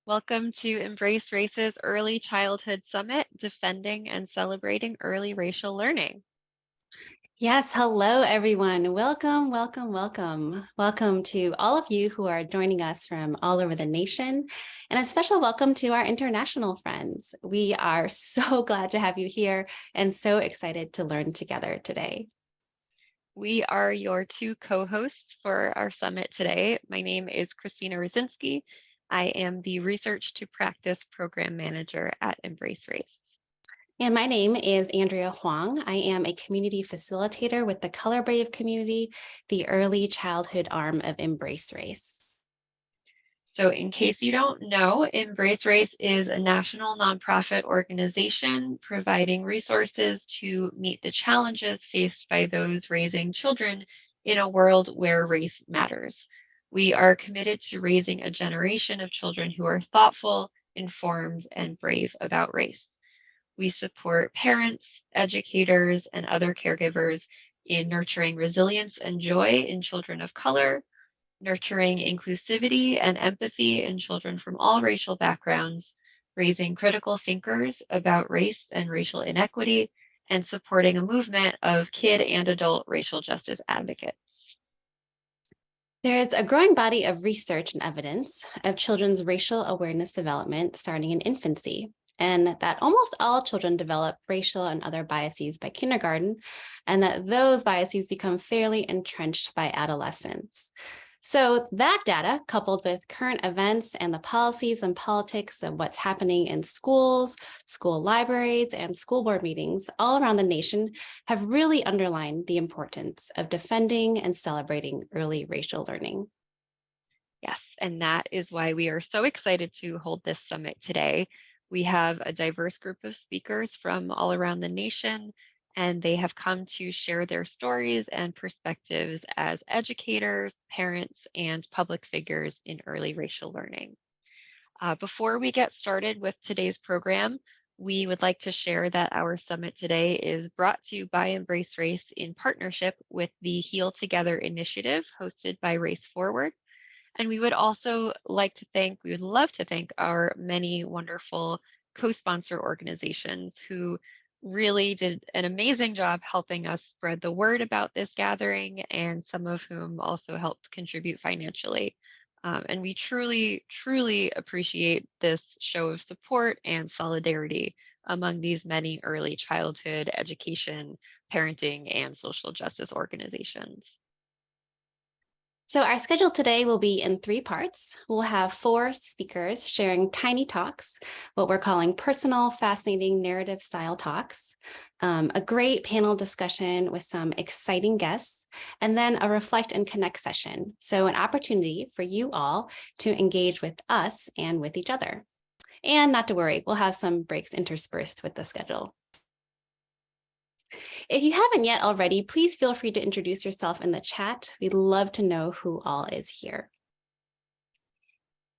Welcome to Embrace Race's Early Childhood Summit, Defending and Celebrating Early Racial Learning. Yes, hello everyone. Welcome, welcome, welcome. Welcome to all of you who are joining us from all over the nation, and a special welcome to our international friends. We are so glad to have you here and so excited to learn together today. We are your two co-hosts for our summit today. My name is Christina Rosinski. I am the Research to Practice Program Manager at EmbraceRace. And my name is Andrea Huang. I am a community facilitator with the Color Brave community, the early childhood arm of EmbraceRace. So in case you don't know, EmbraceRace is a national nonprofit organization providing resources to meet the challenges faced by those raising children in a world where race matters. We are committed to raising a generation of children who are thoughtful, informed, and brave about race. We support parents, educators, and other caregivers in nurturing resilience and joy in children of color, nurturing inclusivity and empathy in children from all racial backgrounds, raising critical thinkers about race and racial inequity, and supporting a movement of kid and adult racial justice advocates. There is a growing body of research and evidence of children's racial awareness development starting in infancy, and that almost all children develop racial and other biases by kindergarten, and that those biases become fairly entrenched by adolescence. So that data, coupled with current events and the policies and politics of what's happening in schools, school libraries, and school board meetings all around the nation, have really underlined the importance of defending and celebrating early racial learning. Yes, and that is why we are so excited to hold this summit today. We have a diverse group of speakers from all around the nation, and they have come to share their stories and perspectives as educators, parents, and public figures in early racial learning. Before we get started with today's program, we would like to share that our summit today is brought to you by Embrace Race in partnership with the Heal Together initiative hosted by Race Forward. And we would also we would love to thank our many wonderful co-sponsor organizations who really did an amazing job helping us spread the word about this gathering, and some of whom also helped contribute financially. And we truly, truly appreciate this show of support and solidarity among these many early childhood education, parenting, and social justice organizations. So our schedule today will be in 3 parts. We'll have 4 speakers sharing tiny talks, what we're calling personal, fascinating narrative style talks, a great panel discussion with some exciting guests, and then a reflect and connect session. So an opportunity for you all to engage with us and with each other. And not to worry, we'll have some breaks interspersed with the schedule. If you haven't yet already, please feel free to introduce yourself in the chat. We'd love to know who all is here.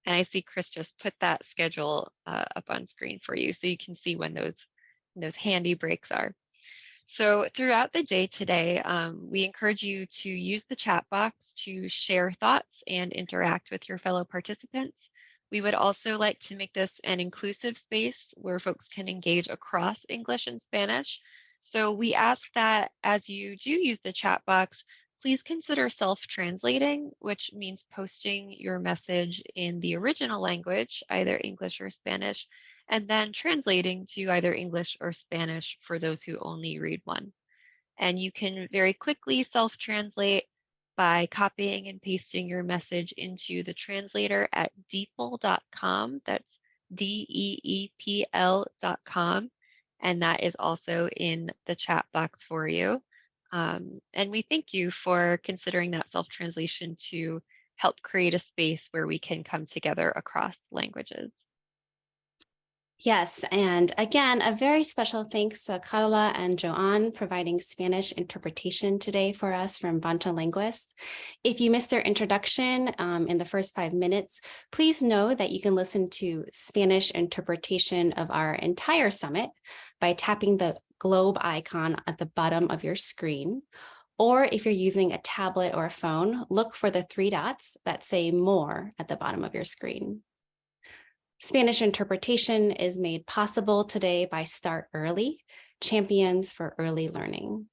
And I see Chris just put that schedule up on screen for you so you can see when those handy breaks are. So throughout the day today, we encourage you to use the chat box to share thoughts and interact with your fellow participants. We would also like to make this an inclusive space where folks can engage across English and Spanish. So we ask that as you do use the chat box, please consider self-translating, which means posting your message in the original language, either English or Spanish, and then translating to either English or Spanish for those who only read one. And you can very quickly self-translate by copying and pasting your message into the translator at deepl.com. That's DEEPL.com. And that is also in the chat box for you. And we thank you for considering that self-translation to help create a space where we can come together across languages. Yes, and again, a very special thanks to Carla and Joanne providing Spanish interpretation today for us from Banta Linguists. If you missed their introduction in the first 5 minutes, please know that you can listen to Spanish interpretation of our entire summit by tapping the globe icon at the bottom of your screen. Or if you're using a tablet or a phone, look for the 3 dots that say More at the bottom of your screen. Spanish interpretation is made possible today by Start Early, Champions for Early Learning.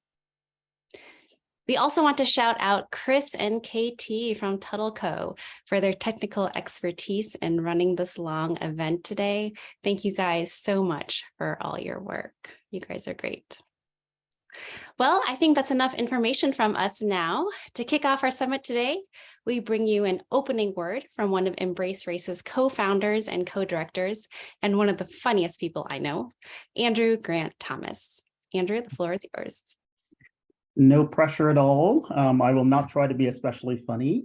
We also want to shout out Chris and KT from Tuttle Co. for their technical expertise in running this long event today. Thank you guys so much for all your work. You guys are great. Well, I think that's enough information from us now. To kick off our summit today, we bring you an opening word from one of EmbraceRace's co-founders and co-directors, and one of the funniest people I know, Andrew Grant Thomas. Andrew, the floor is yours. No pressure at all. I will not try to be especially funny.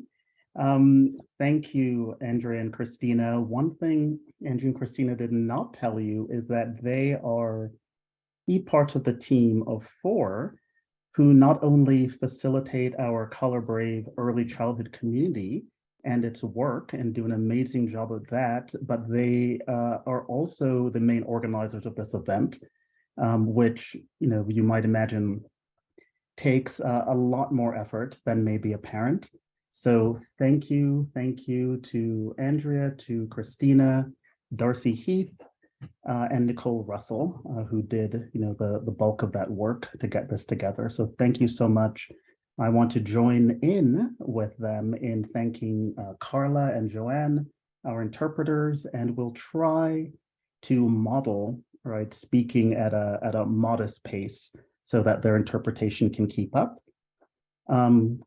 Thank you, Andrea and Christina. One thing Andrea and Christina did not tell you is that they are key parts of the team of 4 who not only facilitate our Color Brave early childhood community and its work and do an amazing job of that, but they are also the main organizers of this event, which you might imagine takes a lot more effort than may be apparent. So thank you to Andrea, to Christina, Darcy Heath, and Nicole Russell, who did the bulk of that work to get this together. So thank you so much. I want to join in with them in thanking Carla and Joanne, our interpreters, and we'll try to model speaking at a modest pace so that their interpretation can keep up.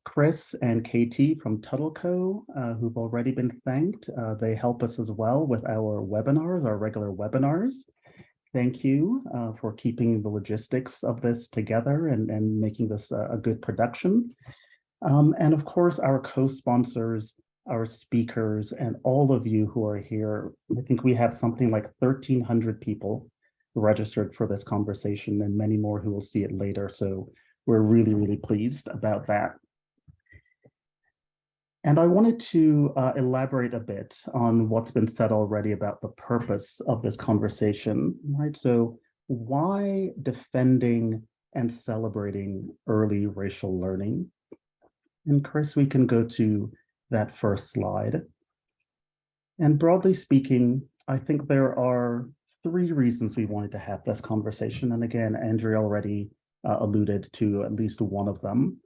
Chris and KT from Tuttle Co, who've already been thanked, they help us as well with our webinars, our regular webinars. Thank you for keeping the logistics of this together and making this a good production. And of course, our co-sponsors, our speakers, and all of you who are here. I think we have something like 1,300 people registered for this conversation and many more who will see it later. So we're really, really pleased about that. And I wanted to elaborate a bit on what's been said already about the purpose of this conversation, right? So why defending and celebrating early racial learning? And Chris, we can go to that first slide. And broadly speaking, I think there are 3 reasons we wanted to have this conversation. And again, Andrea already alluded to at least one of them,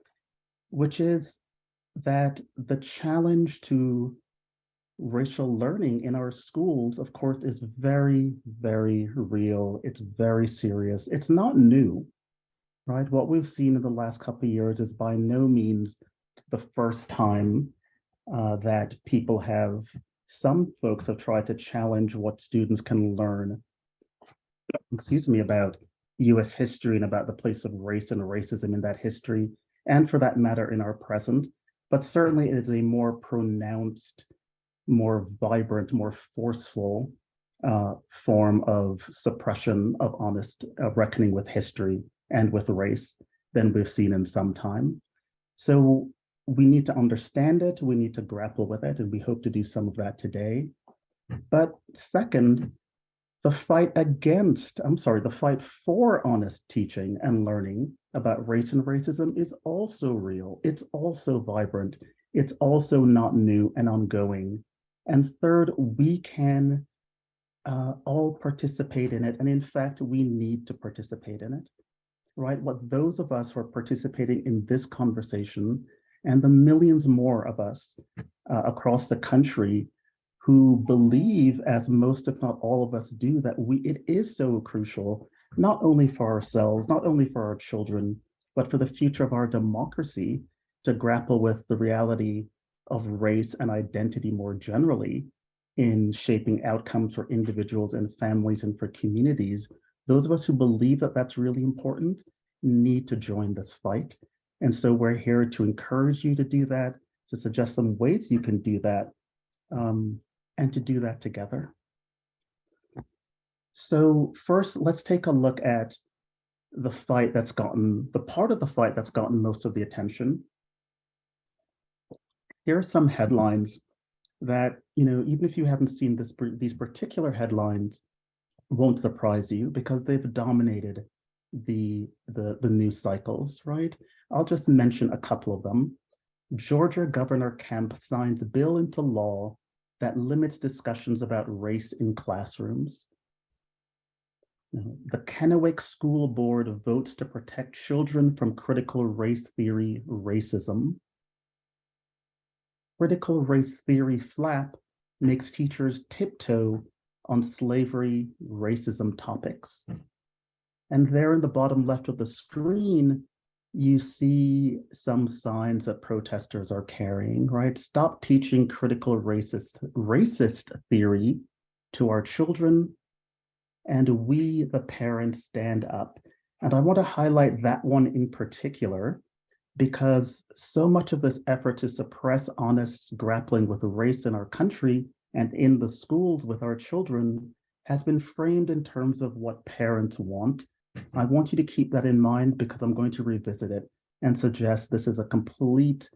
which is that the challenge to racial learning in our schools, of course, is very, very real. It's very serious. It's not new, right? What we've seen in the last couple of years is by no means the first time that some folks have tried to challenge what students can learn, about US history and about the place of race and racism in that history, and for that matter, in our present. But certainly it is a more pronounced, more vibrant, more forceful form of suppression of honest reckoning with history and with race than we've seen in some time. So we need to understand it, we need to grapple with it, and we hope to do some of that today. But second, the fight for honest teaching and learning about race and racism is also real. It's also vibrant. It's also not new and ongoing. And third, we can all participate in it. And in fact, we need to participate in it, right? What those of us who are participating in this conversation and the millions more of us across the country who believe, as most if not all of us do, that it is so crucial, not only for ourselves, not only for our children, but for the future of our democracy, to grapple with the reality of race and identity more generally in shaping outcomes for individuals and families and for communities. Those of us who believe that that's really important need to join this fight. And so we're here to encourage you to do that, to suggest some ways you can do that, and to do that together. So first, let's take a look at the part of the fight that's gotten most of the attention. Here are some headlines that, even if you haven't seen these particular headlines, won't surprise you because they've dominated the news cycles, right? I'll just mention a couple of them. Georgia Governor Kemp signs bill into law that limits discussions about race in classrooms. The Kennewick School Board votes to protect children from critical race theory racism. Critical race theory flap makes teachers tiptoe on slavery racism topics. And there in the bottom left of the screen, you see some signs that protesters are carrying, right? Stop teaching critical racist theory to our children, and we, the parents, stand up. And I want to highlight that one in particular, because so much of this effort to suppress honest grappling with race in our country and in the schools with our children has been framed in terms of what parents want. I want you to keep that in mind because I'm going to revisit it and suggest this is a complete,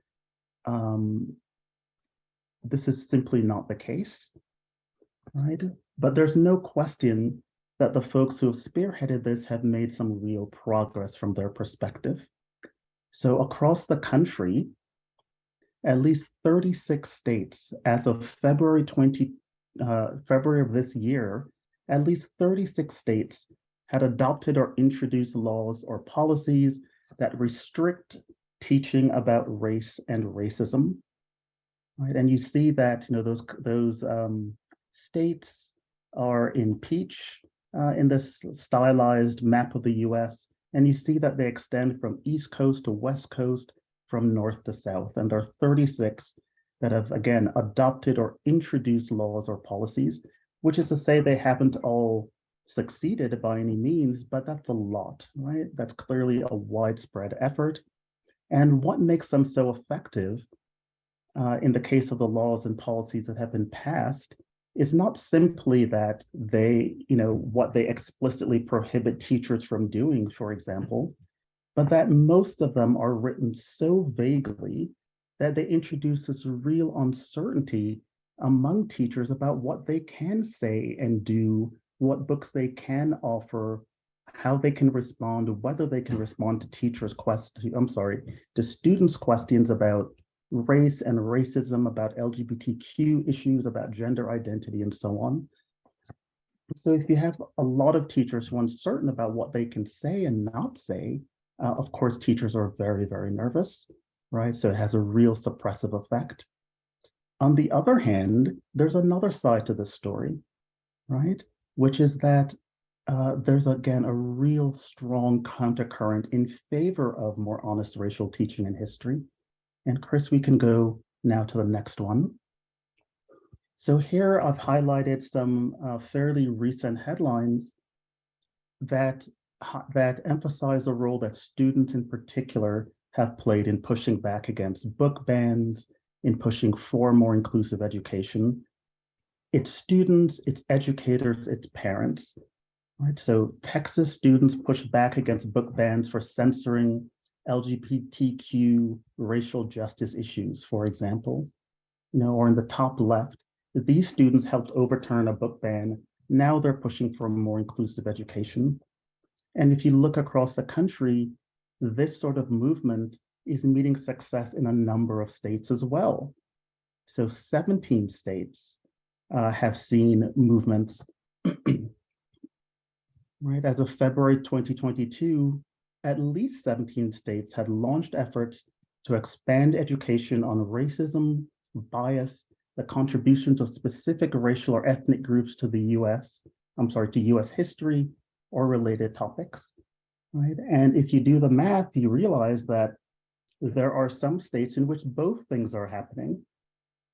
this is simply not the case, right? But there's no question that the folks who have spearheaded this have made some real progress from their perspective. So across the country, at least 36 states, as of February of this year, at least 36 states had adopted or introduced laws or policies that restrict teaching about race and racism, right? And you see that those states are in peach in this stylized map of the U.S., and you see that they extend from East Coast to West Coast, from North to South, and there are 36 that have, again, adopted or introduced laws or policies, which is to say they haven't all succeeded by any means, but that's a lot, right? That's clearly a widespread effort. And what makes them so effective in the case of the laws and policies that have been passed is not simply that they, what they explicitly prohibit teachers from doing, for example, but that most of them are written so vaguely that they introduce this real uncertainty among teachers about what they can say and do, what books they can offer, how they can respond, whether they can respond to to students' questions about race and racism, about LGBTQ issues, about gender identity, and so on. So if you have a lot of teachers who are uncertain about what they can say and not say, of course, teachers are very, very nervous, right? So it has a real suppressive effect. On the other hand, there's another side to this story, right? Which is that there's, again, a real strong countercurrent in favor of more honest racial teaching and history. And Chris, we can go now to the next one. So here I've highlighted some fairly recent headlines that emphasize the role that students in particular have played in pushing back against book bans, in pushing for more inclusive education. It's students, it's educators, it's parents, right? So Texas students push back against book bans for censoring LGBTQ racial justice issues, for example, or in the top left, these students helped overturn a book ban. Now they're pushing for more inclusive education. And if you look across the country, this sort of movement is meeting success in a number of states as well. So 17 states have seen movements, right? As of February 2022, at least 17 states had launched efforts to expand education on racism, bias, the contributions of specific racial or ethnic groups to US history or related topics, right? And if you do the math, you realize that there are some states in which both things are happening,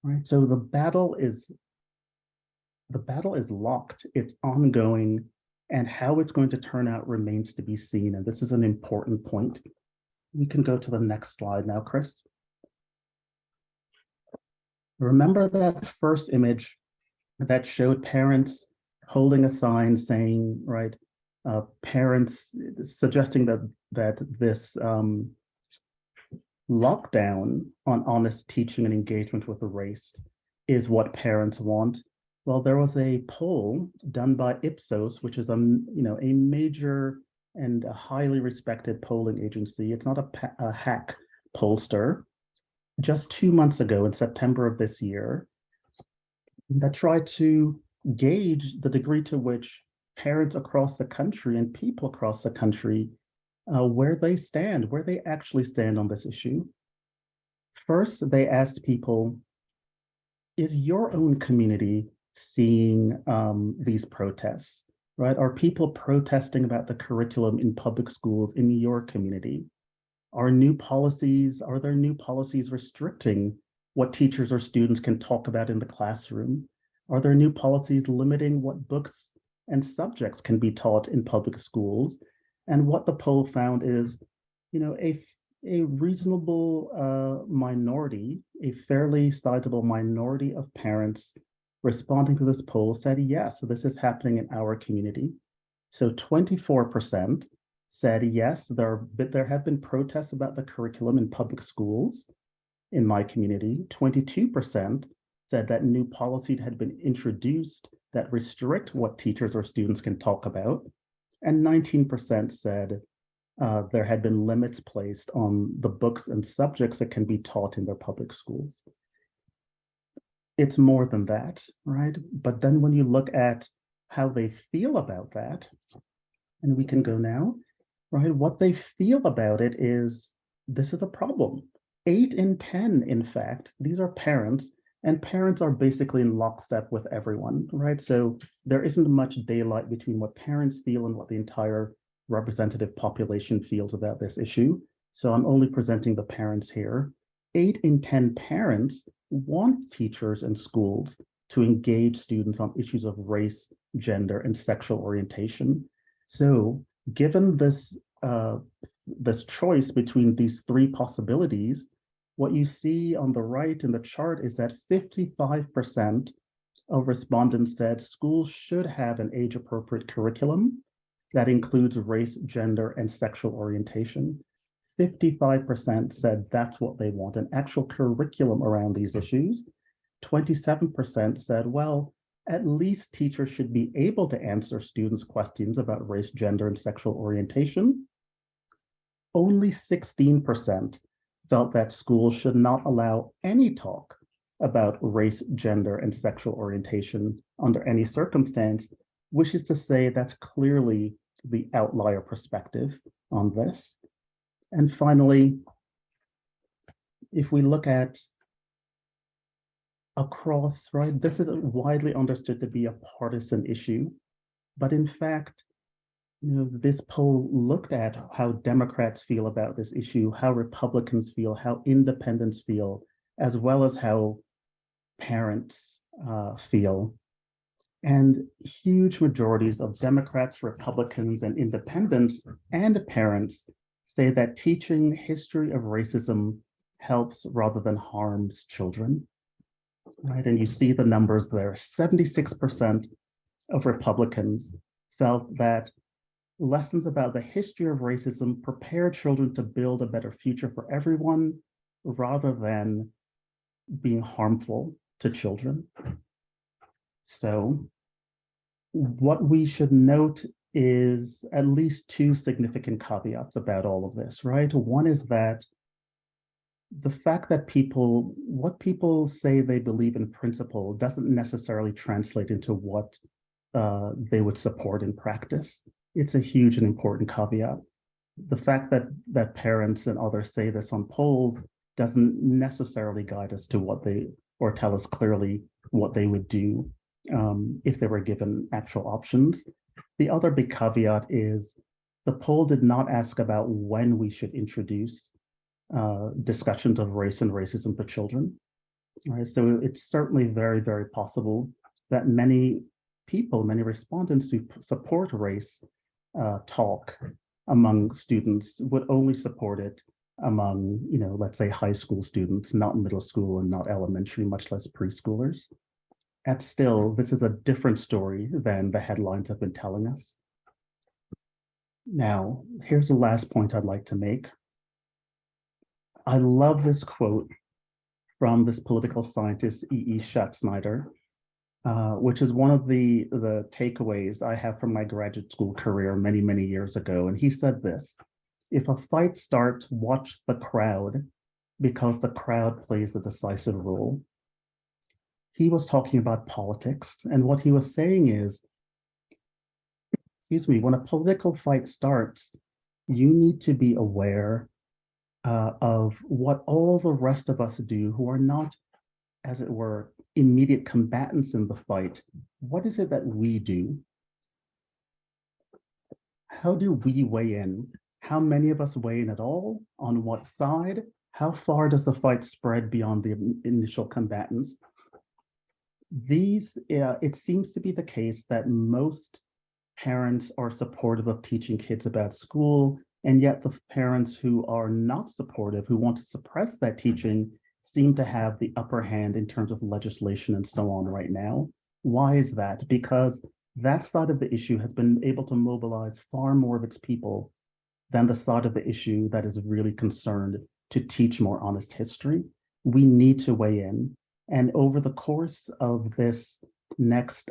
right? So the battle is locked, it's ongoing, and how it's going to turn out remains to be seen. And this is an important point. We can go to the next slide now, Chris. Remember that first image that showed parents holding a sign saying, right, parents suggesting that this lockdown on honest teaching and engagement with the race is what parents want. Well, there was a poll done by Ipsos, which is a major and a highly respected polling agency. It's not a hack pollster. Just 2 months ago, in September of this year, that try to gauge the degree to which parents across the country and people across the country, where they actually stand on this issue. First, they asked people, is your own community seeing these protests, right? Are people protesting about the curriculum in public schools in your community? Are there new policies restricting what teachers or students can talk about in the classroom? Are there new policies limiting what books and subjects can be taught in public schools? And what the poll found is, a reasonable minority, a fairly sizable minority of parents responding to this poll said, yes, this is happening in our community. So 24% said, yes, there have been protests about the curriculum in public schools in my community. 22% said that new policies had been introduced that restrict what teachers or students can talk about. And 19% said there had been limits placed on the books and subjects that can be taught in their public schools. It's more than that, right? But then when you look at how they feel about that, and we can go now, right? What they feel about it is this is a problem. 8 in 10, in fact, these are parents, and parents are basically in lockstep with everyone, right? So there isn't much daylight between what parents feel and what the entire representative population feels about this issue. So I'm only presenting the parents here. 8 in 10 parents want teachers and schools to engage students on issues of race, gender, and sexual orientation. So given this choice between these three possibilities, what you see on the right in the chart is that 55% of respondents said schools should have an age-appropriate curriculum that includes race, gender, and sexual orientation. 55% said that's what they want, an actual curriculum around these issues. 27% said, well, at least teachers should be able to answer students' questions about race, gender, and sexual orientation. Only 16% felt that schools should not allow any talk about race, gender, and sexual orientation under any circumstance, which is to say that's clearly the outlier perspective on this. And finally, if we look at across, right, this is widely understood to be a partisan issue, but in fact, this poll looked at how Democrats feel about this issue, how Republicans feel, how independents feel, as well as how parents feel. And huge majorities of Democrats, Republicans, and independents and parents say that teaching history of racism helps rather than harms children. Right, and you see the numbers there. 76% of Republicans felt that lessons about the history of racism prepare children to build a better future for everyone rather than being harmful to children. So what we should note is at least two significant caveats about all of this, right? One is that the fact that what people say they believe in principle doesn't necessarily translate into what they would support in practice. It's a huge and important caveat. The fact that parents and others say this on polls doesn't necessarily guide us to or tell us clearly what they would do if they were given actual options. The other big caveat is the poll did not ask about when we should introduce discussions of race and racism for children. Right? So it's certainly very, very possible that many respondents who support race talk among students would only support it among, let's say high school students, not middle school and not elementary, much less preschoolers. This is a different story than the headlines have been telling us. Now, here's the last point I'd like to make. I love this quote from this political scientist, E.E. Schatzsnyder, which is one of the takeaways I have from my graduate school career many, many years ago. And he said this: if a fight starts, watch the crowd, because the crowd plays the decisive role. he was talking about politics. And what he was saying is, excuse me, when a political fight starts, you need to be aware of what all the rest of us do who are not, as it were, immediate combatants in the fight. What is it that we do? How do we weigh in? How many of us weigh in at all? On what side? How far does the fight spread beyond the initial combatants? It seems to be the case that most parents are supportive of teaching kids about school, and yet the parents who are not supportive, who want to suppress that teaching, seem to have the upper hand in terms of legislation and so on right now. Why is that? Because that side of the issue has been able to mobilize far more of its people than the side of the issue that is really concerned to teach more honest history. We need to weigh in. And over the course of this next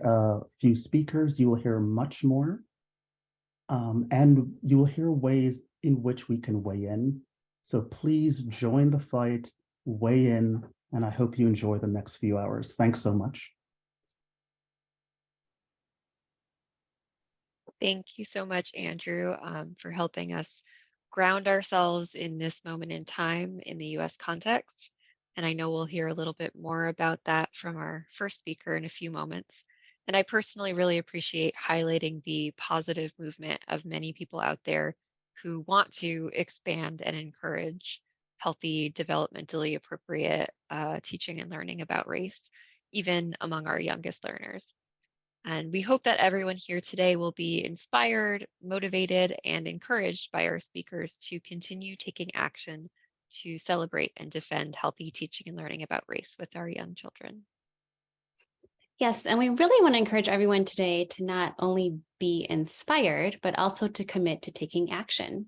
few speakers, you will hear much more. And you will hear ways in which we can weigh in. So please join the fight, weigh in, and I hope you enjoy the next few hours. Thanks so much. Thank you so much, Andrew, for helping us ground ourselves in this moment in time in the US context. And I know we'll hear a little bit more about that from our first speaker in a few moments. And I personally really appreciate highlighting the positive movement of many people out there who want to expand and encourage healthy, developmentally appropriate teaching and learning about race, even among our youngest learners. And we hope that everyone here today will be inspired, motivated, and encouraged by our speakers to continue taking action to celebrate and defend healthy teaching and learning about race with our young children. Yes, and we really want to encourage everyone today to not only be inspired, but also to commit to taking action.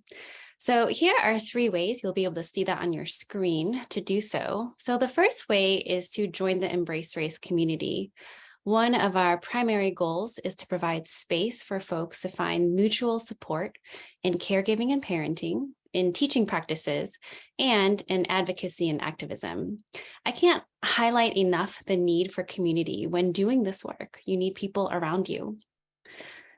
So here are 3 ways you'll be able to see that on your screen to do so. So the first way is to join the EmbraceRace community. One of our primary goals is to provide space for folks to find mutual support in caregiving and parenting, in teaching practices, and in advocacy and activism. I can't highlight enough the need for community when doing this work. You need people around you.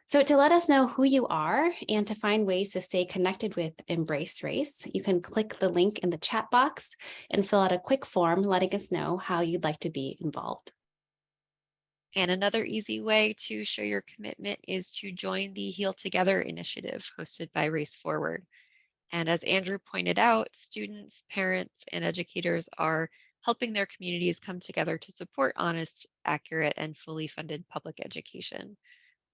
So to let us know who you are and to find ways to stay connected with EmbraceRace, you can click the link in the chat box and fill out a quick form letting us know how you'd like to be involved. And another easy way to show your commitment is to join the Heal Together initiative hosted by Race Forward. And as Andrew pointed out, students, parents, and educators are helping their communities come together to support honest, accurate, and fully funded public education.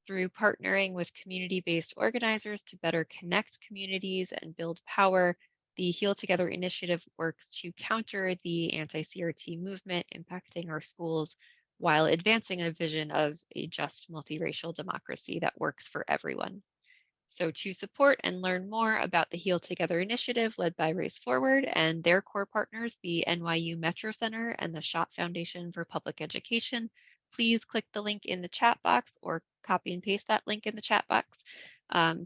Through partnering with community-based organizers to better connect communities and build power, the Heal Together initiative works to counter the anti-CRT movement impacting our schools while advancing a vision of a just multiracial democracy that works for everyone. So to support and learn more about the Heal Together initiative led by Race Forward and their core partners, the NYU Metro Center and the Schott Foundation for Public Education, please click the link in the chat box or copy and paste that link in the chat box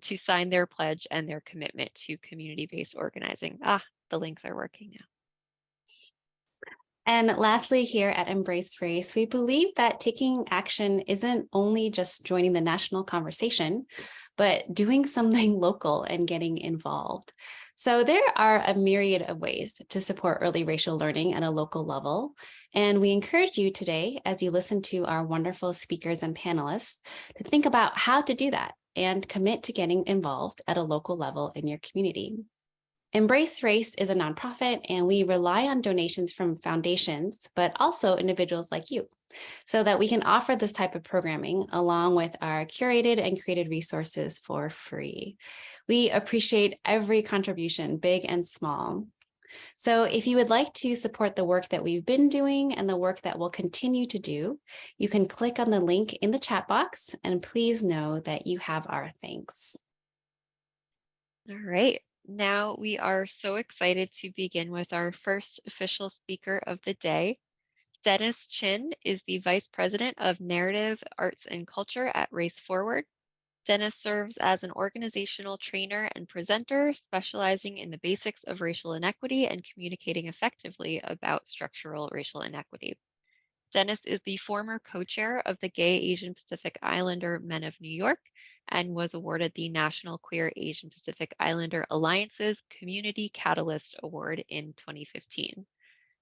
to sign their pledge and their commitment to community-based organizing. The links are working now. And lastly, here at EmbraceRace, we believe that taking action isn't only just joining the national conversation, but doing something local and getting involved. So there are a myriad of ways to support early racial learning at a local level. And we encourage you today, as you listen to our wonderful speakers and panelists, to think about how to do that and commit to getting involved at a local level in your community. EmbraceRace is a nonprofit, and we rely on donations from foundations, but also individuals like you, so that we can offer this type of programming along with our curated and created resources for free. We appreciate every contribution, big and small. So if you would like to support the work that we've been doing and the work that we'll continue to do, you can click on the link in the chat box, and please know that you have our thanks. All right. Now we are so excited to begin with our first official speaker of the day. Dennis Chin is the Vice President of Narrative, Arts, and Culture at Race Forward. Dennis serves as an organizational trainer and presenter, specializing in the basics of racial inequity and communicating effectively about structural racial inequity. Dennis is the former co-chair of the Gay Asian Pacific Islander Men of New York and was awarded the National Queer Asian Pacific Islander Alliance's Community Catalyst Award in 2015.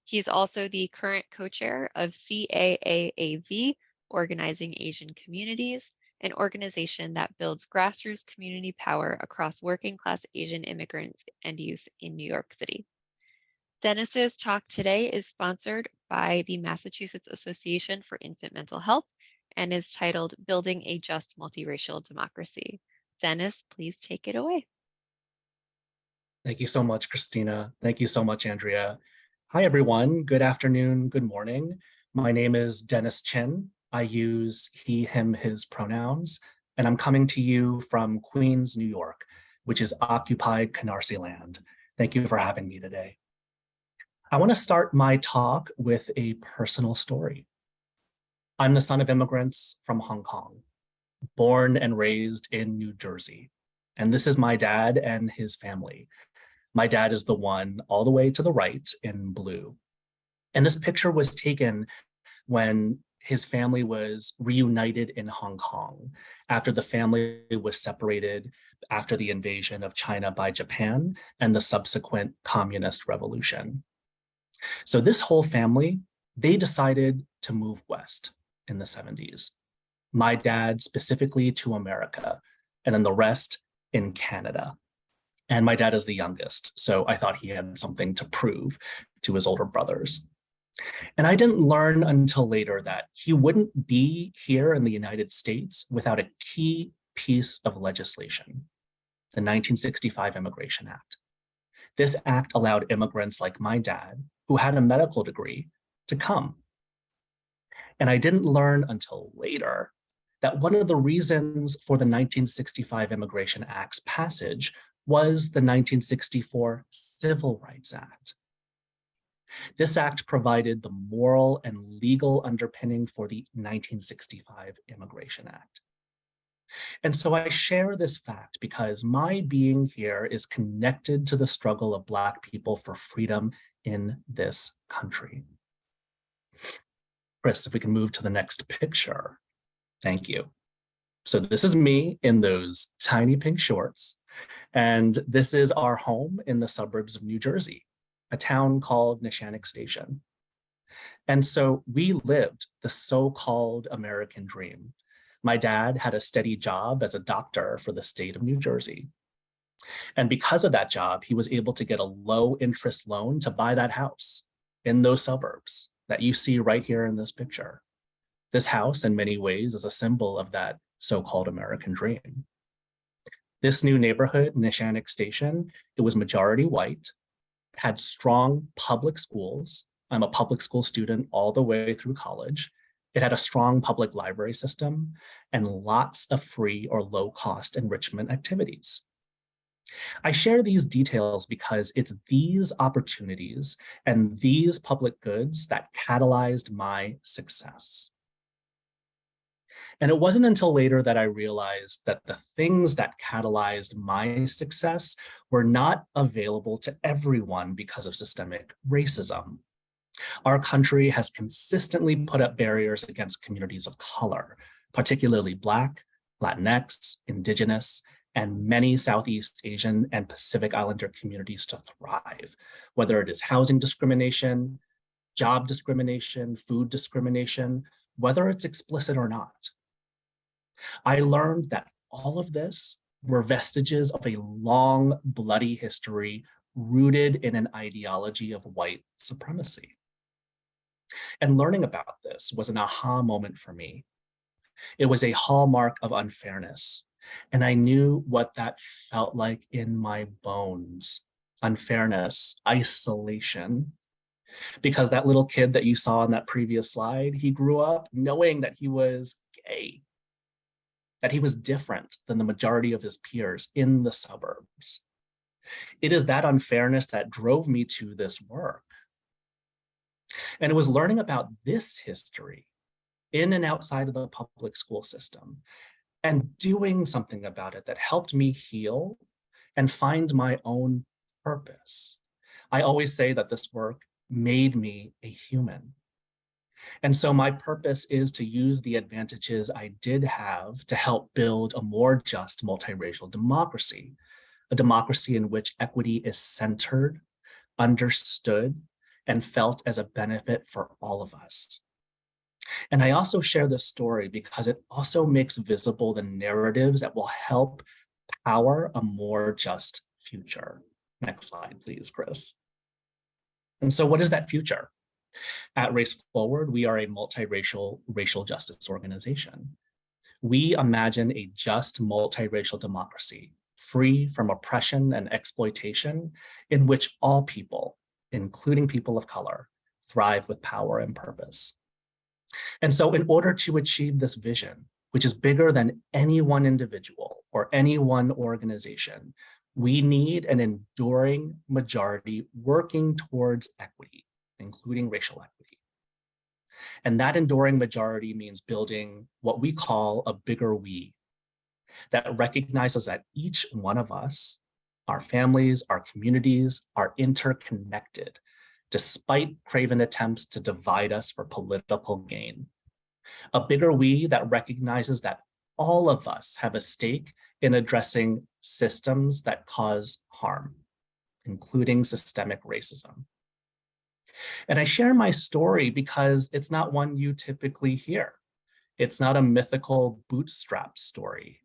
He's also the current co-chair of CAAAV, Organizing Asian Communities, an organization that builds grassroots community power across working class Asian immigrants and youth in New York City. Dennis's talk today is sponsored by the Massachusetts Association for Infant Mental Health and is titled Building a Just Multiracial Democracy. Dennis, please take it away. Thank you so much, Christina. Thank you so much, Andrea. Hi, everyone. Good afternoon, good morning. My name is Dennis Chin. I use he, him, his pronouns, and I'm coming to you from Queens, New York, which is occupied Canarsie land. Thank you for having me today. I want to start my talk with a personal story. I'm the son of immigrants from Hong Kong, born and raised in New Jersey. And this is my dad and his family. My dad is the one all the way to the right in blue. And this picture was taken when his family was reunited in Hong Kong after the family was separated after the invasion of China by Japan and the subsequent communist revolution. So this whole family, they decided to move west in the 70s. My dad specifically to America, and then the rest in Canada. And my dad is the youngest, so I thought he had something to prove to his older brothers. And I didn't learn until later that he wouldn't be here in the United States without a key piece of legislation, the 1965 Immigration Act. This act allowed immigrants like my dad, who had a medical degree, to come. And I didn't learn until later that one of the reasons for the 1965 Immigration Act's passage was the 1964 Civil Rights Act. This act provided the moral and legal underpinning for the 1965 Immigration Act. And so I share this fact because my being here is connected to the struggle of Black people for freedom in this country. Chris, if we can move to the next picture. Thank you. So this is me in those tiny pink shorts. And this is our home in the suburbs of New Jersey, a town called Neshannock Station. And so we lived the so-called American dream. My dad had a steady job as a doctor for the state of New Jersey. And because of that job, he was able to get a low interest loan to buy that house in those suburbs that you see right here in this picture. This house, in many ways, is a symbol of that so-called American dream. This new neighborhood, Neshannock Station, it was majority white, had strong public schools. I'm a public school student all the way through college. It had a strong public library system and lots of free or low-cost enrichment activities. I share these details because it's these opportunities and these public goods that catalyzed my success. And it wasn't until later that I realized that the things that catalyzed my success were not available to everyone because of systemic racism. Our country has consistently put up barriers against communities of color, particularly Black, Latinx, Indigenous, and many Southeast Asian and Pacific Islander communities to thrive, whether it is housing discrimination, job discrimination, food discrimination, whether it's explicit or not. I learned that all of this were vestiges of a long, bloody history rooted in an ideology of white supremacy. And learning about this was an aha moment for me. It was a hallmark of unfairness, and I knew what that felt like in my bones. Unfairness, isolation. Because that little kid that you saw in that previous slide, he grew up knowing that he was gay, that he was different than the majority of his peers in the suburbs. It is that unfairness that drove me to this work. And it was learning about this history in and outside of the public school system and doing something about it that helped me heal and find my own purpose. I always say that this work made me a human. And so my purpose is to use the advantages I did have to help build a more just multiracial democracy, a democracy in which equity is centered, understood, and felt as a benefit for all of us. And I also share this story because it also makes visible the narratives that will help power a more just future. Next slide, please, Chris. And so what is that future? At Race Forward, we are a multiracial racial justice organization. We imagine a just multiracial democracy, free from oppression and exploitation, in which all people, including people of color, thrive with power and purpose. And so in order to achieve this vision, which is bigger than any one individual or any one organization, we need an enduring majority working towards equity, including racial equity. And that enduring majority means building what we call a bigger we that recognizes that each one of us, our families, our communities, are interconnected, despite craven attempts to divide us for political gain. A bigger we that recognizes that all of us have a stake in addressing systems that cause harm, including systemic racism. And I share my story because it's not one you typically hear. It's not a mythical bootstrap story.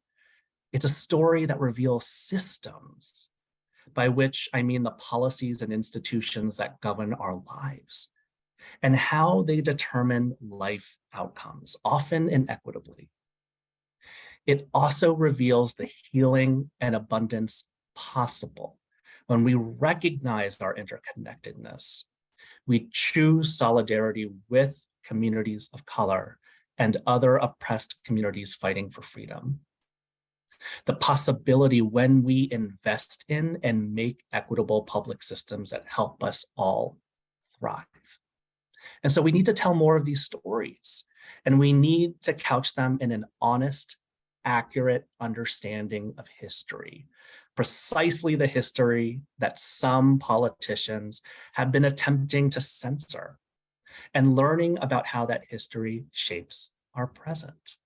It's a story that reveals systems, by which I mean the policies and institutions that govern our lives, and how they determine life outcomes, often inequitably. It also reveals the healing and abundance possible when we recognize our interconnectedness. We choose solidarity with communities of color and other oppressed communities fighting for freedom. The possibility when we invest in and make equitable public systems that help us all thrive. And so we need to tell more of these stories, and we need to couch them in an honest, accurate understanding of history, precisely the history that some politicians have been attempting to censor, and learning about how that history shapes our present.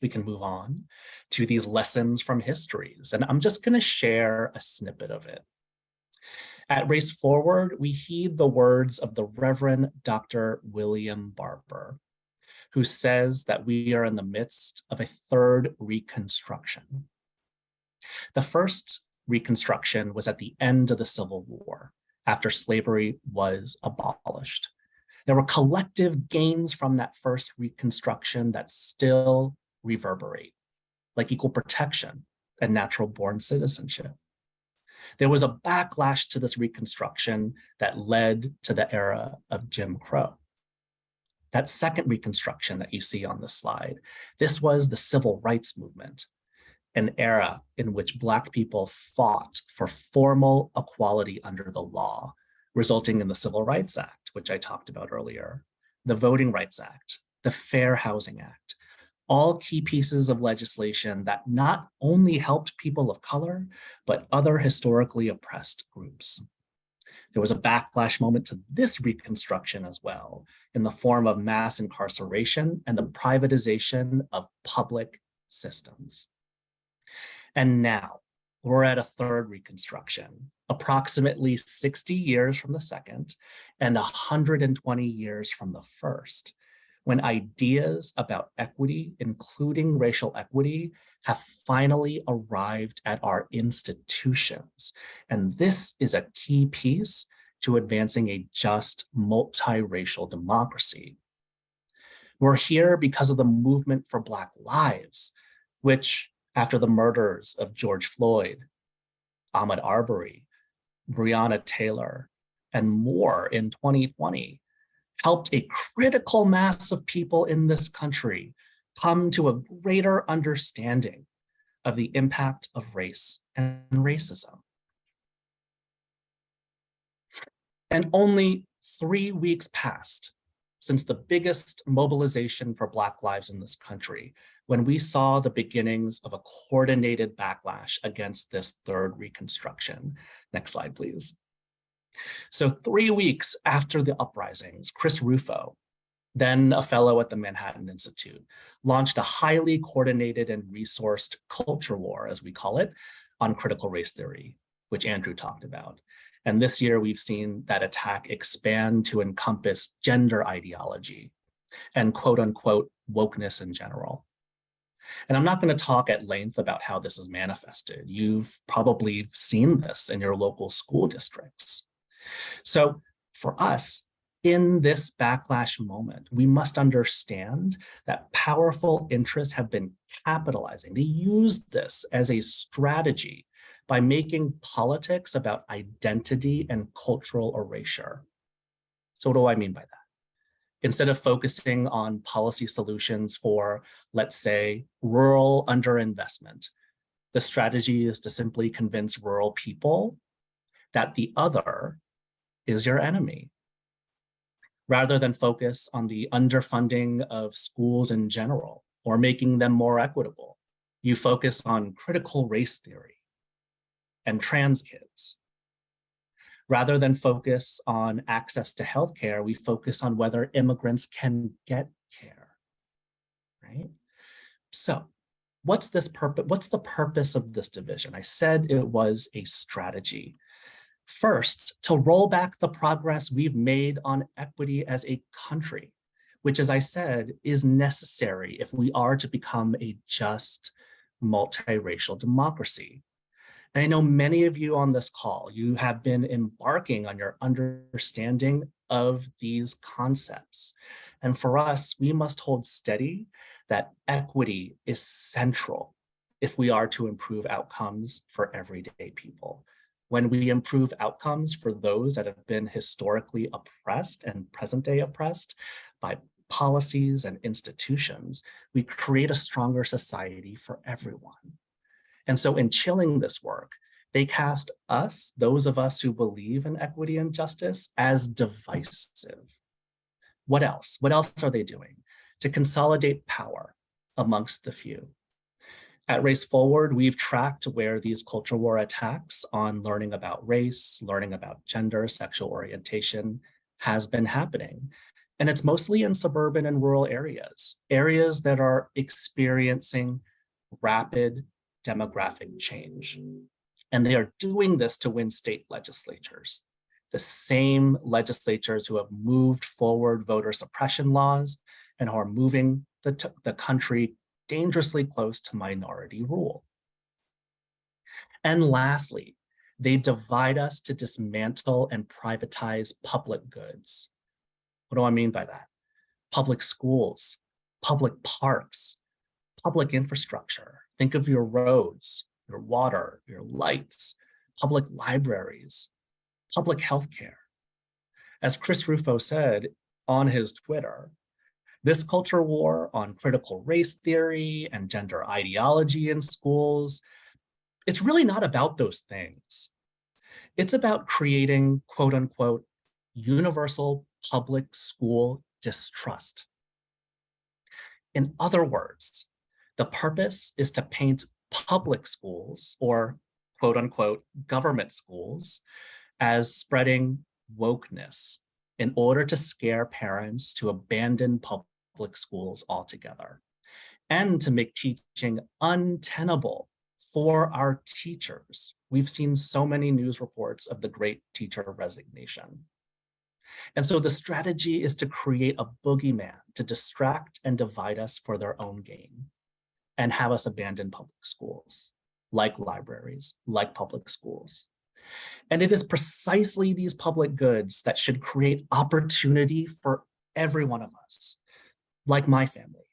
We can move on to these lessons from histories, and I'm just going to share a snippet of it. At Race Forward, we heed the words of the Reverend Dr. William Barber, who says that we are in the midst of a third Reconstruction. The first Reconstruction was at the end of the Civil War, after slavery was abolished. There were collective gains from that first Reconstruction that still reverberate, like equal protection and natural-born citizenship. There was a backlash to this Reconstruction that led to the era of Jim Crow. That second Reconstruction that you see on this slide, this was the Civil Rights Movement, an era in which Black people fought for formal equality under the law, resulting in the Civil Rights Act, which I talked about earlier, the Voting Rights Act, the Fair Housing Act, all key pieces of legislation that not only helped people of color, but other historically oppressed groups. There was a backlash moment to this Reconstruction as well, in the form of mass incarceration and the privatization of public systems. And now we're at a third Reconstruction, approximately 60 years from the second and 120 years from the first, when ideas about equity, including racial equity, have finally arrived at our institutions. And this is a key piece to advancing a just multiracial democracy. We're here because of the movement for Black lives, which, after the murders of George Floyd, Ahmaud Arbery, Breonna Taylor, and more in 2020, helped a critical mass of people in this country come to a greater understanding of the impact of race and racism. And only 3 weeks passed since the biggest mobilization for Black lives in this country, when we saw the beginnings of a coordinated backlash against this third Reconstruction. Next slide, please. So 3 weeks after the uprisings, Chris Rufo, then a fellow at the Manhattan Institute, launched a highly coordinated and resourced culture war, as we call it, on critical race theory, which Andrew talked about. And this year, we've seen that attack expand to encompass gender ideology and quote unquote wokeness in general. And I'm not going to talk at length about how this is manifested. You've probably seen this in your local school districts. So for us, in this backlash moment, we must understand that powerful interests have been capitalizing. They used this as a strategy by making politics about identity and cultural erasure. So what do I mean by that? Instead of focusing on policy solutions for, let's say, rural underinvestment, the strategy is to simply convince rural people that the other is your enemy. Rather than focus on the underfunding of schools in general or making them more equitable, you focus on critical race theory and trans kids. Rather than focus on access to healthcare, we focus on whether immigrants can get care, right? So what's the purpose of this division? I said it was a strategy. First, to roll back the progress we've made on equity as a country, which, as I said, is necessary if we are to become a just, multiracial democracy. And I know many of you on this call, you have been embarking on your understanding of these concepts. And for us, we must hold steady that equity is central if we are to improve outcomes for everyday people. When we improve outcomes for those that have been historically oppressed and present day oppressed by policies and institutions, we create a stronger society for everyone. And so in chilling this work, they cast us, those of us who believe in equity and justice, as divisive. What else? What else are they doing? To consolidate power amongst the few. At Race Forward, we've tracked where these culture war attacks on learning about race, learning about gender, sexual orientation has been happening. And it's mostly in suburban and rural areas, areas that are experiencing rapid demographic change. And they are doing this to win state legislatures, the same legislatures who have moved forward voter suppression laws and who are moving the country dangerously close to minority rule. And lastly, they divide us to dismantle and privatize public goods. What do I mean by that? Public schools, public parks, public infrastructure. Think of your roads, your water, your lights, public libraries, public healthcare. As Chris Rufo said on his Twitter, this culture war on critical race theory and gender ideology in schools, it's really not about those things. It's about creating, quote unquote, universal public school distrust. In other words, the purpose is to paint public schools, or quote unquote government schools, as spreading wokeness in order to scare parents to abandon public schools altogether, and to make teaching untenable for our teachers. We've seen so many news reports of the great teacher resignation. And so the strategy is to create a boogeyman to distract and divide us for their own gain and have us abandon public schools, like libraries, like public schools. And it is precisely these public goods that should create opportunity for every one of us, like my family,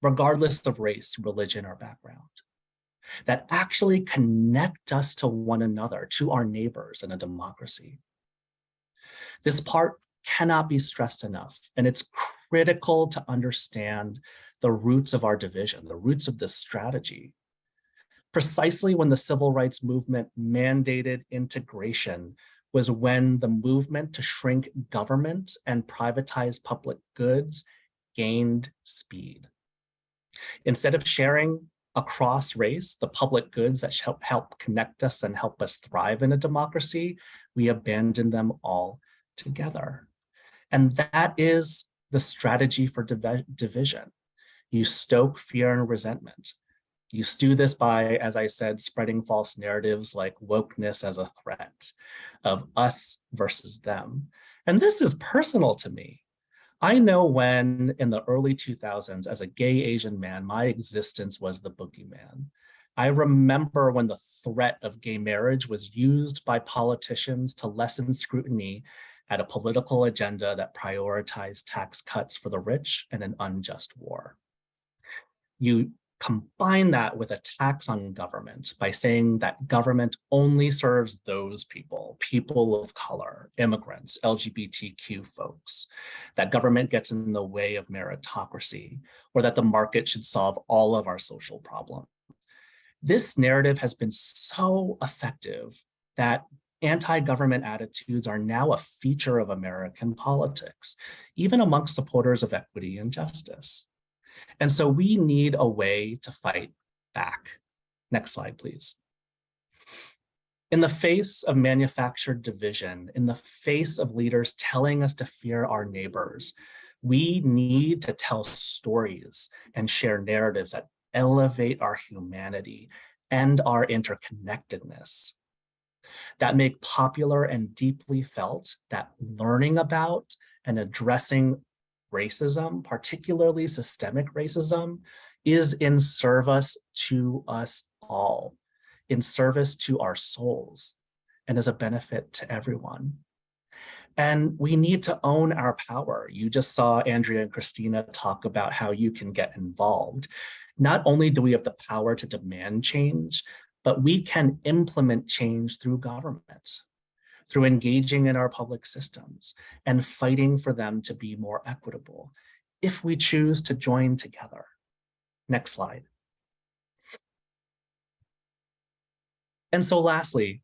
regardless of race, religion, or background, that actually connect us to one another, to our neighbors in a democracy. This part cannot be stressed enough, and it's critical to understand the roots of our division, the roots of this strategy. Precisely when the civil rights movement mandated integration was when the movement to shrink government and privatize public goods gained speed. Instead of sharing across race the public goods that help connect us and help us thrive in a democracy, we abandon them all together. And that is the strategy for division. You stoke fear and resentment. You do this by, as I said, spreading false narratives like wokeness as a threat, of us versus them. And this is personal to me. I know when in the early 2000s, as a gay Asian man, my existence was the boogeyman. I remember when the threat of gay marriage was used by politicians to lessen scrutiny at a political agenda that prioritized tax cuts for the rich and an unjust war. You combine that with a tax on government by saying that government only serves those people, people of color, immigrants, LGBTQ folks, that government gets in the way of meritocracy, or that the market should solve all of our social problems. This narrative has been so effective that anti-government attitudes are now a feature of American politics, even amongst supporters of equity and justice. And so we need a way to fight back. Next slide, please. In the face of manufactured division, in the face of leaders telling us to fear our neighbors, we need to tell stories and share narratives that elevate our humanity and our interconnectedness, that make popular and deeply felt that learning about and addressing racism, particularly systemic racism, is in service to us all, in service to our souls, and is a benefit to everyone. And we need to own our power. You just saw Andrea and Christina talk about how you can get involved. Not only do we have the power to demand change, but we can implement change through government, through engaging in our public systems and fighting for them to be more equitable, if we choose to join together. Next slide. And so lastly,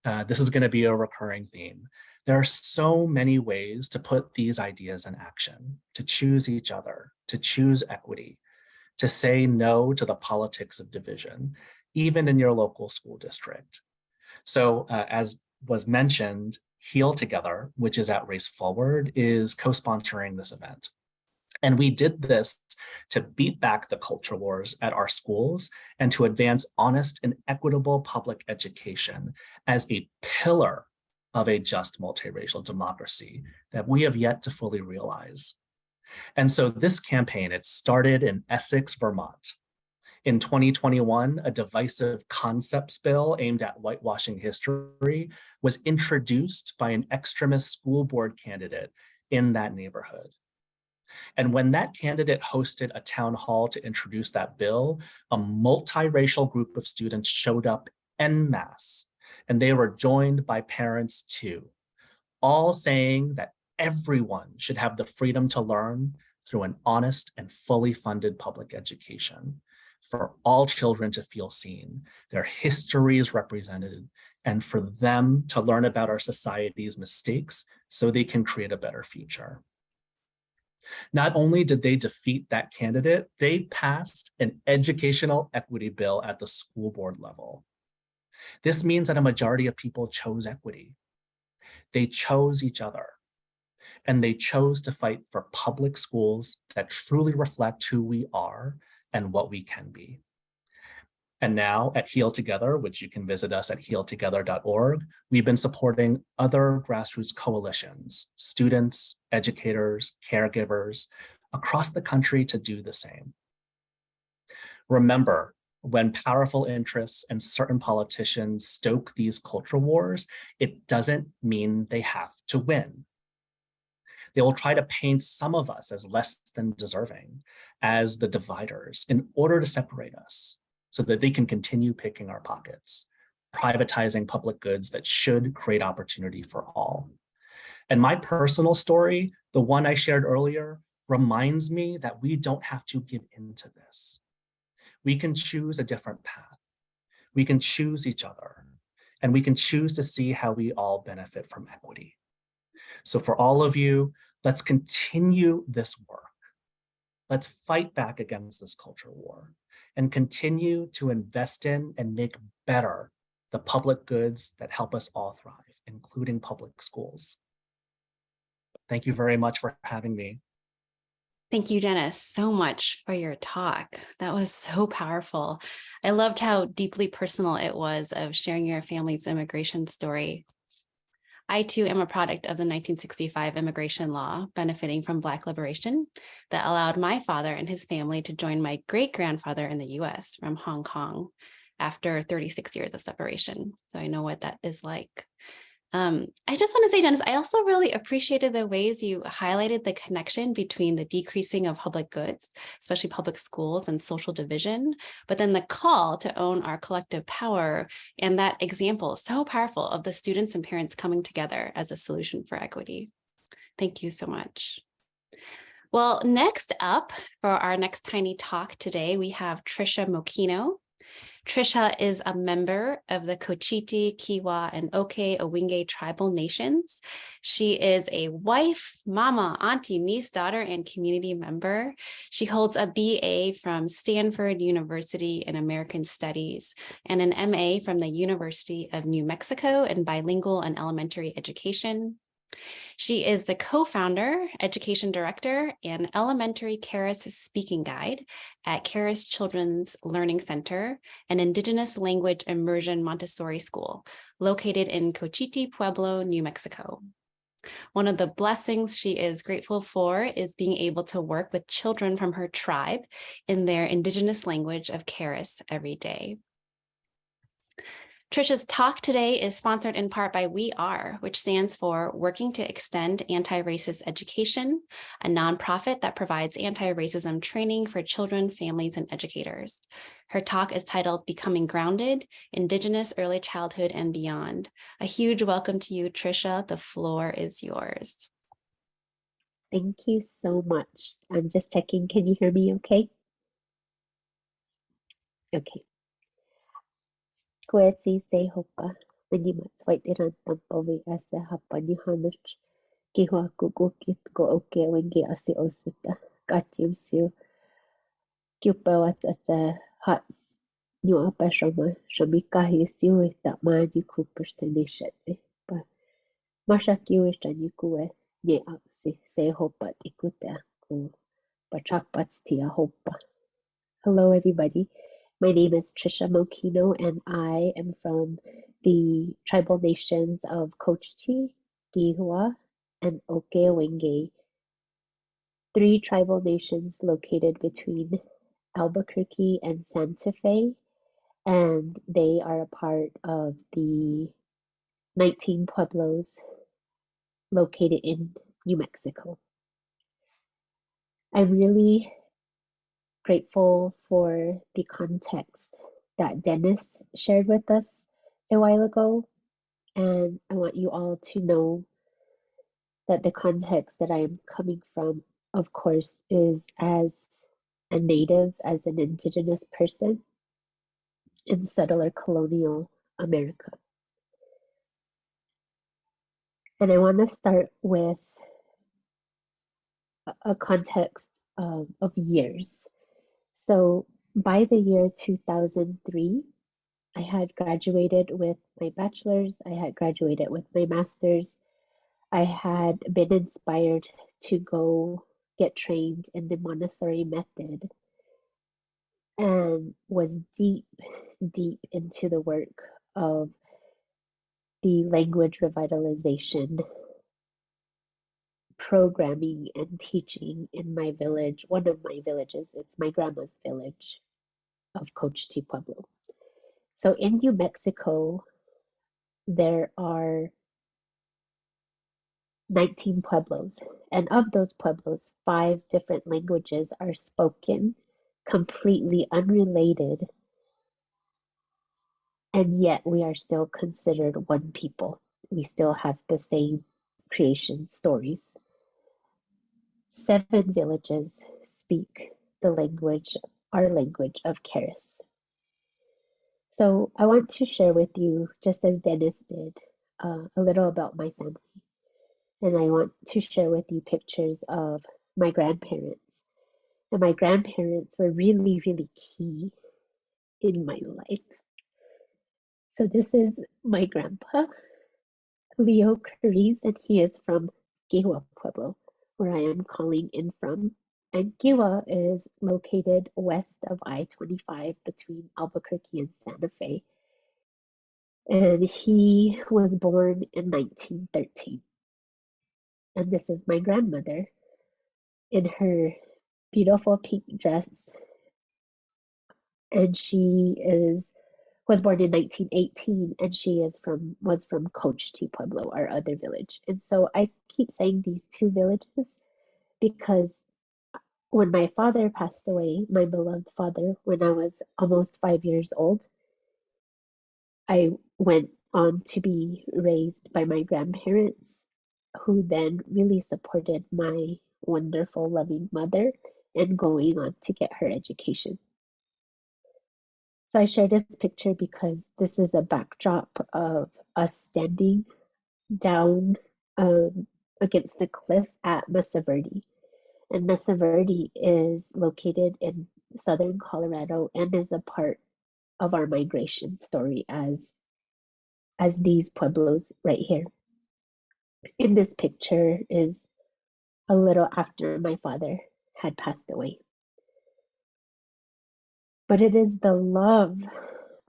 this is going to be a recurring theme. There are so many ways to put these ideas in action, to choose each other, to choose equity, to say no to the politics of division, even in your local school district. So as was mentioned, Heal Together, which is at Race Forward, is co-sponsoring this event. And we did this to beat back the culture wars at our schools and to advance honest and equitable public education as a pillar of a just multiracial democracy that we have yet to fully realize. And so this campaign, it started in Essex, Vermont. In 2021, a divisive concepts bill aimed at whitewashing history was introduced by an extremist school board candidate in that neighborhood. And when that candidate hosted a town hall to introduce that bill, a multiracial group of students showed up en masse, and they were joined by parents too, all saying that everyone should have the freedom to learn through an honest and fully funded public education, for all children to feel seen, their histories represented, and for them to learn about our society's mistakes so they can create a better future. Not only did they defeat that candidate, they passed an educational equity bill at the school board level. This means that a majority of people chose equity. They chose each other, and they chose to fight for public schools that truly reflect who we are and what we can be. And now at Heal Together, which you can visit us at healtogether.org, we've been supporting other grassroots coalitions, students, educators, caregivers across the country to do the same. Remember, when powerful interests and certain politicians stoke these cultural wars, it doesn't mean they have to win. They will try to paint some of us as less than deserving, as the dividers, in order to separate us so that they can continue picking our pockets, privatizing public goods that should create opportunity for all. And my personal story, the one I shared earlier, reminds me that we don't have to give in to this. We can choose a different path. We can choose each other, and we can choose to see how we all benefit from equity. So for all of you, let's continue this work. Let's fight back against this culture war and continue to invest in and make better the public goods that help us all thrive, including public schools. Thank you very much for having me. Thank you, Dennis, so much for your talk. That was so powerful. I loved how deeply personal it was of sharing your family's immigration story. I too am a product of the 1965 immigration law, benefiting from Black liberation that allowed my father and his family to join my great-grandfather in the US from Hong Kong after 36 years of separation. So I know what that is like. I just want to say, Dennis, I also really appreciated the ways you highlighted the connection between the decreasing of public goods, especially public schools, and social division, but then the call to own our collective power, and that example, so powerful, of the students and parents coming together as a solution for equity. Thank you so much. Well, next up for our next tiny talk today, we have Trisha Mokino. Trisha is a member of the Cochiti, Kiowa, and Oke-Awenge tribal nations. She is a wife, mama, auntie, niece, daughter, and community member. She holds a BA from Stanford University in American Studies and an MA from the University of New Mexico in bilingual and elementary education. She is the co-founder, education director, and elementary Charis speaking guide at Charis Children's Learning Center, an Indigenous language immersion Montessori school located in Cochiti Pueblo, New Mexico. One of the blessings she is grateful for is being able to work with children from her tribe in their Indigenous language of Charis every day. Trisha's talk today is sponsored in part by We Are, which stands for Working to Extend Anti-Racist Education, a nonprofit that provides anti-racism training for children, families, and educators. Her talk is titled Becoming Grounded, Indigenous Early Childhood and Beyond. A huge welcome to you, Trisha. The floor is yours. Thank you so much. I'm just checking. Can you hear me okay? Okay. Kwesi se hopa. Mani matswait iran tampawi asa hapa ni hanuch. Kiwa kukukit ko oke wengi asi osita. Katim siu. Kiupawat asa hats. Nyo apa shama. Shamika hi siu ita maani kupers tenishete. Pa. Masha kiwi shani kuwe. Nye aksi se hopa ikuta ku. Pachapats tia hopa. Hello, everybody. My name is Trisha Mokino, and I am from the tribal nations of Cochiti, Kiowa, and Oke-Awenge, 3 tribal nations located between Albuquerque and Santa Fe, and they are a part of the 19 pueblos located in New Mexico. I'm really grateful for the context that Dennis shared with us a while ago. And I want you all to know that the context that I am coming from, of course, is as a native, as an indigenous person in settler colonial America. And I want to start with a context of years. So by the year 2003, I had graduated with my bachelor's, I had graduated with my master's, I had been inspired to go get trained in the Montessori method and was deep, deep into the work of the language revitalization programming and teaching in my village, one of my villages. It's my grandma's village of Cochiti Pueblo. So in New Mexico, there are 19 pueblos, and of those pueblos, 5 different languages are spoken, completely unrelated, and yet we are still considered one people. We still have the same creation stories. 7 villages speak the language, our language of Charis. So I want to share with you, just as Dennis did, a little about my family. And I want to share with you pictures of my grandparents. And my grandparents were really, really key in my life. So this is my grandpa, Leo Cariz, and he is from Kiowa Pueblo, where I am calling in from. And Kiwa is located west of I-25 between Albuquerque and Santa Fe. And he was born in 1913. And this is my grandmother in her beautiful pink dress. And she was born in 1918, and she was from Cochiti Pueblo, our other village. And so I keep saying these two villages because when my father passed away, my beloved father, when I was almost 5 years old, I went on to be raised by my grandparents, who then really supported my wonderful, loving mother in going on to get her education. So I share this picture because this is a backdrop of us standing down against the cliff at Mesa Verde. And Mesa Verde is located in southern Colorado and is a part of our migration story as these pueblos right here. In this picture is a little after my father had passed away. But it is the love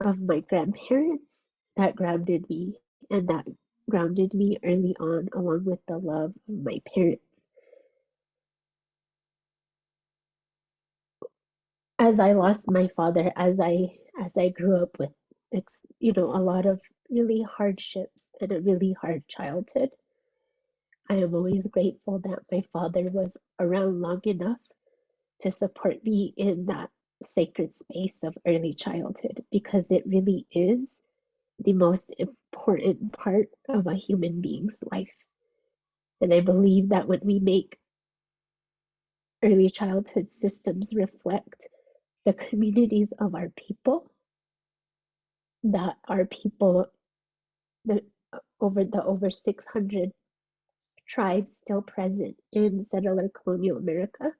of my grandparents that grounded me, and that grounded me early on, along with the love of my parents. As I lost my father, as I grew up with a lot of really hardships and a really hard childhood, I am always grateful that my father was around long enough to support me in that sacred space of early childhood, because it really is the most important part of a human being's life. And I believe that when we make early childhood systems reflect the communities of our people, that our people, the over 600 tribes still present in settler colonial America,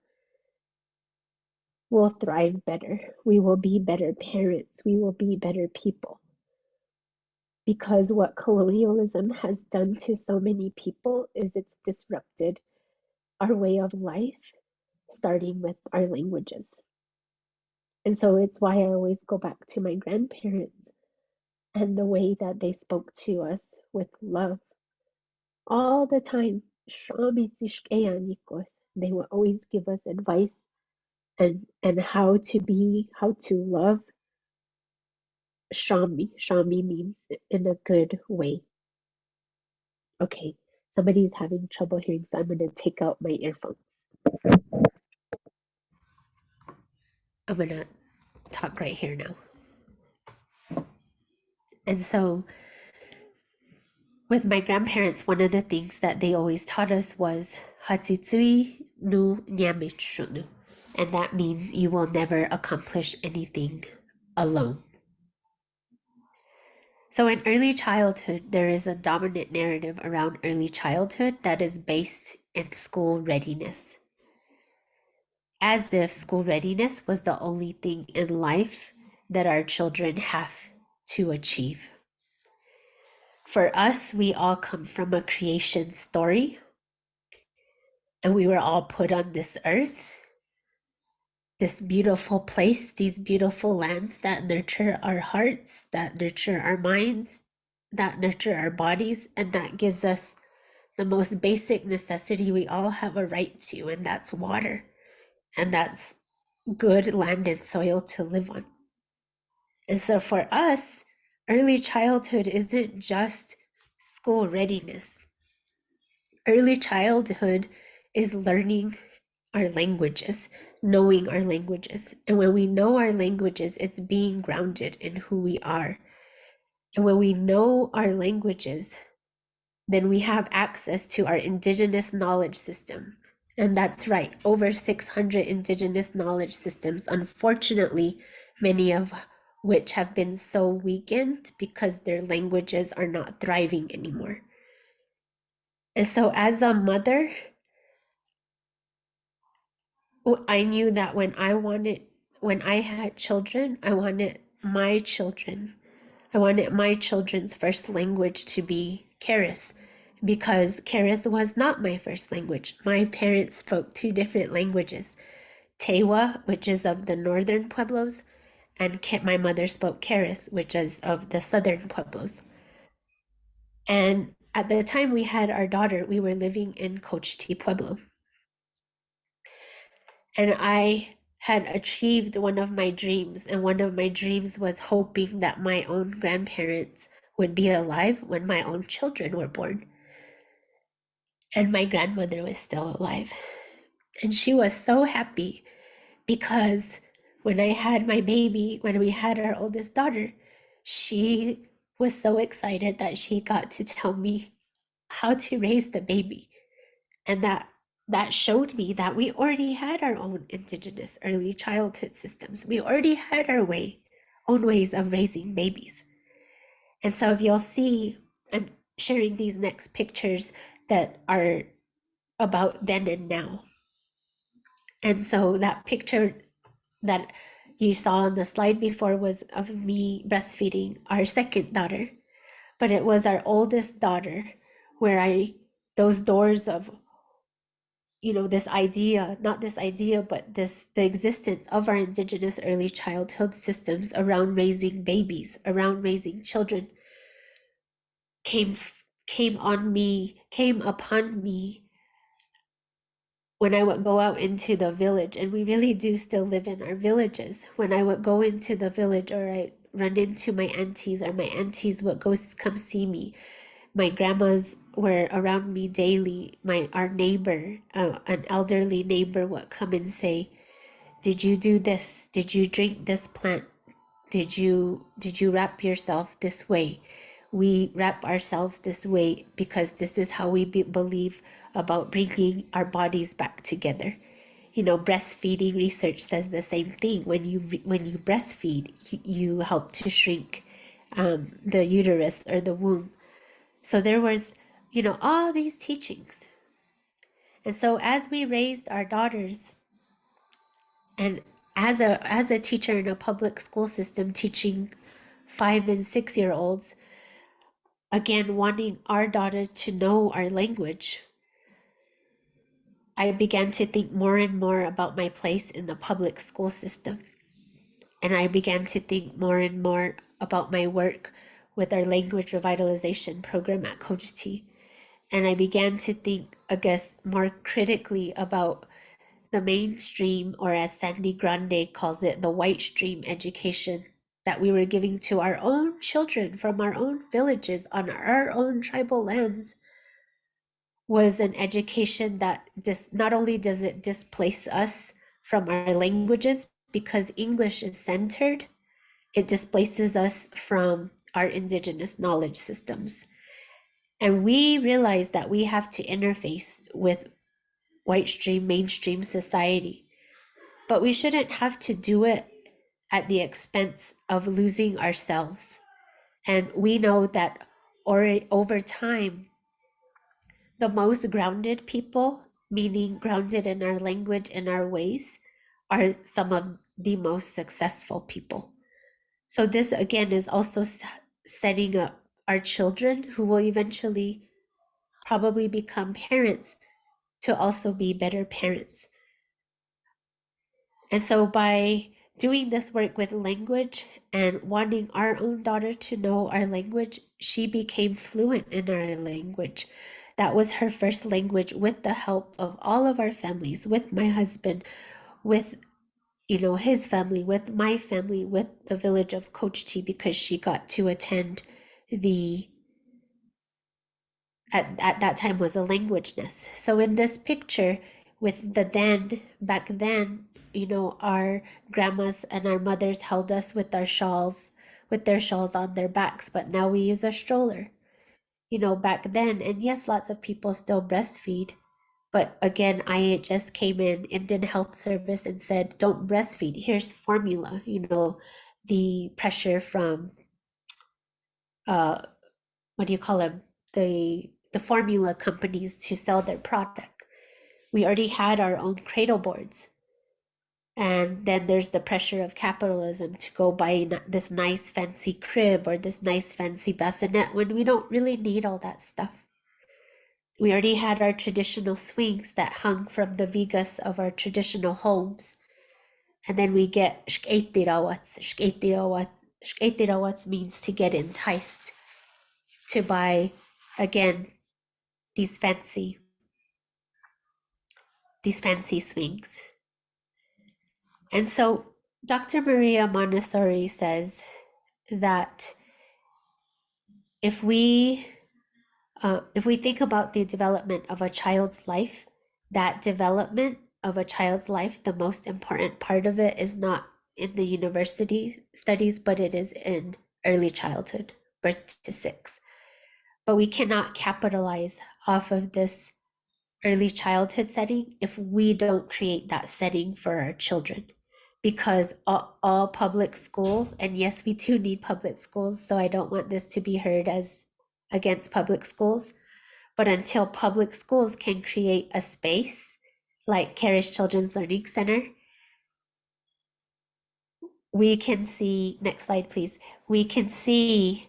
will thrive better. We will be better parents. We will be better people. Because what colonialism has done to so many people is it's disrupted our way of life, starting with our languages. And so it's why I always go back to my grandparents and the way that they spoke to us with love all the time. They would always give us advice and how to love. Shami means in a good way. Okay, somebody's having trouble hearing, so I'm going to take out my earphones. I'm going to talk right here now. And so with my grandparents, one of the things that they always taught us was Hatsitsui nu nyamishunu. And that means you will never accomplish anything alone. So in early childhood, there is a dominant narrative around early childhood that is based in school readiness. As if school readiness was the only thing in life that our children have to achieve. For us, we all come from a creation story, and we were all put on this earth, this beautiful place, these beautiful lands that nurture our hearts, that nurture our minds, that nurture our bodies, and that gives us the most basic necessity we all have a right to, and that's water, and that's good land and soil to live on. And so for us, early childhood isn't just school readiness. Early childhood is learning our languages, knowing our languages. And when we know our languages, it's being grounded in who we are. And when we know our languages, then we have access to our indigenous knowledge system. And that's right, over 600 indigenous knowledge systems, unfortunately, many of which have been so weakened because their languages are not thriving anymore. And so as a mother, I knew that when I had children, I wanted my children's first language to be Keres, because Keres was not my first language. My parents spoke two different languages, Tewa, which is of the northern pueblos, and my mother spoke Keres, which is of the southern pueblos. And at the time we had our daughter, we were living in Cochiti Pueblo. And I had achieved one of my dreams, and one of my dreams was hoping that my own grandparents would be alive when my own children were born. And my grandmother was still alive. And she was so happy because when I had my baby, when we had our oldest daughter, she was so excited that she got to tell me how to raise the baby. And that showed me that we already had our own indigenous early childhood systems. We already had our own ways of raising babies. And so if you'll see, I'm sharing these next pictures that are about then and now. And so that picture that you saw on the slide before was of me breastfeeding our second daughter, but it was our oldest daughter where those doors of, this idea, not this idea, but the existence of our indigenous early childhood systems around raising babies, around raising children came upon me when I would go out into the village, and we really do still live in our villages. When I would go into the village, or I run into my aunties, or my aunties would come see me. My grandmas were around me daily. Our neighbor, an elderly neighbor, would come and say, "Did you do this? Did you drink this plant? Did you wrap yourself this way? We wrap ourselves this way because this is how we believe about bringing our bodies back together." Breastfeeding research says the same thing. When you breastfeed, you help to shrink the uterus or the womb. So there was, all these teachings. And so as we raised our daughters, and as a teacher in a public school system teaching 5 and 6 year olds, again, wanting our daughters to know our language, I began to think more and more about my place in the public school system. And I began to think more and more about my work with our language revitalization program at Cochiti. And I began to think, I guess, more critically about the mainstream, or as Sandy Grande calls it, the white stream education that we were giving to our own children from our own villages on our own tribal lands, was an education that not only does it displace us from our languages because English is centered, it displaces us from our indigenous knowledge systems. And we realize that we have to interface with white stream, mainstream society, but we shouldn't have to do it at the expense of losing ourselves. And we know that over time, the most grounded people, meaning grounded in our language and our ways, are some of the most successful people. So this again is also setting up our children, who will eventually probably become parents, to also be better parents. And so by doing this work with language and wanting our own daughter to know our language, she became fluent in our language. That was her first language, with the help of all of our families, with my husband, with his family, with my family, with the village of Cochiti, because she got to attend at that time was a language nest. So in this picture with back then, our grandmas and our mothers held us with their shawls on their backs, but now we use a stroller. Back then, and yes, lots of people still breastfeed, but again, IHS came in, Indian Health Service, and said, don't breastfeed, here's formula. The pressure from what do you call them, the formula companies to sell their product. We already had our own cradle boards. And then there's the pressure of capitalism to go buy this nice fancy crib or this nice fancy bassinet when we don't really need all that stuff. We already had our traditional swings that hung from the vigas of our traditional homes. And then we get shketirawats. Shketirawats means to get enticed to buy, again, these fancy swings. And so Dr. Maria Montessori says that if we think about the development of a child's life, that development of a child's life, the most important part of it is not in the university studies, but it is in early childhood, birth to 6. But we cannot capitalize off of this early childhood setting if we don't create that setting for our children. Because all public school, and yes, we do need public schools, so I don't want this to be heard as against public schools, but until public schools can create a space like Carish Children's Learning Center, we can see, next slide please, we can see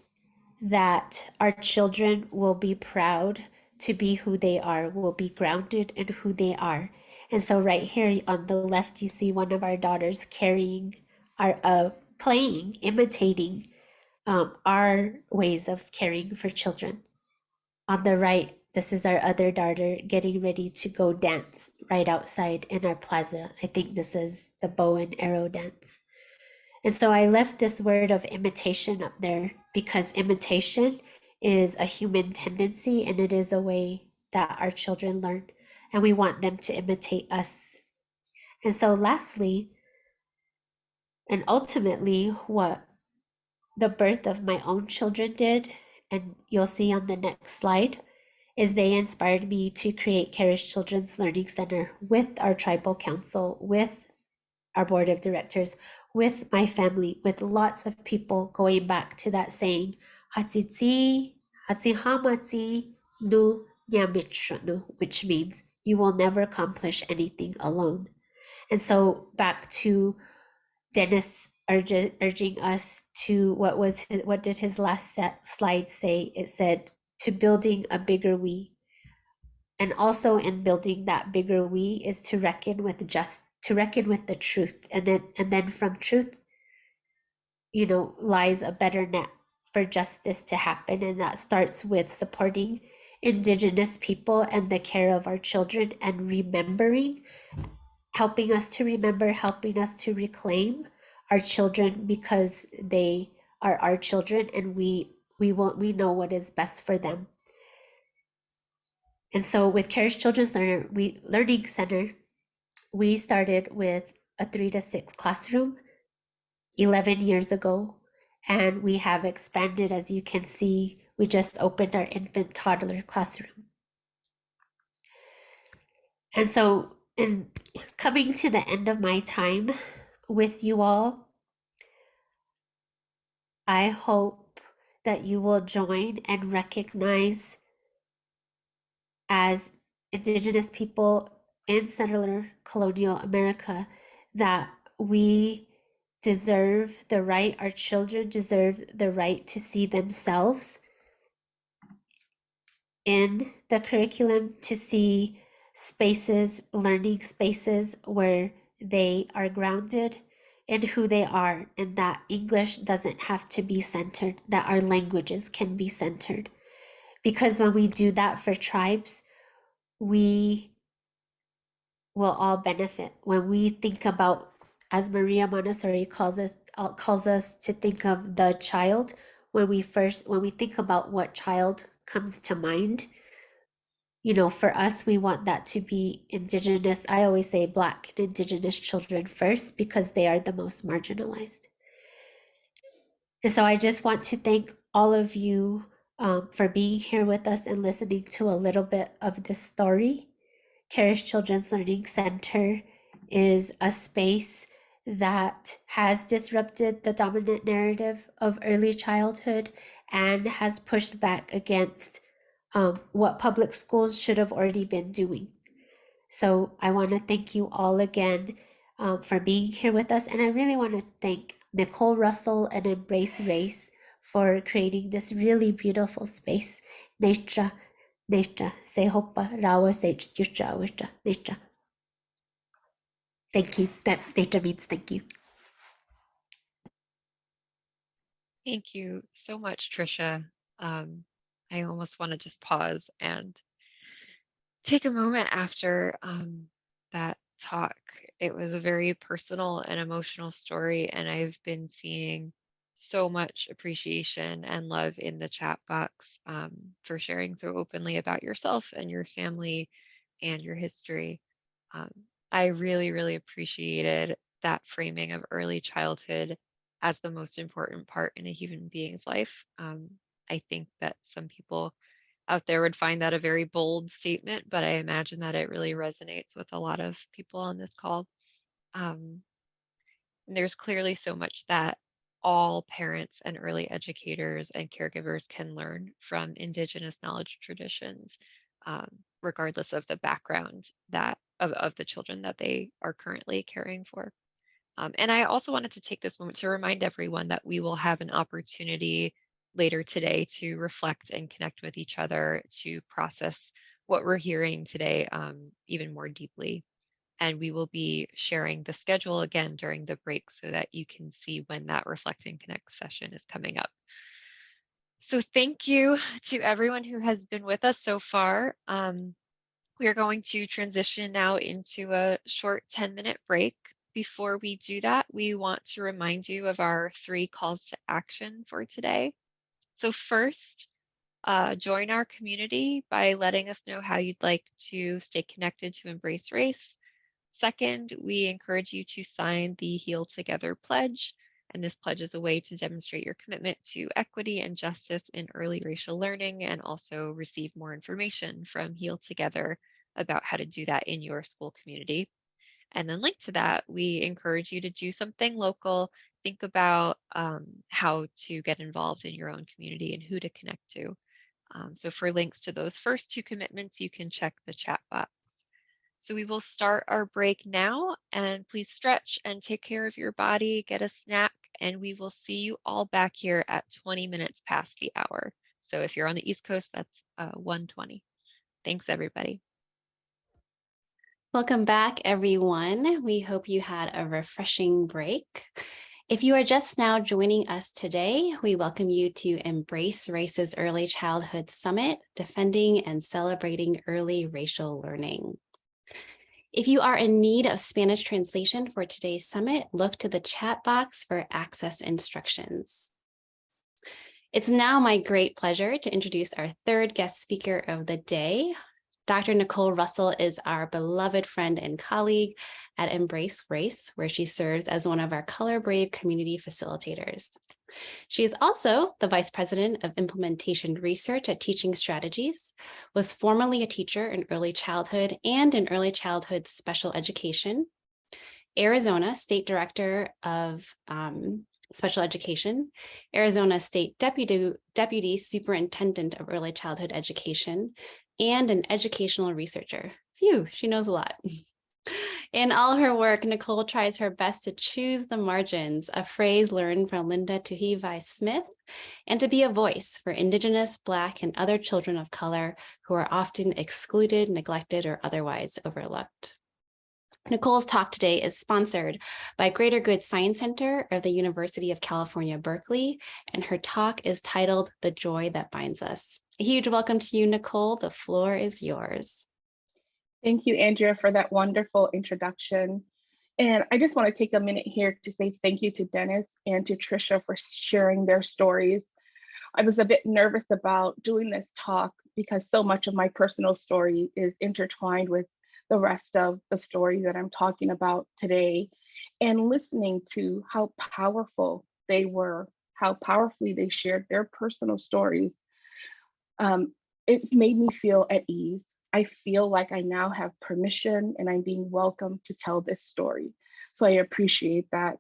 that our children will be proud to be who they are, will be grounded in who they are. And so right here on the left, you see one of our daughters carrying our, playing, imitating our ways of caring for children. On the right, this is our other daughter getting ready to go dance right outside in our plaza. I think this is the bow and arrow dance. And so I left this word of imitation up there because imitation is a human tendency and it is a way that our children learn, and we want them to imitate us. And so lastly, and ultimately, what the birth of my own children did, and you'll see on the next slide, is they inspired me to create Carish Children's Learning Center with our tribal council, with our board of directors, with my family, with lots of people going back to that saying, Hatsitsi, Hatsihamatsi nu Nyamitshranu, which means you will never accomplish anything alone. And so back to Dennis urging us to what did his last slide say? It said to building a bigger we. And also in building that bigger we is to reckon with the truth. And then from truth, lies a better net for justice to happen. And that starts with supporting Indigenous people and the care of our children and remembering, helping us to remember, helping us to reclaim our children because they are our children and we know what is best for them. And so with Carish Children's Learning Center, we started with a 3 to 6 classroom 11 years ago, and we have expanded. As you can see, we just opened our infant toddler classroom. And so in coming to the end of my time with you all, I hope that you will join and recognize as Indigenous people in settler colonial America that we deserve the right, our children deserve the right to see themselves in the curriculum, to see spaces, learning spaces where they are grounded in who they are, and that English doesn't have to be centered, that our languages can be centered. Because when we do that for tribes, we will all benefit. When we think about, as Maria Montessori calls us to think of the child, when we think about what child comes to mind, for us, we want that to be Indigenous. I always say Black and Indigenous children first because they are the most marginalized. And so I just want to thank all of you for being here with us and listening to a little bit of this story. Carish Children's Learning Center is a space that has disrupted the dominant narrative of early childhood and has pushed back against what public schools should have already been doing. So I want to thank you all again for being here with us. And I really want to thank Nicole Russell and EmbraceRace for creating this really beautiful space. Netra, Deja, se hoppa, rawa, se jusha, wisha, deja. Thank you. That deja means thank you. Thank you so much, Trisha. I almost want to just pause and take a moment after that talk. It was a very personal and emotional story, and I've been seeing so much appreciation and love in the chat box for sharing so openly about yourself and your family and your history. Um, I really, really appreciated that framing of early childhood as the most important part in a human being's life. I think that some people out there would find that a very bold statement, but I imagine that it really resonates with a lot of people on this call. Um, and there's clearly so much that all parents and early educators and caregivers can learn from Indigenous knowledge traditions, um, regardless of the background of the children that they are currently caring for. And I also wanted to take this moment to remind everyone that we will have an opportunity later today to reflect and connect with each other to process what we're hearing today even more deeply. And we will be sharing the schedule again during the break so that you can see when that Reflect and Connect session is coming up. So thank you to everyone who has been with us so far. We are going to transition now into a short 10-minute break. Before we do that, we want to remind you of our 3 calls to action for today. So first, join our community by letting us know how you'd like to stay connected to EmbraceRace. Second, we encourage you to sign the Heal Together pledge. And this pledge is a way to demonstrate your commitment to equity and justice in early racial learning and also receive more information from Heal Together about how to do that in your school community. And then linked to that, we encourage you to do something local. Think about how to get involved in your own community and who to connect to. So for links to those first 2 commitments, you can check the chat box. So we will start our break now, and please stretch and take care of your body, get a snack, and we will see you all back here at 20 minutes past the hour. So if you're on the East Coast, that's 1:20. Thanks, everybody. Welcome back, everyone. We hope you had a refreshing break. If you are just now joining us today, we welcome you to EmbraceRace's Early Childhood Summit, Defending and Celebrating Early Racial Learning. If you are in need of Spanish translation for today's summit, look to the chat box for access instructions. It's now my great pleasure to introduce our 3rd guest speaker of the day. Dr. Nicole Russell is our beloved friend and colleague at EmbraceRace, where she serves as one of our Color Brave community facilitators. She is also the Vice President of Implementation Research at Teaching Strategies, was formerly a teacher in early childhood and in early childhood special education, Arizona State Director of Special Education, Arizona State Deputy Superintendent of Early Childhood Education, and an educational researcher. Phew, she knows a lot. In all her work, Nicole tries her best to choose the margins, a phrase learned from Linda Tuhivai Smith, and to be a voice for Indigenous, Black, and other children of color who are often excluded, neglected, or otherwise overlooked. Nicole's talk today is sponsored by Greater Good Science Center of the University of California, Berkeley, and her talk is titled The Joy That Binds Us. A huge welcome to you, Nicole. The floor is yours. Thank you, Andrea, for that wonderful introduction. And I just want to take a minute here to say thank you to Dennis and to Trisha for sharing their stories. I was a bit nervous about doing this talk because so much of my personal story is intertwined with the rest of the story that I'm talking about today. And listening to how powerful they were, how powerfully they shared their personal stories, it made me feel at ease. I feel like I now have permission and I'm being welcomed to tell this story. So I appreciate that.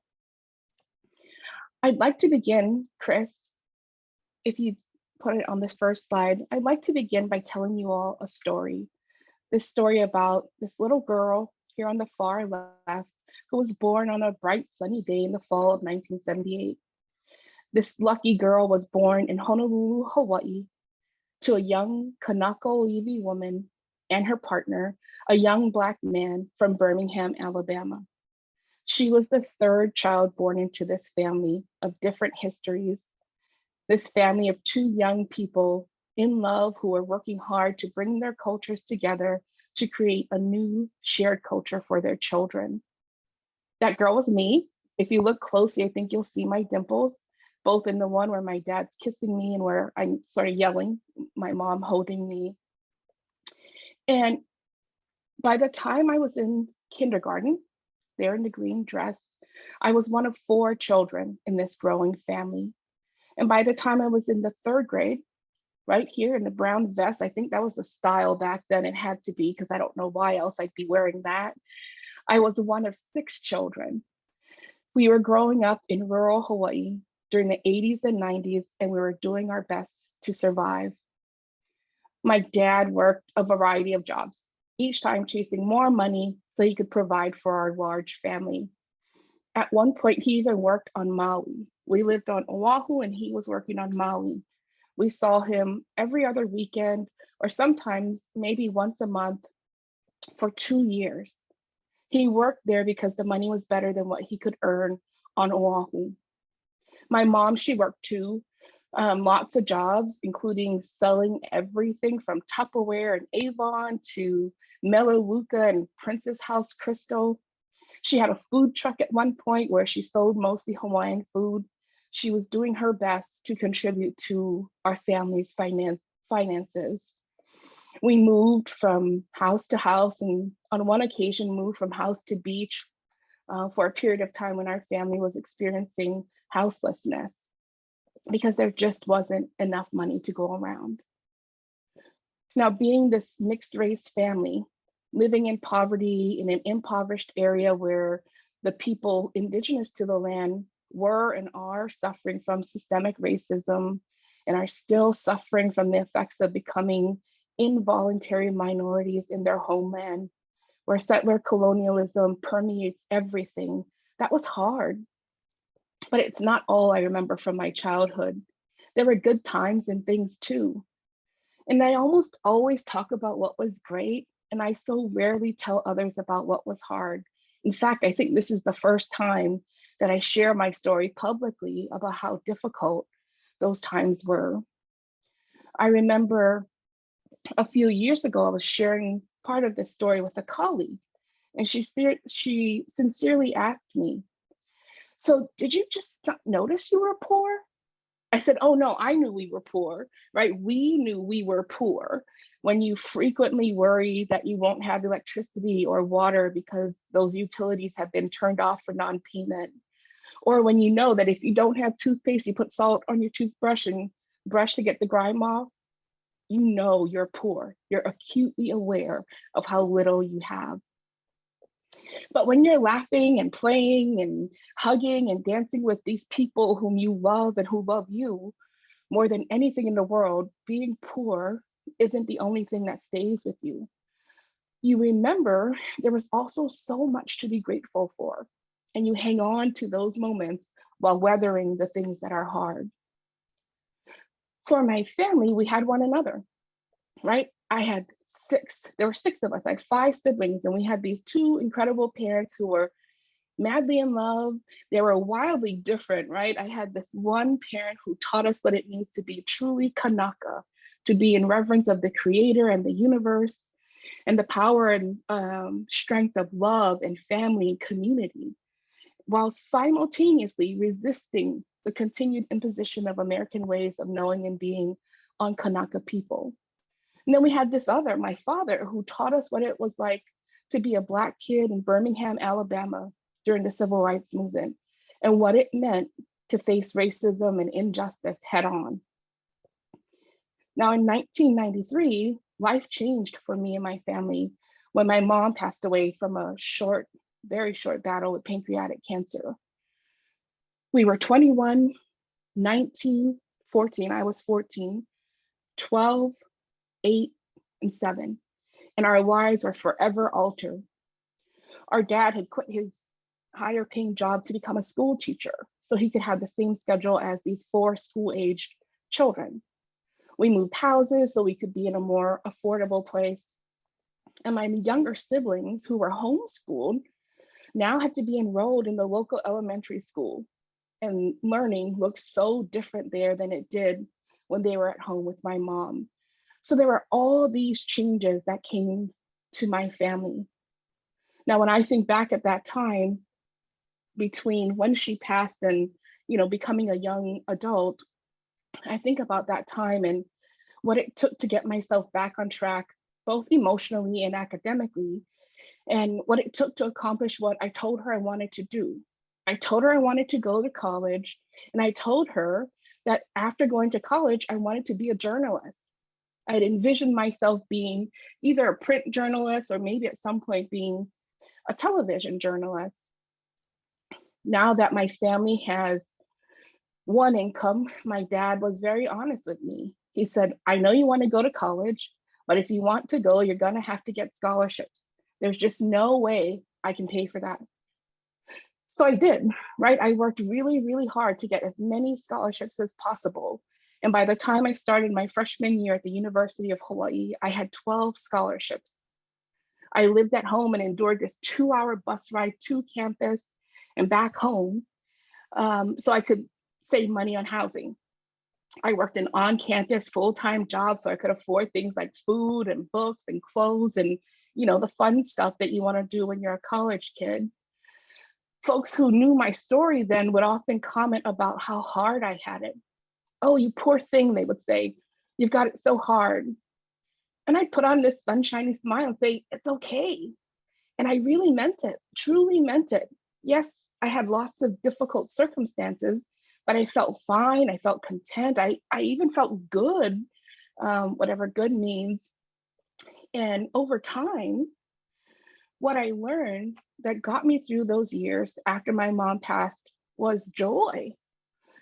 I'd like to begin, Chris, if you put it on this first slide, I'd like to begin by telling you all a story. This story about this little girl here on the far left who was born on a bright sunny day in the fall of 1978. This lucky girl was born in Honolulu, Hawaii, to a young Kanaka Levy woman and her partner, a young Black man from Birmingham, Alabama. She was the third child born into this family of different histories, this family of two young people in love who were working hard to bring their cultures together to create a new shared culture for their children. That girl was me. If you look closely, I think you'll see my dimples, both in the one where my dad's kissing me and where I'm sort of yelling, my mom holding me. And by the time I was in kindergarten, there in the green dress, I was one of 4 children in this growing family. And by the time I was in the 3rd grade, right here in the brown vest, I think that was the style back then, it had to be, because I don't know why else I'd be wearing that. I was one of 6 children. We were growing up in rural Hawaii during the 80s and 90s, and we were doing our best to survive. My dad worked a variety of jobs, each time chasing more money so he could provide for our large family. At one point, he even worked on Maui. We lived on Oahu and he was working on Maui. We saw him every other weekend, or sometimes maybe once a month for 2 years. He worked there because the money was better than what he could earn on Oahu. My mom, she worked too, lots of jobs, including selling everything from Tupperware and Avon to Melaleuca and Princess House Crystal. She had a food truck at one point where she sold mostly Hawaiian food. She was doing her best to contribute to our family's finances. We moved from house to house, and on one occasion moved from house to beach for a period of time when our family was experiencing houselessness because there just wasn't enough money to go around. Now, being this mixed race family, living in poverty in an impoverished area where the people indigenous to the land were and are suffering from systemic racism and are still suffering from the effects of becoming involuntary minorities in their homeland, where settler colonialism permeates everything. That was hard, but it's not all I remember from my childhood. There were good times and things too. And I almost always talk about what was great, and I so rarely tell others about what was hard. In fact, I think this is the first time that I share my story publicly about how difficult those times were. I remember a few years ago, I was sharing part of this story with a colleague, and she sincerely asked me, "So did you just not notice you were poor?" I said, "Oh no, I knew we were poor, right? We knew we were poor when you frequently worry that you won't have electricity or water because those utilities have been turned off for non-payment. Or when you know that if you don't have toothpaste, you put salt on your toothbrush and brush to get the grime off, you know you're poor. You're acutely aware of how little you have. But when you're laughing and playing and hugging and dancing with these people whom you love and who love you more than anything in the world, being poor isn't the only thing that stays with you. You remember there was also so much to be grateful for, and you hang on to those moments while weathering the things that are hard." For my family, we had one another, right? There were 6 of us. I had 5 siblings, and we had these 2 incredible parents who were madly in love. They were wildly different, right? I had this one parent who taught us what it means to be truly Kanaka, to be in reverence of the creator and the universe, and the power and strength of love and family and community, while simultaneously resisting the continued imposition of American ways of knowing and being on Kanaka people. And then we had this other, my father, who taught us what it was like to be a Black kid in Birmingham, Alabama during the Civil Rights Movement, and what it meant to face racism and injustice head on. Now, in 1993, life changed for me and my family when my mom passed away from a very short battle with pancreatic cancer. We were 21, 19, 14, I was 14, 12, 8, and 7, and our lives were forever altered. Our dad had quit his higher paying job to become a school teacher so he could have the same schedule as these 4 school-aged children. We moved houses so we could be in a more affordable place. And my younger siblings who were homeschooled now had to be enrolled in the local elementary school. And learning looked so different there than it did when they were at home with my mom. So there were all these changes that came to my family. Now, when I think back at that time, between when she passed and, becoming a young adult, I think about that time and what it took to get myself back on track, both emotionally and academically, and what it took to accomplish what I told her I wanted to do. I told her I wanted to go to college, and I told her that after going to college, I wanted to be a journalist. I had envisioned myself being either a print journalist or maybe at some point being a television journalist. Now that my family has one income, my dad was very honest with me. He said, I know you want to go to college, but if you want to go, you're going to have to get scholarships. There's just no way I can pay for that. So I did, right? I worked really, really hard to get as many scholarships as possible. And by the time I started my freshman year at the University of Hawaii, I had 12 scholarships. I lived at home and endured this 2-hour bus ride to campus and back home so I could save money on housing. I worked in on-campus full-time jobs so I could afford things like food and books and clothes and, the fun stuff that you want to do when you're a college kid. Folks who knew my story then would often comment about how hard I had it. Oh, you poor thing, they would say. You've got it so hard. And I'd put on this sunshiny smile and say, it's okay. And I really meant it, truly meant it. Yes, I had lots of difficult circumstances, but I felt fine. I felt content. I even felt good, whatever good means. And over time, what I learned that got me through those years after my mom passed was joy.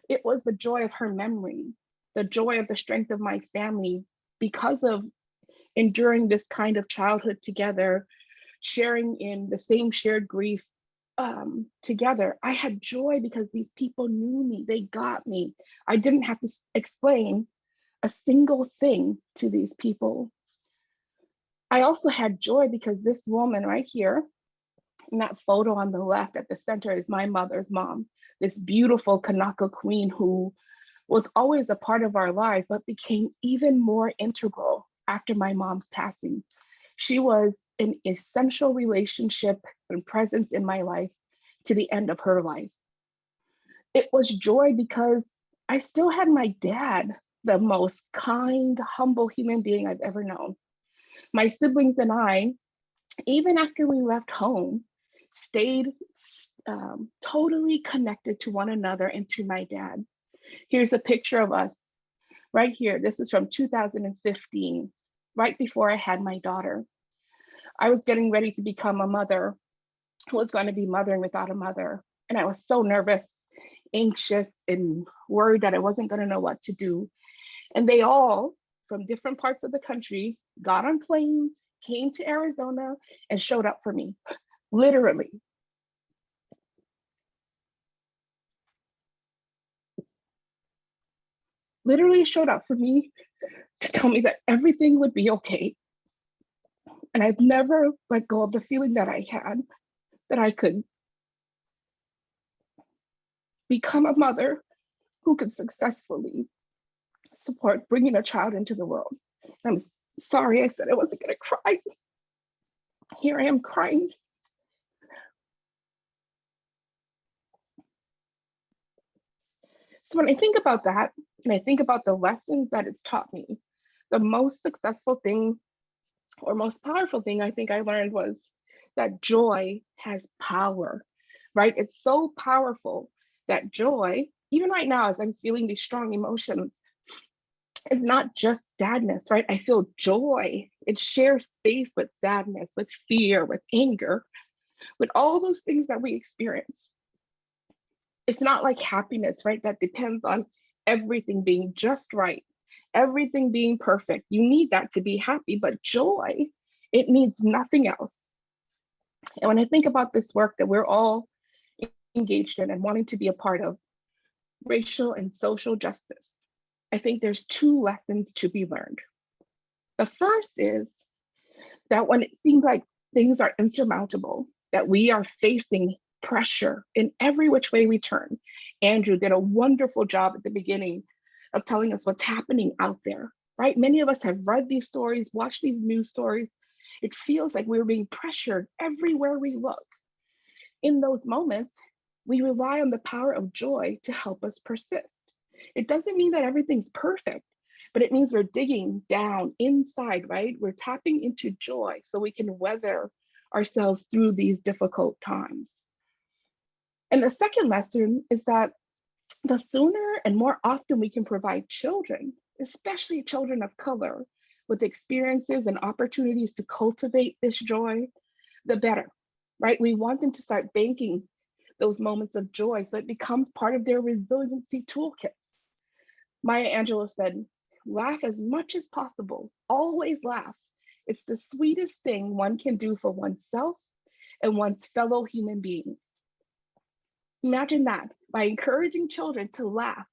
It was the joy of her memory, the joy of the strength of my family because of enduring this kind of childhood together, sharing in the same shared grief together. I had joy because these people knew me, they got me. I didn't have to explain a single thing to these people. I also had joy because this woman right here, in that photo on the left at the center, is my mother's mom, this beautiful Kanaka queen who was always a part of our lives, but became even more integral after my mom's passing. She was an essential relationship and presence in my life to the end of her life. It was joy because I still had my dad, the most kind, humble human being I've ever known. My siblings and I, even after we left home, stayed totally connected to one another and to my dad. Here's a picture of us right here. This is from 2015, right before I had my daughter. I was getting ready to become a mother who was going to be mothering without a mother. And I was so nervous, anxious, and worried that I wasn't going to know what to do. And they all, from different parts of the country, got on planes, came to Arizona, and showed up for me, literally. Literally showed up for me to tell me that everything would be okay. And I've never let go of the feeling that I had that I could become a mother who could successfully support bringing a child into the world. I'm sorry I said I wasn't going to cry. Here I am crying. So when I think about that, and I think about the lessons that it's taught me, the most successful thing or most powerful thing I think I learned was that joy has power, right? It's so powerful that joy, even right now as I'm feeling these strong emotions, it's not just sadness, right? I feel joy. It shares space with sadness, with fear, with anger, with all those things that we experience. It's not like happiness, right? That depends on everything being just right, everything being perfect. You need that to be happy, but joy, it needs nothing else. And when I think about this work that we're all engaged in and wanting to be a part of, racial and social justice, I think there's two lessons to be learned. The first is that when it seems like things are insurmountable, that we are facing pressure in every which way we turn. Andrew did a wonderful job at the beginning of telling us what's happening out there, right? Many of us have read these stories, watched these news stories. It feels like we're being pressured everywhere we look. In those moments, we rely on the power of joy to help us persist. It doesn't mean that everything's perfect, but it means we're digging down inside, right? We're tapping into joy so we can weather ourselves through these difficult times. And the second lesson is that the sooner and more often we can provide children, especially children of color, with experiences and opportunities to cultivate this joy, the better, right? We want them to start banking those moments of joy so it becomes part of their resiliency toolkits. Maya Angelou said, laugh as much as possible, always laugh. It's the sweetest thing one can do for oneself and one's fellow human beings. Imagine that, by encouraging children to laugh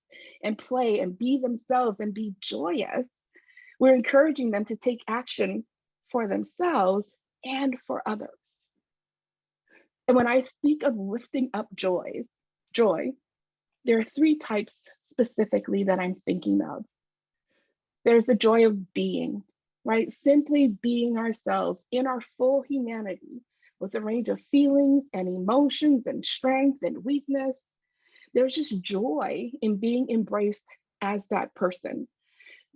and play and be themselves and be joyous, we're encouraging them to take action for themselves and for others. And when I speak of lifting up joy, there are three types specifically that I'm thinking of. There's the joy of being, right? Simply being ourselves in our full humanity with a range of feelings and emotions and strength and weakness. There's just joy in being embraced as that person.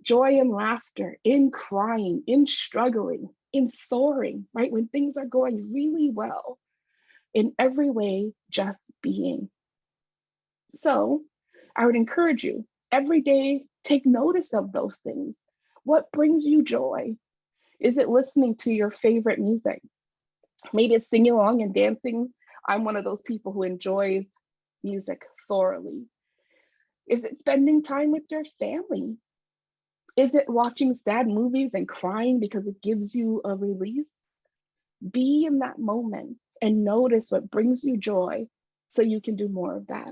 Joy in laughter, in crying, in struggling, in soaring, right? When things are going really well, in every way, just being. So I would encourage you every day, take notice of those things. What brings you joy? Is it listening to your favorite music? Maybe it's singing along and dancing. I'm one of those people who enjoys music thoroughly. Is it spending time with your family? Is it watching sad movies and crying because it gives you a release? Be in that moment and notice what brings you joy so you can do more of that.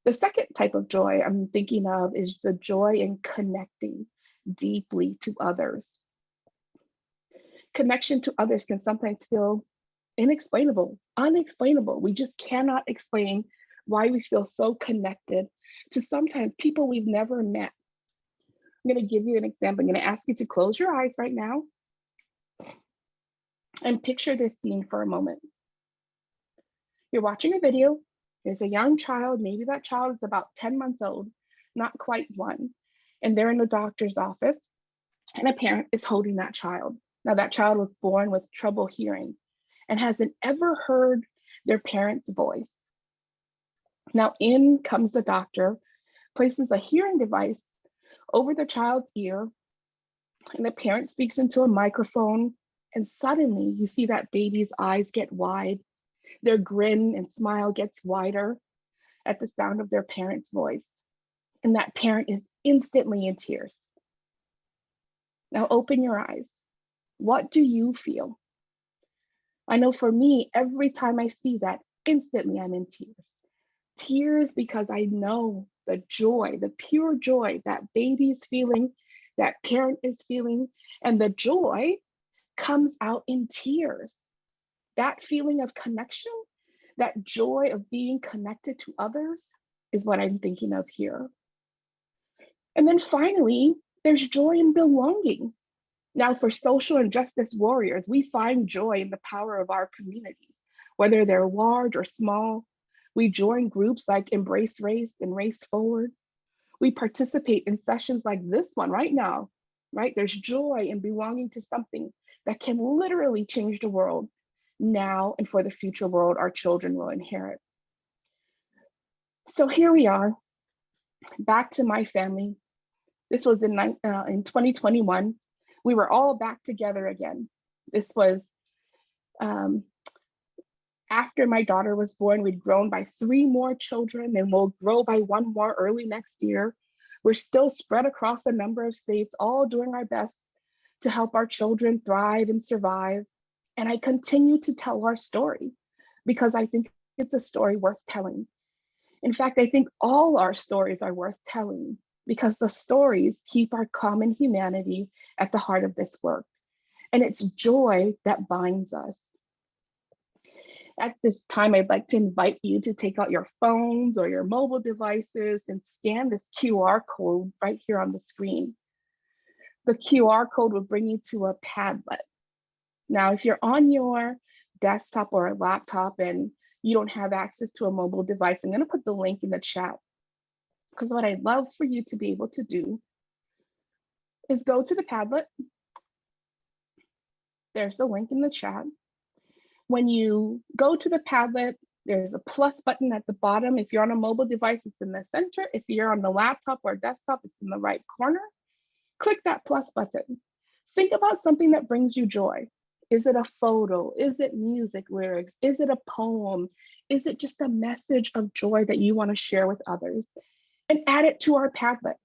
The second type of joy I'm thinking of is the joy in connecting deeply to others. Connection to others can sometimes feel inexplainable, unexplainable. We just cannot explain why we feel so connected to sometimes people we've never met. I'm going to give you an example. I'm going to ask you to close your eyes right now and picture this scene for a moment. You're watching a video. There's a young child, maybe that child is about 10 months old, not quite one, and they're in the doctor's office, and a parent is holding that child. Now, that child was born with trouble hearing and hasn't ever heard their parent's voice. Now, in comes the doctor, places a hearing device over the child's ear, and the parent speaks into a microphone, and suddenly you see that baby's eyes get wide. Their grin and smile gets wider at the sound of their parent's voice. And that parent is instantly in tears. Now open your eyes. What do you feel? I know for me, every time I see that, instantly I'm in tears. Tears because I know the joy, the pure joy that baby's feeling, that parent is feeling, and the joy comes out in tears. That feeling of connection, that joy of being connected to others is what I'm thinking of here. And then finally, there's joy in belonging. Now, for social and justice warriors, we find joy in the power of our communities, whether they're large or small. We join groups like EmbraceRace and Race Forward. We participate in sessions like this one right now, right? There's joy in belonging to something that can literally change the world now and for the future world our children will inherit. So here we are, back to my family. This was in 2021. We were all back together again. This was after my daughter was born. We'd grown by 3 more children, and we'll grow by 1 more early next year. We're still spread across a number of states, all doing our best to help our children thrive and survive. And I continue to tell our story because I think it's a story worth telling. In fact, I think all our stories are worth telling because the stories keep our common humanity at the heart of this work. And it's joy that binds us. At this time, I'd like to invite you to take out your phones or your mobile devices and scan this QR code right here on the screen. The QR code will bring you to a Padlet. Now, if you're on your desktop or a laptop and you don't have access to a mobile device, I'm going to put the link in the chat, because what I'd love for you to be able to do is go to the Padlet. There's the link in the chat. When you go to the Padlet, there's a plus button at the bottom. If you're on a mobile device, it's in the center. If you're on the laptop or desktop, it's in the right corner. Click that plus button. Think about something that brings you joy. Is it a photo? Is it music lyrics? Is it a poem? Is it just a message of joy that you want to share with others? And add it to our Padlet.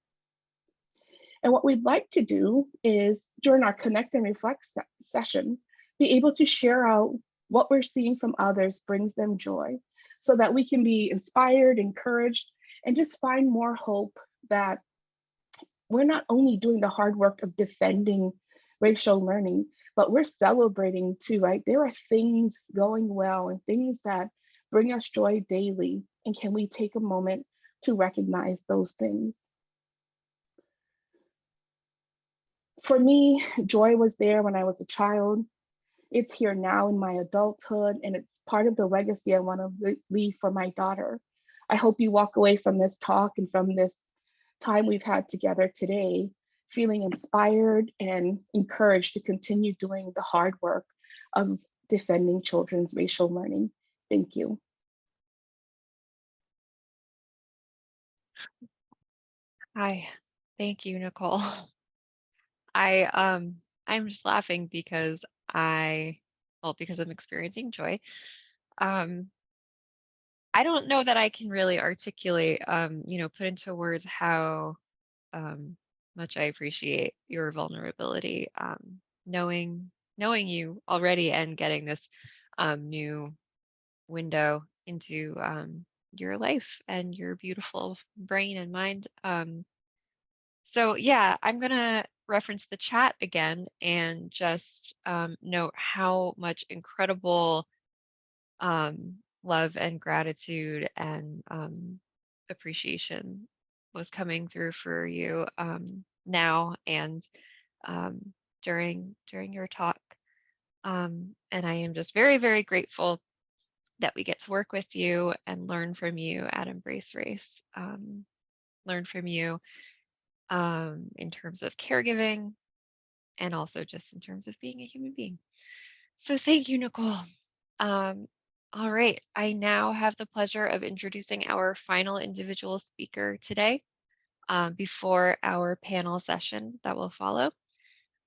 And what we'd like to do is, during our Connect and Reflect session, be able to share out what we're seeing from others brings them joy, so that we can be inspired, encouraged, and just find more hope that we're not only doing the hard work of defending racial learning, but we're celebrating too, right? There are things going well and things that bring us joy daily. And can we take a moment to recognize those things? For me, joy was there when I was a child. It's here now in my adulthood, and it's part of the legacy I want to leave for my daughter. I hope you walk away from this talk and from this time we've had together today feeling inspired and encouraged to continue doing the hard work of defending children's racial learning. Thank you. Hi, thank you, Nicole. I'm just laughing because because I'm experiencing joy. I don't know that I can really articulate, put into words how much I appreciate your vulnerability. Knowing you already and getting this new window into your life and your beautiful brain and mind. So yeah, I'm gonna reference the chat again and just note how much incredible love and gratitude and appreciation was coming through for you now and during your talk. And I am just very, very grateful that we get to work with you and learn from you at EmbraceRace. Learn from you in terms of caregiving and also just in terms of being a human being. So thank you, Nicole. All right, I now have the pleasure of introducing our final individual speaker today before our panel session that will follow.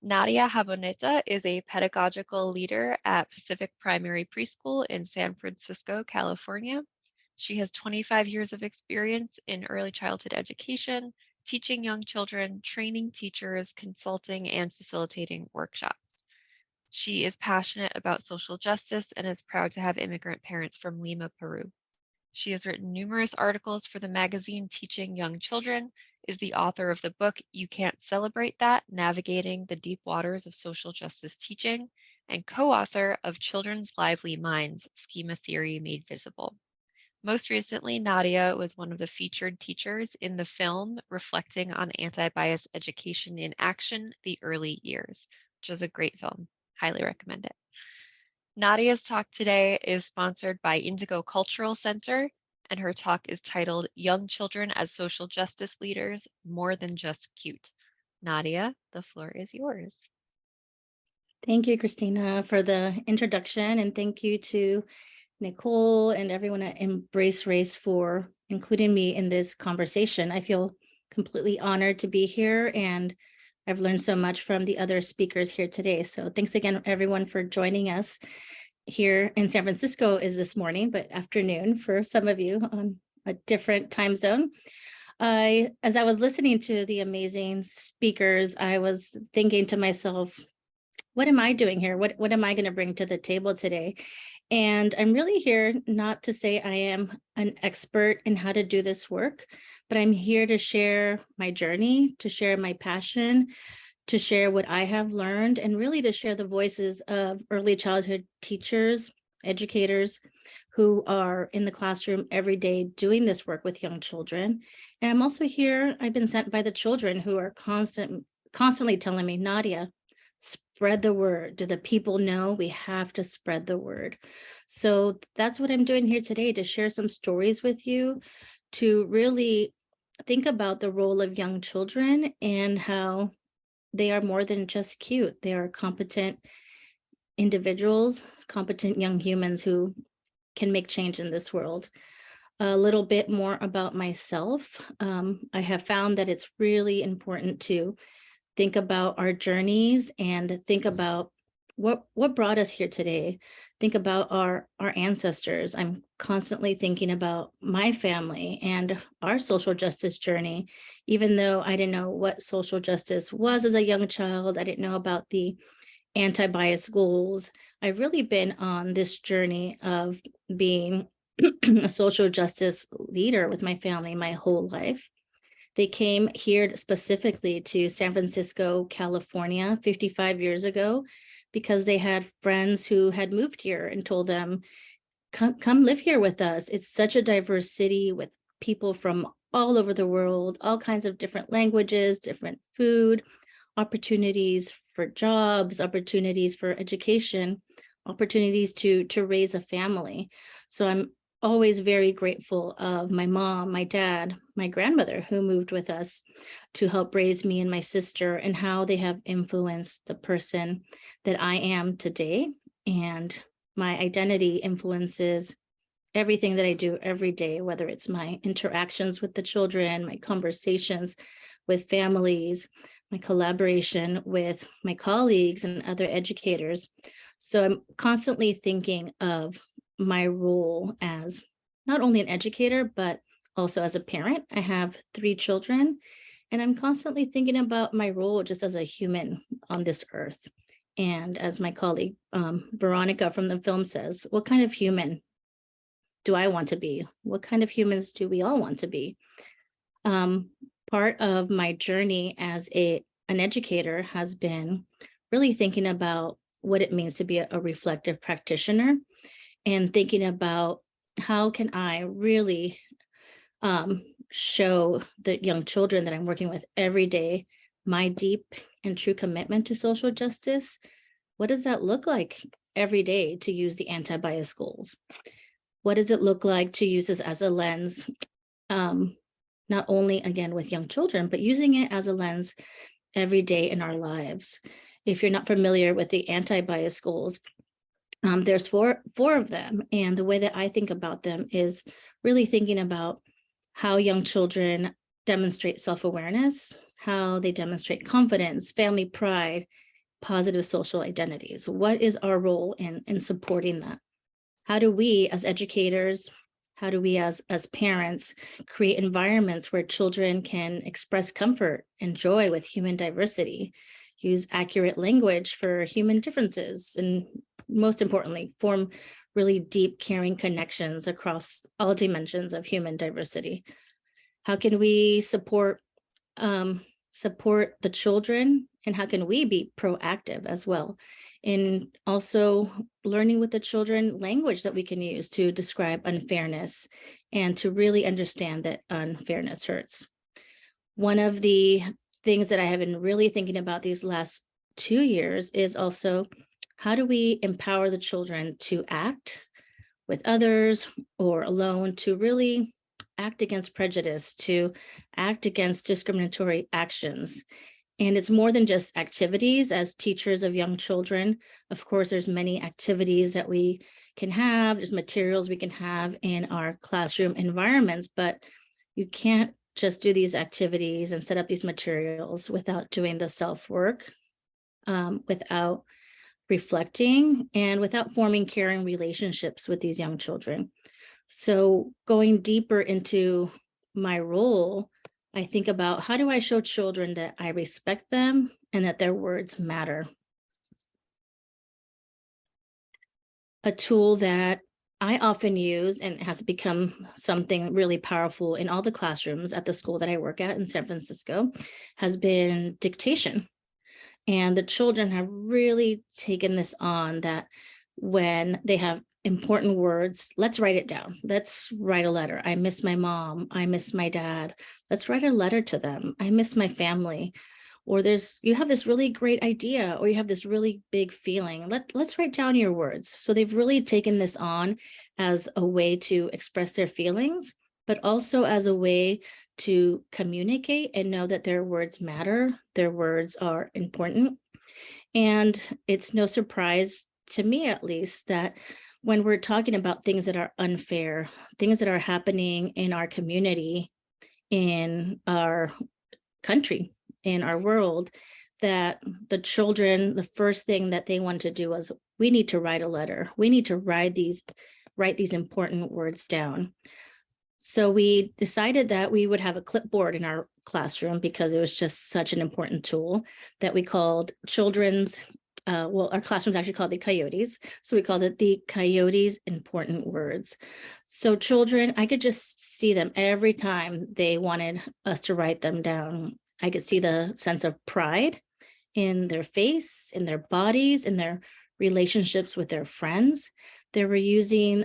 Nadia Haboneta is a pedagogical leader at Pacific Primary Preschool in San Francisco, California. She has 25 years of experience in early childhood education, teaching young children, training teachers, consulting, and facilitating workshops. She is passionate about social justice and is proud to have immigrant parents from Lima, Peru. She has written numerous articles for the magazine Teaching Young Children, is the author of the book You Can't Celebrate That, Navigating the Deep Waters of Social Justice Teaching, and co-author of Children's Lively Minds, Schema Theory Made Visible. Most recently, Nadia was one of the featured teachers in the film reflecting on anti-bias education in action, The Early Years, which is a great film. Highly recommend it. Nadia's talk today is sponsored by Indigo Cultural Center, and her talk is titled Young Children as Social Justice Leaders, More Than Just Cute. Nadia, the floor is yours. Thank you, Christina, for the introduction, and thank you to Nicole and everyone at EmbraceRace for including me in this conversation. I feel completely honored to be here, and I've learned so much from the other speakers here today. So thanks again, everyone, for joining us. Here in San Francisco is this morning, but afternoon for some of you on a different time zone. As I was listening to the amazing speakers, I was thinking to myself, what am I doing here? What am I going to bring to the table today? And I'm really here not to say I am an expert in how to do this work, but I'm here to share my journey, to share my passion, to share what I have learned, and really to share the voices of early childhood teachers, educators who are in the classroom every day doing this work with young children. And I'm also here, I've been sent by the children who are constantly telling me, Nadia, spread the word. Do the people know? We have to spread the word. So that's what I'm doing here today, to share some stories with you, to really think about the role of young children and how they are more than just cute. They are competent individuals, competent young humans who can make change in this world. A little bit more about myself. I have found that it's really important to think about our journeys and think about what brought us here today. Think about our ancestors. I'm constantly thinking about my family and our social justice journey. Even though I didn't know what social justice was as a young child, I didn't know about the anti-bias schools. I've really been on this journey of being a social justice leader with my family my whole life. They came here specifically to San Francisco, California, 55 years ago, because they had friends who had moved here and told them, come live here with us. It's such a diverse city with people from all over the world, all kinds of different languages, different food, opportunities for jobs, opportunities for education, opportunities to raise a family. So I'm always very grateful of my mom, my dad, my grandmother who moved with us to help raise me and my sister, and how they have influenced the person that I am today. And my identity influences everything that I do every day, whether it's my interactions with the children, my conversations with families, my collaboration with my colleagues and other educators. So I'm constantly thinking of my role as not only an educator, but also as a parent. I have 3 children, and I'm constantly thinking about my role just as a human on this earth. And as my colleague, Veronica from the film says, what kind of human do I want to be? What kind of humans do we all want to be? Part of my journey as an educator has been really thinking about what it means to be a reflective practitioner, and thinking about how can I really show the young children that I'm working with every day my deep and true commitment to social justice. What does that look like every day to use the anti-bias goals? What does it look like to use this as a lens, not only, again, with young children, but using it as a lens every day in our lives? If you're not familiar with the anti-bias goals, there's four of them. And the way that I think about them is really thinking about how young children demonstrate self-awareness, how they demonstrate confidence, family pride, positive social identities. What is our role in supporting that? How do we as educators, how do we as parents create environments where children can express comfort and joy with human diversity, use accurate language for human differences, and most importantly, form really deep, caring connections across all dimensions of human diversity? How can we support the children, and how can we be proactive as well in also learning with the children language that we can use to describe unfairness and to really understand that unfairness hurts? One of the things that I have been really thinking about these last 2 years is also, how do we empower the children to act with others or alone, to really act against prejudice, to act against discriminatory actions? And it's more than just activities. As teachers of young children, of course, there's many activities that we can have, there's materials we can have in our classroom environments, but you can't just do these activities and set up these materials without doing the self-work, without reflecting, and without forming caring relationships with these young children. So going deeper into my role, I think about, how do I show children that I respect them and that their words matter? a tool that I often use and has become something really powerful in all the classrooms at the school that I work at in San Francisco has been dictation. And the children have really taken this on, that when they have important words, let's write it down. Let's write a letter. I miss my mom. I miss my dad. Let's write a letter to them. I miss my family. Or you have this really great idea, or you have this really big feeling. Let's write down your words. So they've really taken this on as a way to express their feelings, but also as a way to communicate and know that their words matter, their words are important. And it's no surprise to me, at least, that when we're talking about things that are unfair, things that are happening in our community, in our country, in our world, that the children, the first thing that they want to do was, we need to write a letter. We need to write these important words down. So we decided that we would have a clipboard in our classroom because it was just such an important tool that we called children's, well, our classroom's actually called the Coyotes. So we called it the Coyotes Important Words. So children, I could just see them every time they wanted us to write them down. I could see the sense of pride in their face, in their bodies, in their relationships with their friends. They were using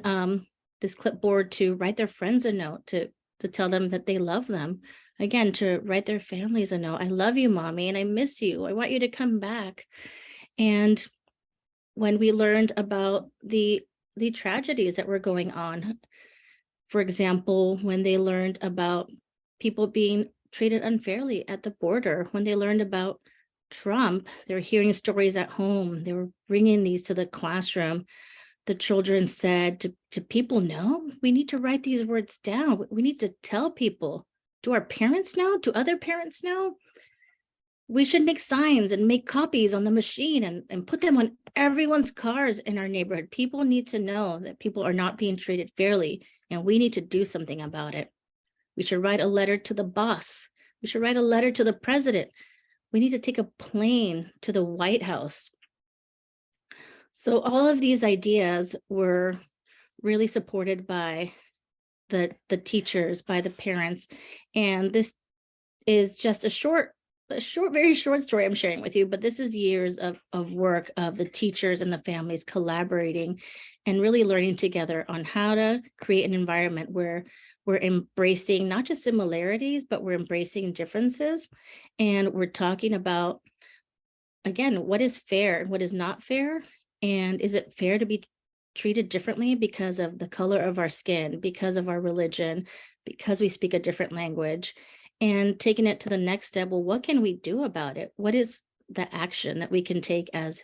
this clipboard to write their friends a note, to tell them that they love them. Again, to write their families a note. I love you, mommy, and I miss you. I want you to come back. And when we learned about the tragedies that were going on, for example, when they learned about people being treated unfairly at the border, when they learned about Trump, they were hearing stories at home, they were bringing these to the classroom. The children said, do people know? We need to write these words down. We need to tell people. Do our parents know? Do other parents know? We should make signs and make copies on the machine and put them on everyone's cars in our neighborhood. People need to know that people are not being treated fairly, and we need to do something about it. We should write a letter to the boss. We should write a letter to the president. We need to take a plane to the White House. So all of these ideas were really supported by the teachers, by the parents. And this is just very short story I'm sharing with you, but this is years of work of the teachers and the families collaborating and really learning together on how to create an environment where we're embracing not just similarities, but we're embracing differences. And we're talking about, again, what is fair and what is not fair? And is it fair to be treated differently because of the color of our skin, because of our religion, because we speak a different language? And taking it to the next step, well, what can we do about it? What is the action that we can take as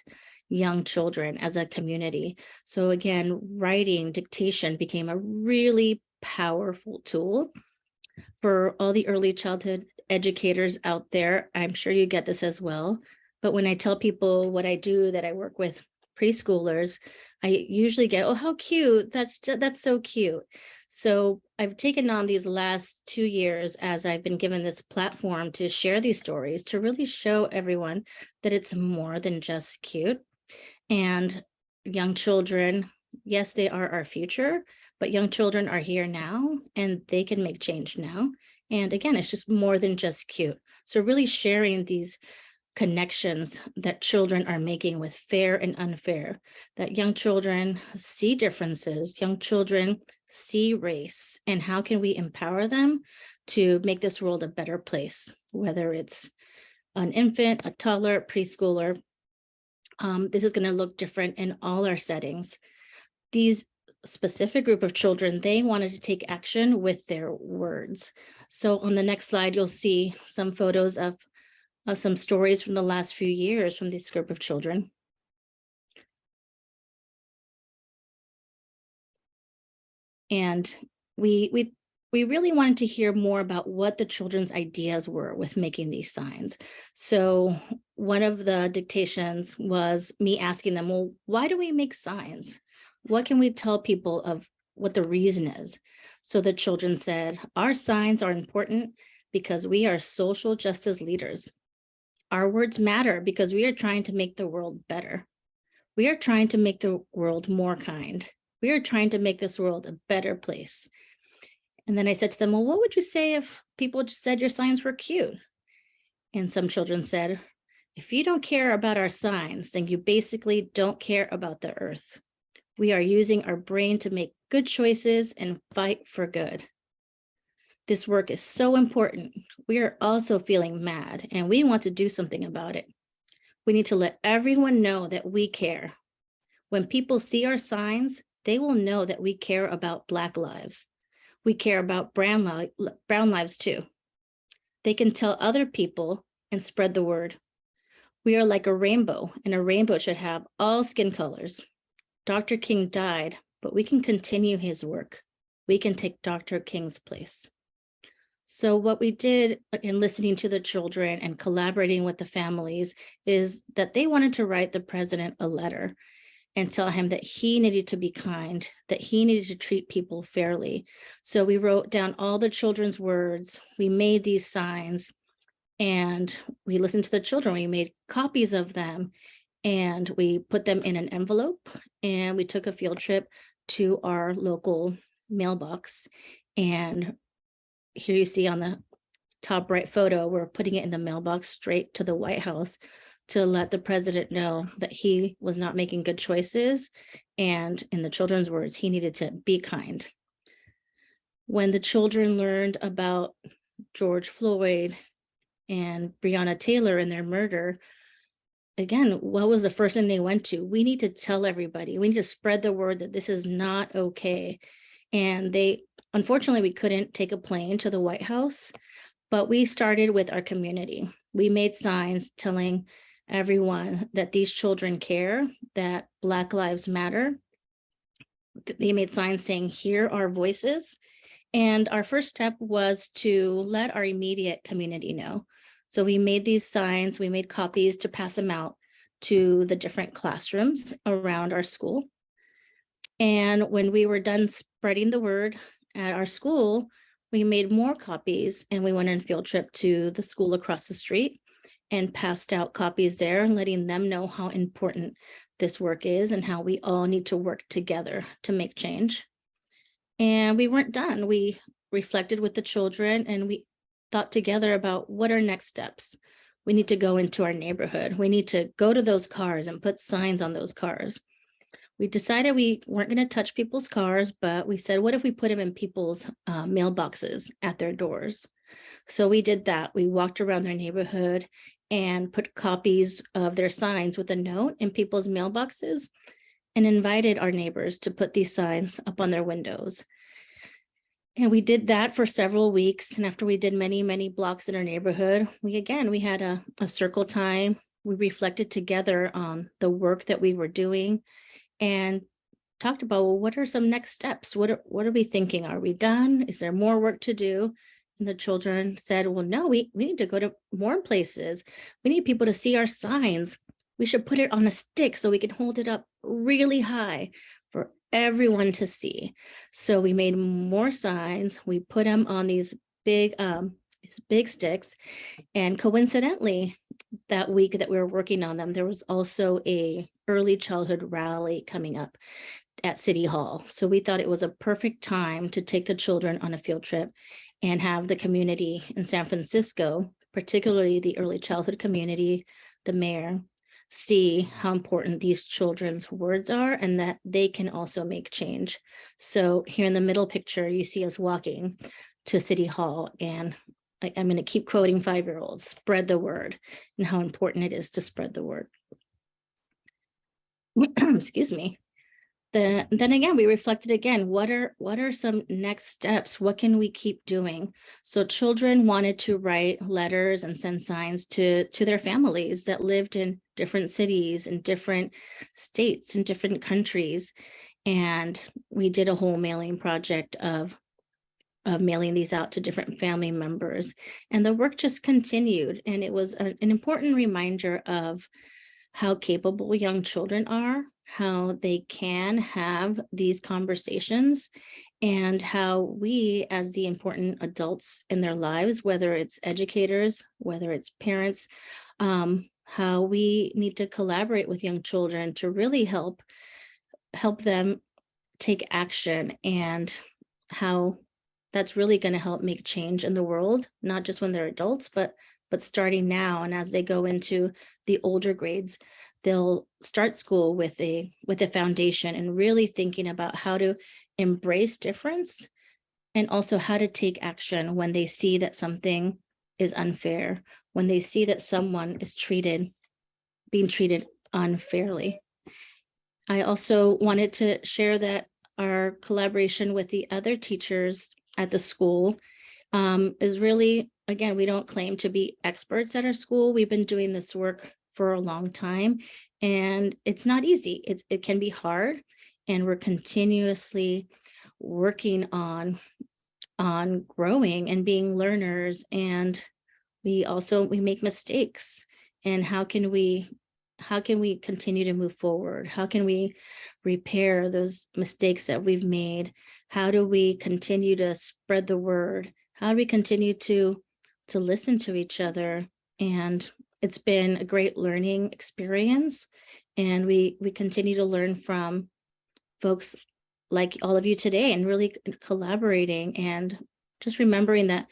young children, as a community? So again, writing, dictation became a really powerful tool for all the early childhood educators out there. I'm sure you get this as well. But when I tell people what I do, that I work with preschoolers, I usually get, oh, how cute. That's so cute. So I've taken on these last 2 years, as I've been given this platform to share these stories, to really show everyone that it's more than just cute. And young children, yes, they are our future, but young children are here now and they can make change now. And again, it's just more than just cute. So really sharing these connections that children are making with fair and unfair, that young children see differences, young children see race, and how can we empower them to make this world a better place, whether it's an infant, a toddler, preschooler. This is going to look different in all our settings. These specific group of children, they wanted to take action with their words. So on the next slide, you'll see some photos of some stories from the last few years from this group of children. And we really wanted to hear more about what the children's ideas were with making these signs. So one of the dictations was me asking them, well, why do we make signs? What can we tell people of what the reason is? So the children said, our signs are important because we are social justice leaders. Our words matter because we are trying to make the world better. We are trying to make the world more kind. We are trying to make this world a better place. And then I said to them, well, what would you say if people just said your signs were cute? And some children said, if you don't care about our signs, then you basically don't care about the earth. We are using our brain to make good choices and fight for good. This work is so important. We are also feeling mad and we want to do something about it. We need to let everyone know that we care. When people see our signs, they will know that we care about Black lives. We care about brown lives too. They can tell other people and spread the word. We are like a rainbow, and a rainbow should have all skin colors. Dr. King died, but we can continue his work. We can take Dr. King's place. So what we did in listening to the children and collaborating with the families is that they wanted to write the president a letter and tell him that he needed to be kind, that he needed to treat people fairly. So we wrote down all the children's words. We made these signs and we listened to the children. We made copies of them and we put them in an envelope and we took a field trip to our local mailbox. And here you see on the top right photo, we're putting it in the mailbox straight to the White House to let the president know that he was not making good choices. And in the children's words, he needed to be kind. When the children learned about George Floyd and Breonna Taylor and their murder, again, what was the first thing they went to? We need to tell everybody. We need to spread the word that this is not okay. And unfortunately, we couldn't take a plane to the White House, but we started with our community. We made signs telling everyone that these children care, that Black lives matter. They made signs saying, hear our voices. And our first step was to let our immediate community know. So we made these signs, we made copies to pass them out to the different classrooms around our school. And when we were done spreading the word at our school, we made more copies and we went on a field trip to the school across the street and passed out copies there, letting them know how important this work is and how we all need to work together to make change. And we weren't done. We reflected with the children and we thought together about what are next steps. We need to go into our neighborhood. We need to go to those cars and put signs on those cars. We decided we weren't going to touch people's cars, but we said, what if we put them in people's mailboxes at their doors? So we did that. We walked around their neighborhood and put copies of their signs with a note in people's mailboxes and invited our neighbors to put these signs up on their windows. And we did that for several weeks. And after we did many, many blocks in our neighborhood, we had a circle time. We reflected together on the work that we were doing and talked about, well, what are some next steps? What are we thinking? Are we done? Is there more work to do? And the children said, well, no, we need to go to more places. We need people to see our signs. We should put it on a stick so we can hold it up really high for everyone to see. So we made more signs. We put them on these big sticks. And coincidentally, that week that we were working on them, there was also a early childhood rally coming up at City Hall. So we thought it was a perfect time to take the children on a field trip and have the community in San Francisco, particularly the early childhood community, the mayor, see how important these children's words are and that they can also make change. So here in the middle picture, you see us walking to City Hall, and I'm going to keep quoting 5-year-olds, spread the word, and how important it is to spread the word. Excuse me. Then again, we reflected again, what are some next steps? What can we keep doing? So children wanted to write letters and send signs to their families that lived in different cities and different states and different countries. And we did a whole mailing project of mailing these out to different family members. And the work just continued. And it was an important reminder of how capable young children are, how they can have these conversations, and how we as the important adults in their lives, whether it's educators, whether it's parents, how we need to collaborate with young children to really help them take action, and how that's really going to help make change in the world, not just when they're adults, but starting now. And as they go into the older grades, they'll start school with a foundation and really thinking about how to embrace difference, and also how to take action when they see that something is unfair, when they see that someone is being treated unfairly. I also wanted to share that our collaboration with the other teachers at the school is really, again, we don't claim to be experts at our school. We've been doing this work for a long time, and it's not easy. It can be hard, and we're continuously working on growing and being learners. And we make mistakes, and how can we continue to move forward? How can we repair those mistakes that we've made? How do we continue to spread the word? How do we continue to listen to each other? And it's been a great learning experience, and we continue to learn from folks like all of you today, and really collaborating, and just remembering that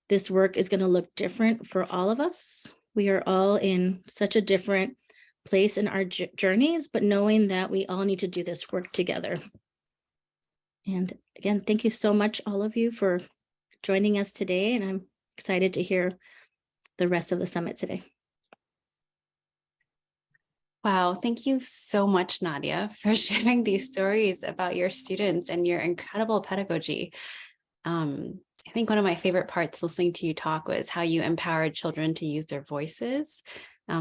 this work is going to look different for all of us. We are all in such a different place in our journeys, but knowing that we all need to do this work together. And again, thank you so much, all of you, for joining us today. And I'm excited to hear the rest of the summit today. Wow, thank you so much, Nadia, for sharing these stories about your students and your incredible pedagogy. I think one of my favorite parts listening to you talk was how you empowered children to use their voices,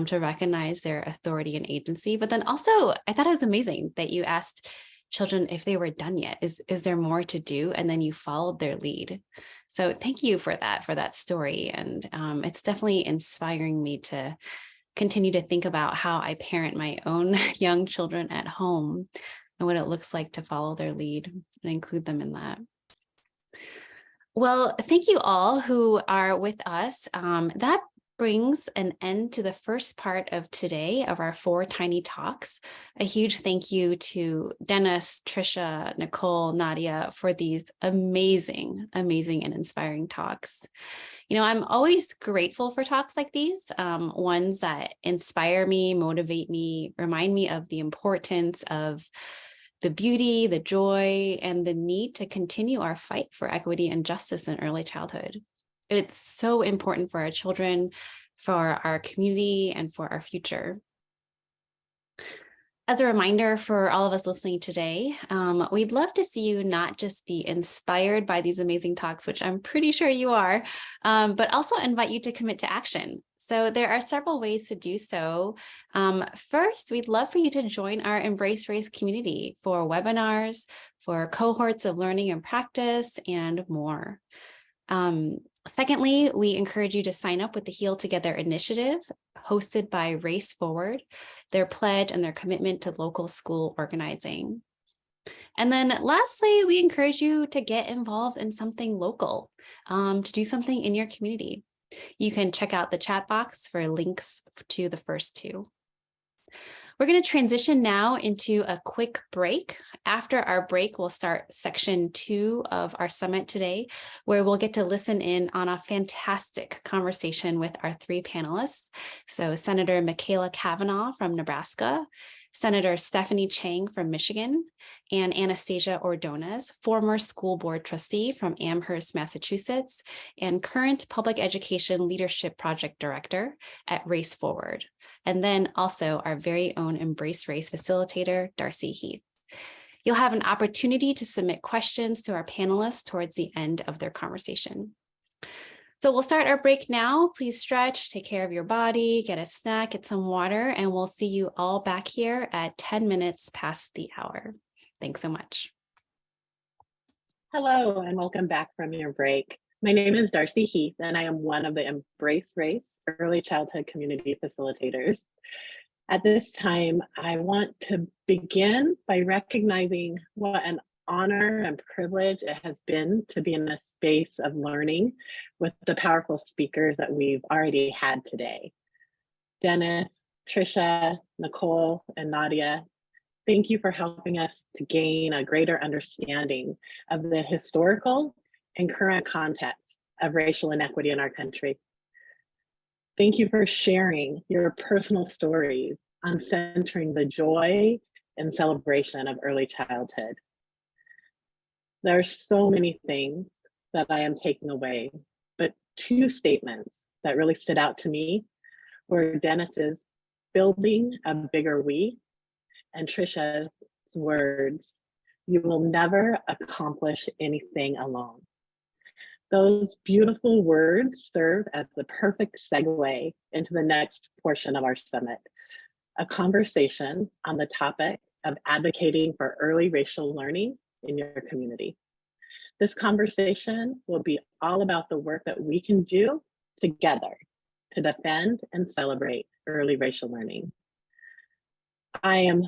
to recognize their authority and agency. But then also, I thought it was amazing that you asked children if they were done yet. Is there more to do? And then you followed their lead. So thank you for that story. And it's definitely inspiring me to continue to think about how I parent my own young children at home and what it looks like to follow their lead and include them in that. Well, thank you all who are with us. That brings an end to the first part of today of our 4 tiny talks. A huge thank you to Dennis, Trisha, Nicole, Nadia for these amazing, amazing and inspiring talks. You know, I'm always grateful for talks like these, ones that inspire me, motivate me, remind me of the importance of the beauty, the joy, and the need to continue our fight for equity and justice in early childhood. It's so important for our children, for our community, and for our future. As a reminder for all of us listening today, we'd love to see you not just be inspired by these amazing talks, which I'm pretty sure you are, but also invite you to commit to action. So there are several ways to do so. First, we'd love for you to join our EmbraceRace community for webinars, for cohorts of learning and practice, and more. Secondly, we encourage you to sign up with the Heal Together initiative hosted by Race Forward, their pledge and their commitment to local school organizing. And then lastly, we encourage you to get involved in something local, to do something in your community. You can check out the chat box for links to the first 2. We're going to transition now into a quick break. After our break, we'll start section 2 of our summit today, where we'll get to listen in on a fantastic conversation with our 3 panelists. So Senator Michaela Cavanaugh from Nebraska, Senator Stephanie Chang from Michigan, and Anastasia Ordonez, former school board trustee from Amherst, Massachusetts, and current public education leadership project director at Race Forward. And then also our very own EmbraceRace facilitator, Darcy Heath. You'll have an opportunity to submit questions to our panelists towards the end of their conversation. So we'll start our break now. Please stretch, take care of your body, get a snack, get some water, and we'll see you all back here at 10 minutes past the hour. Thanks so much. Hello, and welcome back from your break. My name is Darcy Heath, and I am one of the EmbraceRace early childhood community facilitators. At this time, I want to begin by recognizing what an honor and privilege it has been to be in a space of learning with the powerful speakers that we've already had today. Dennis, Trisha, Nicole, and Nadia, thank you for helping us to gain a greater understanding of the historical and current context of racial inequity in our country. Thank you for sharing your personal stories on centering the joy and celebration of early childhood. There are so many things that I am taking away, but two statements that really stood out to me were Dennis's building a bigger we and Trisha's words, you will never accomplish anything alone. Those beautiful words serve as the perfect segue into the next portion of our summit, a conversation on the topic of advocating for early racial learning in your community. This conversation will be all about the work that we can do together to defend and celebrate early racial learning. I am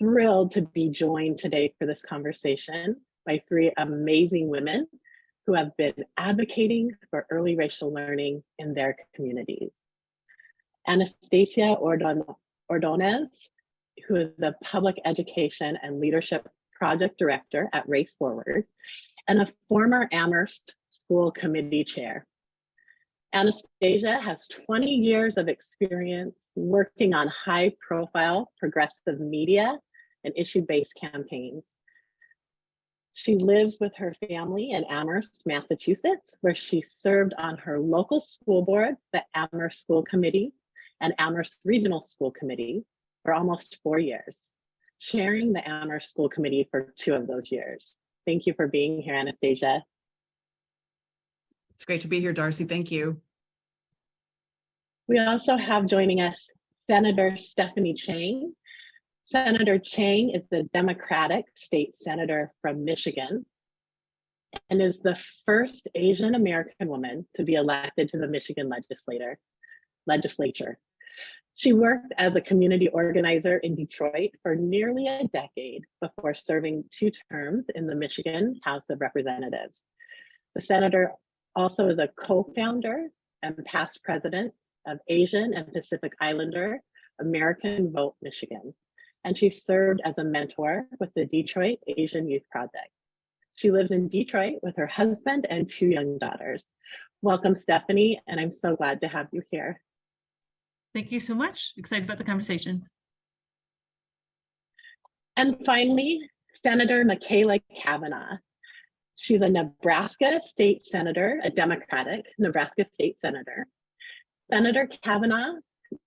thrilled to be joined today for this conversation by three amazing women who have been advocating for early racial learning in their communities. Anastasia Ordonez, who is the Public Education and Leadership Project Director at Race Forward, and a former Amherst School Committee Chair. Anastasia has 20 years of experience working on high-profile progressive media and issue-based campaigns. She lives with her family in Amherst, Massachusetts, where she served on her local school board, the Amherst School Committee, and Amherst Regional School Committee for almost 4 years, chairing the Amherst School Committee for 2 of those years. Thank you for being here, Anastasia. It's great to be here, Darcy. Thank you. We also have joining us Senator Stephanie Chang. Senator Chang is the Democratic state senator from Michigan and is the first Asian American woman to be elected to the Michigan legislature. She worked as a community organizer in Detroit for nearly a decade before serving 2 terms in the Michigan House of Representatives. The senator also is a co-founder and past president of Asian and Pacific Islander American Vote Michigan, and she served as a mentor with the Detroit Asian Youth Project. She lives in Detroit with her husband and 2 young daughters. Welcome, Stephanie, and I'm so glad to have you here. Thank you so much. Excited about the conversation. And finally, Senator Michaela Cavanaugh. She's a Nebraska state senator, a Democratic Nebraska state senator. Senator Cavanaugh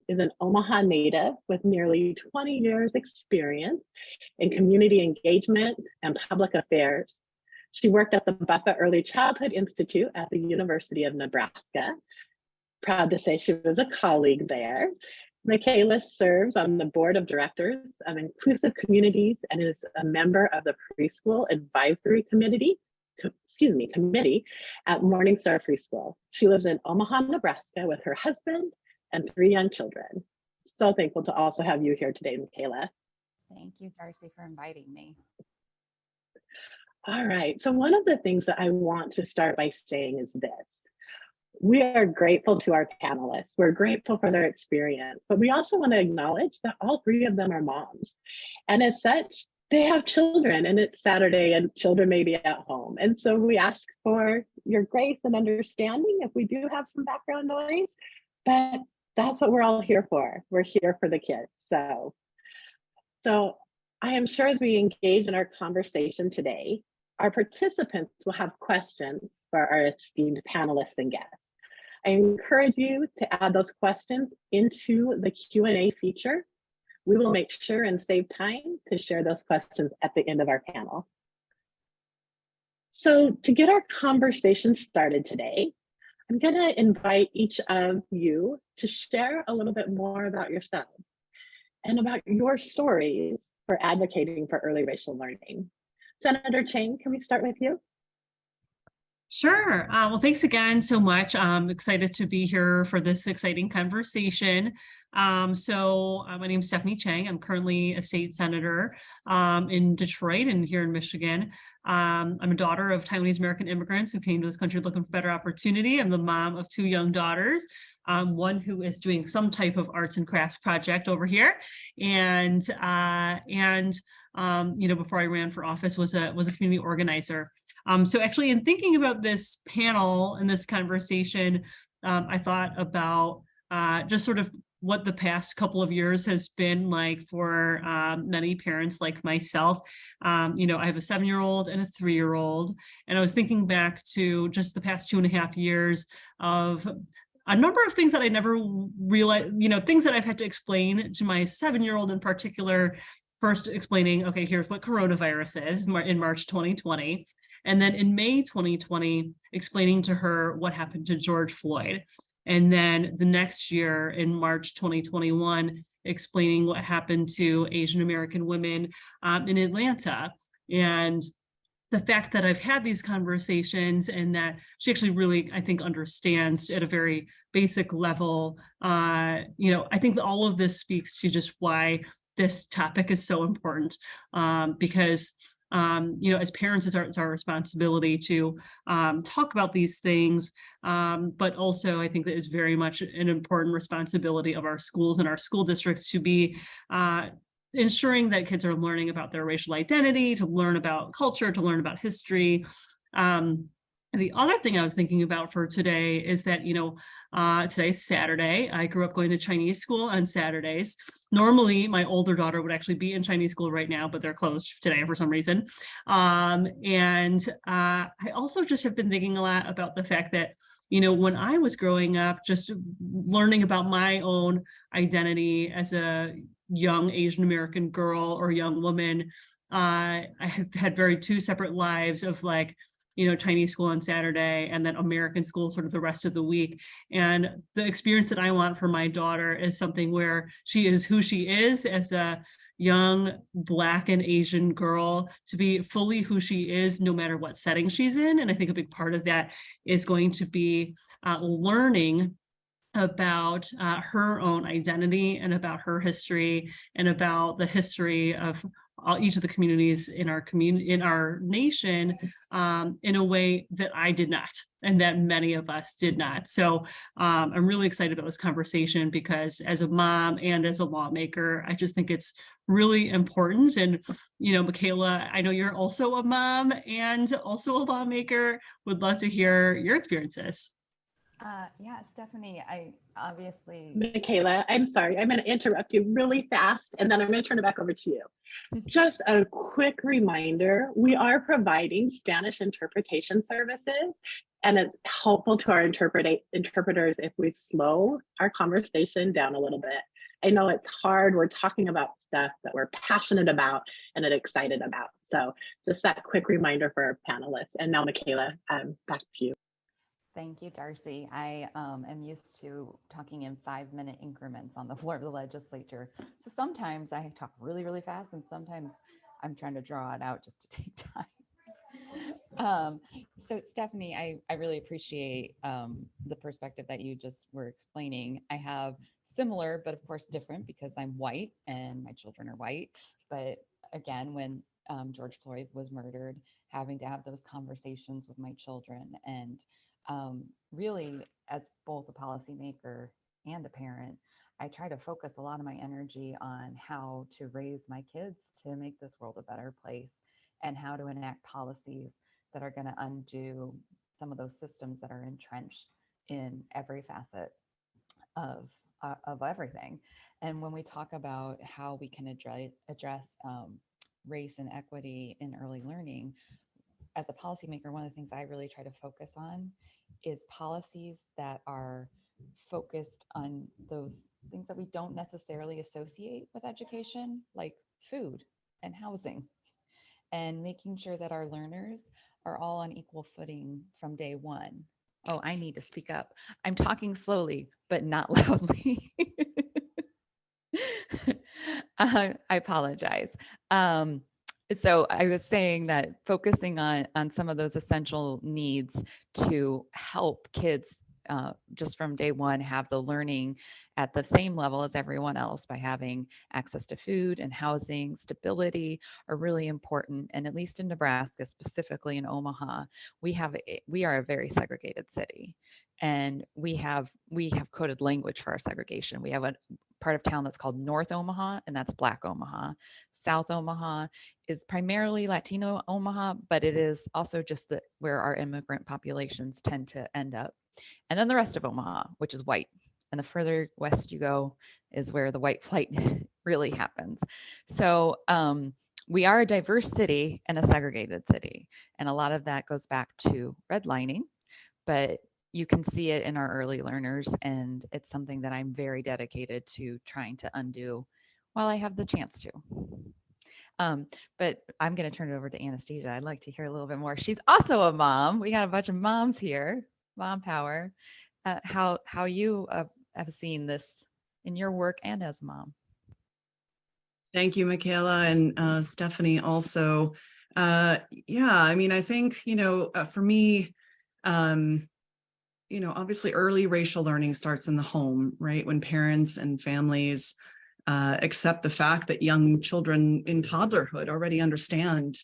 is an Omaha native with nearly 20 years experience in community engagement and public affairs. She worked at the Buffa Early Childhood Institute at the University of Nebraska. Proud to say she was a colleague there. Michaela serves on the board of directors of Inclusive Communities and is a member of the Preschool Advisory Committee at Morningstar Preschool. She lives in Omaha, Nebraska with her husband and 3 young children. So thankful to also have you here today, Michaela. Thank you, Darcy, for inviting me. All right, so one of the things that I want to start by saying is this. We are grateful to our panelists. We're grateful for their experience, but we also want to acknowledge that all 3 of them are moms. And as such, they have children and it's Saturday and children may be at home. And so we ask for your grace and understanding if we do have some background noise, but that's what we're all here for. We're here for the kids. So I am sure as we engage in our conversation today, our participants will have questions for our esteemed panelists and guests. I encourage you to add those questions into the Q&A feature. We will make sure and save time to share those questions at the end of our panel. So to get our conversation started today, I'm going to invite each of you to share a little bit more about yourselves and about your stories for advocating for early racial learning. Senator Chang, can we start with you? Sure. Well, thanks again so much. I'm excited to be here for this exciting conversation. My name is Stephanie Chang. I'm currently a state senator in Detroit and here in Michigan. I'm a daughter of Taiwanese American immigrants who came to this country looking for better opportunity. I'm the mom of 2 young daughters, one who is doing some type of arts and crafts project over here, and before I ran for office, was a community organizer. So actually, in thinking about this panel and this conversation, I thought about just sort of what the past couple of years has been like for many parents like myself. I have a 7-year-old and a 3-year-old, and I was thinking back to just the past 2.5 years of a number of things that I never realized, things that I've had to explain to my 7-year-old in particular. First explaining, okay, here's what coronavirus is in March 2020. And then in May 2020, explaining to her what happened to George Floyd. And then the next year in March 2021, explaining what happened to Asian American women in Atlanta. And the fact that I've had these conversations and that she actually really, I think, understands at a very basic level, I think that all of this speaks to just why this topic is so important, because as parents, it's our responsibility to talk about these things, but also I think that it's very much an important responsibility of our schools and our school districts to be ensuring that kids are learning about their racial identity, to learn about culture, to learn about history. And the other thing I was thinking about for today is that, today's Saturday. I grew up going to Chinese school on Saturdays. Normally, my older daughter would actually be in Chinese school right now, but they're closed today for some reason. I also just have been thinking a lot about the fact that, when I was growing up, just learning about my own identity as a young Asian American girl or young woman, I have had two separate lives of Chinese school on Saturday and then American school sort of the rest of the week. And the experience that I want for my daughter is something where she is who she is as a young Black and Asian girl, to be fully who she is no matter what setting she's in. And I think a big part of that is going to be learning about her own identity and about her history and about the history of each of the communities in our nation, in a way that I did not, and that many of us did not. So I'm really excited about this conversation because as a mom and as a lawmaker, I just think it's really important. And, Michaela, I know you're also a mom and also a lawmaker. Would love to hear your experiences. Yeah, Stephanie, I obviously... Michaela, I'm sorry, I'm going to interrupt you really fast, and then I'm going to turn it back over to you. Just a quick reminder, we are providing Spanish interpretation services, and it's helpful to our interpreters if we slow our conversation down a little bit. I know it's hard, we're talking about stuff that we're passionate about and excited about. So just that quick reminder for our panelists. And now, Michaela, back to you. Thank you, Darcy. I am used to talking in 5-minute increments on the floor of the legislature. So sometimes I talk really, really fast, and sometimes I'm trying to draw it out just to take time. So Stephanie, I really appreciate the perspective that you just were explaining. I have similar, but of course different, because I'm white and my children are white. But again, when George Floyd was murdered, having to have those conversations with my children, and really, as both a policymaker and a parent, I try to focus a lot of my energy on how to raise my kids to make this world a better place, and how to enact policies that are going to undo some of those systems that are entrenched in every facet of everything. And when we talk about how we can address race and equity in early learning, as a policymaker, one of the things I really try to focus on is policies that are focused on those things that we don't necessarily associate with education, like food and housing, and making sure that our learners are all on equal footing from day one. Oh, I need to speak up. I'm talking slowly, but not loudly. I apologize. So I was saying that focusing on some of those essential needs to help kids just from day one have the learning at the same level as everyone else by having access to food and housing, stability are really important. And at least in Nebraska, specifically in Omaha, we are a very segregated city, and we have coded language for our segregation. We have a part of town that's called North Omaha, and that's Black Omaha. South Omaha is primarily Latino Omaha, but it is also just where our immigrant populations tend to end up. And then the rest of Omaha, which is white. And the further west you go is where the white flight really happens. So we are a diverse city and a segregated city. And a lot of that goes back to redlining, but you can see it in our early learners. And it's something that I'm very dedicated to trying to undo while I have the chance to. But I'm going to turn it over to Anastasia. I'd like to hear a little bit more. She's also a mom. We got a bunch of moms here, mom power. How you have seen this in your work and as a mom. Thank you, Michaela, and Stephanie also. Yeah, I mean, I think, for me, obviously early racial learning starts in the home, right? When parents and families accept the fact that young children in toddlerhood already understand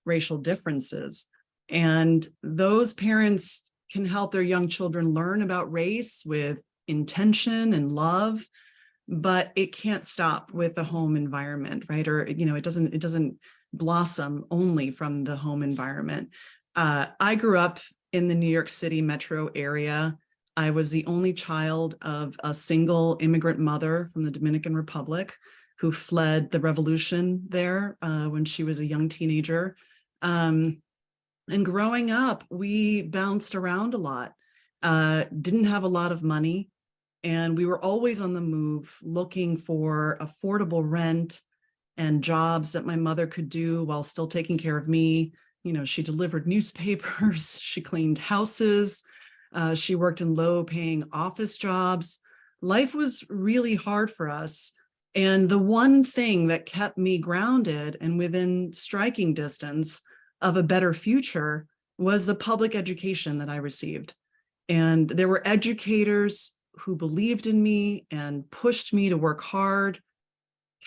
racial differences. And those parents can help their young children learn about race with intention and love, but it can't stop with the home environment, right? Or, it doesn't blossom only from the home environment. I grew up in the New York City metro area. I was the only child of a single immigrant mother from the Dominican Republic who fled the revolution there when she was a young teenager. And growing up, we bounced around a lot, didn't have a lot of money, and we were always on the move looking for affordable rent and jobs that my mother could do while still taking care of me. She delivered newspapers, she cleaned houses, she worked in low-paying office jobs. Life was really hard for us. And the one thing that kept me grounded and within striking distance of a better future was the public education that I received. And there were educators who believed in me and pushed me to work hard,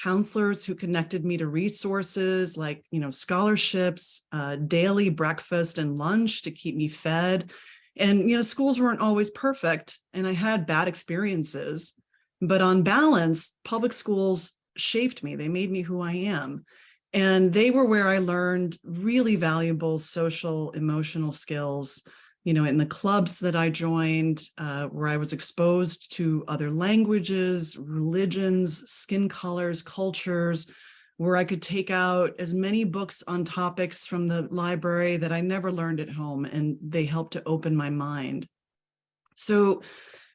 counselors who connected me to resources like, scholarships, daily breakfast and lunch to keep me fed. And, schools weren't always perfect, and I had bad experiences, but on balance, public schools shaped me. They made me who I am. And they were where I learned really valuable social, emotional skills, in the clubs that I joined, where I was exposed to other languages, religions, skin colors, cultures, where I could take out as many books on topics from the library that I never learned at home, and they helped to open my mind. So,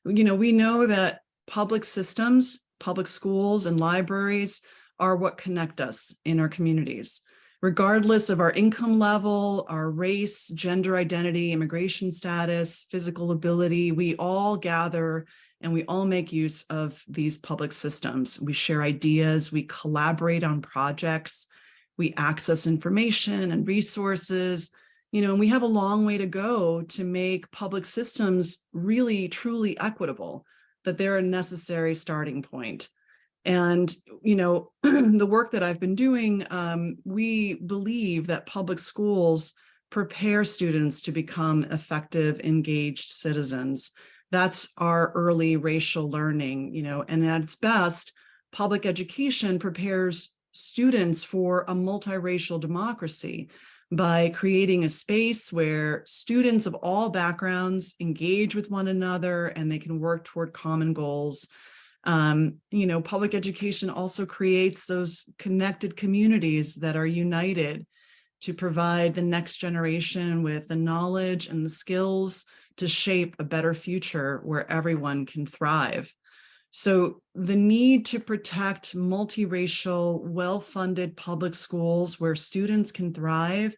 we know that public systems, public schools, and libraries are what connect us in our communities. Regardless of our income level, our race, gender identity, immigration status, physical ability, we all gather and we all make use of these public systems. We share ideas, we collaborate on projects, we access information and resources, and we have a long way to go to make public systems really, truly equitable, that they're a necessary starting point. And, the work that I've been doing, we believe that public schools prepare students to become effective, engaged citizens. That's our early racial learning, and at its best, public education prepares students for a multiracial democracy by creating a space where students of all backgrounds engage with one another and they can work toward common goals. Public education also creates those connected communities that are united to provide the next generation with the knowledge and the skills to shape a better future where everyone can thrive. So the need to protect multiracial, well-funded public schools where students can thrive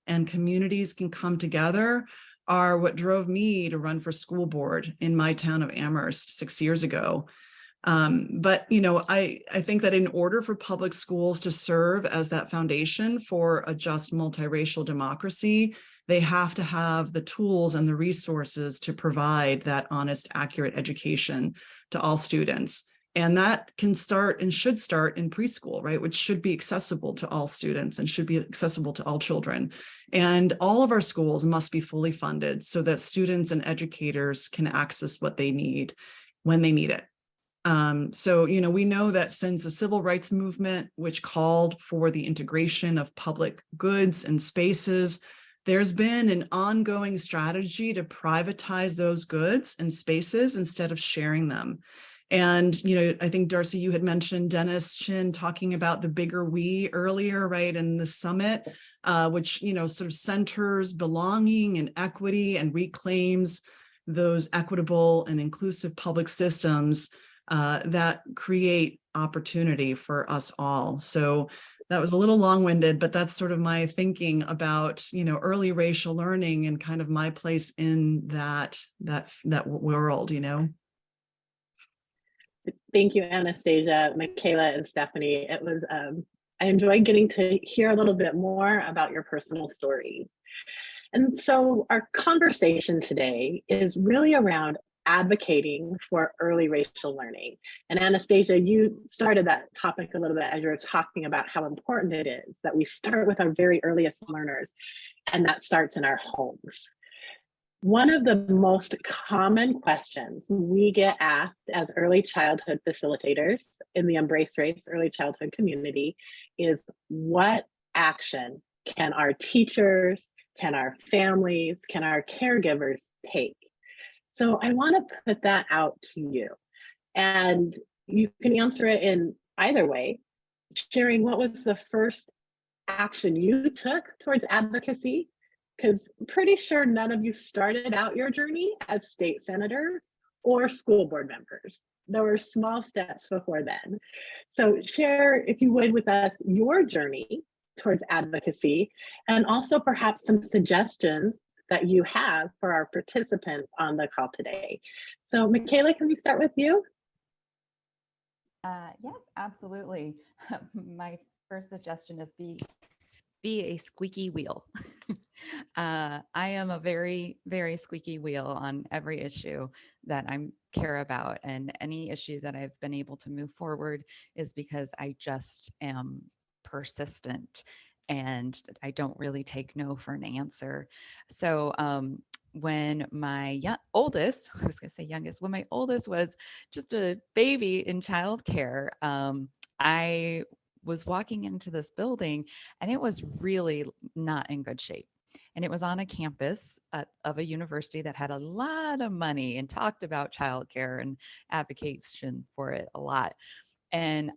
and communities can come together are what drove me to run for school board in my town of Amherst 6 years ago. But, you know, I think that in order for public schools to serve as that foundation for a just multiracial democracy, they have to have the tools and the resources to provide that honest, accurate education to all students. And that can start and should start in preschool, right? Which should be accessible to all students and should be accessible to all children. And all of our schools must be fully funded so that students and educators can access what they need when they need it. So, you know, we know that since the civil rights movement, which called for the integration of public goods and spaces, there's been an ongoing strategy to privatize those goods and spaces instead of sharing them. And, you know, I think, Darcy, you had mentioned Dennis Chin talking about the bigger we earlier, right? And the summit, which, you know, sort of centers belonging and equity and reclaims those equitable and inclusive public systems that create opportunity for us all. So that was a little long-winded, but that's sort of my thinking about, you know, early racial learning and kind of my place in that world, you know. Thank you, Anastasia, Michaela, and Stephanie. It was, I enjoyed getting to hear a little bit more about your personal story. And so our conversation today is really around advocating for early racial learning. And Anastasia, you started that topic a little bit as you were talking about how important it is that we start with our very earliest learners, and that starts in our homes. One of the most common questions we get asked as early childhood facilitators in the EmbraceRace early childhood community is, what action can our teachers, can our families, can our caregivers take? So I want to put that out to you. And you can answer it in either way, sharing what was the first action you took towards advocacy, because pretty sure none of you started out your journey as state senators or school board members. There were small steps before then. So share, if you would, with us your journey towards advocacy, and also perhaps some suggestions that you have for our participants on the call today. So Michaela, can we start with you? Yes, absolutely. My first suggestion is be a squeaky wheel. I am a very, very squeaky wheel on every issue that I care about. And any issue that I've been able to move forward is because I just am persistent and I don't really take no for an answer. So when my oldest, I was going to say youngest, when my oldest was just a baby in childcare, I was walking into this building and it was really not in good shape. And it was on a campus of a university that had a lot of money and talked about childcare and advocation for it a lot. And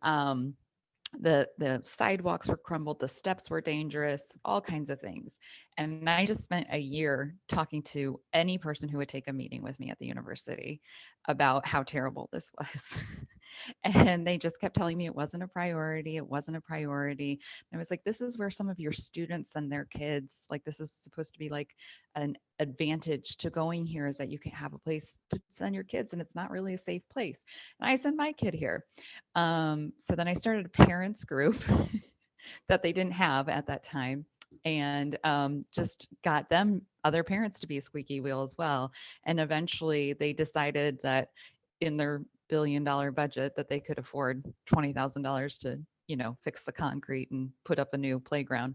the sidewalks were crumbled, the steps were dangerous, all kinds of things. And I just spent a year talking to any person who would take a meeting with me at the university about how terrible this was. And they just kept telling me it wasn't a priority. It wasn't a priority. And I was like, this is where some of your students and their kids, like, this is supposed to be like an advantage to going here, is that you can have a place to send your kids and it's not really a safe place. And I sent my kid here. So then I started a parents group that they didn't have at that time, and just got them, other parents, to be a squeaky wheel as well. And eventually they decided that in their billion-dollar budget that they could afford $20,000 to, you know, fix the concrete and put up a new playground.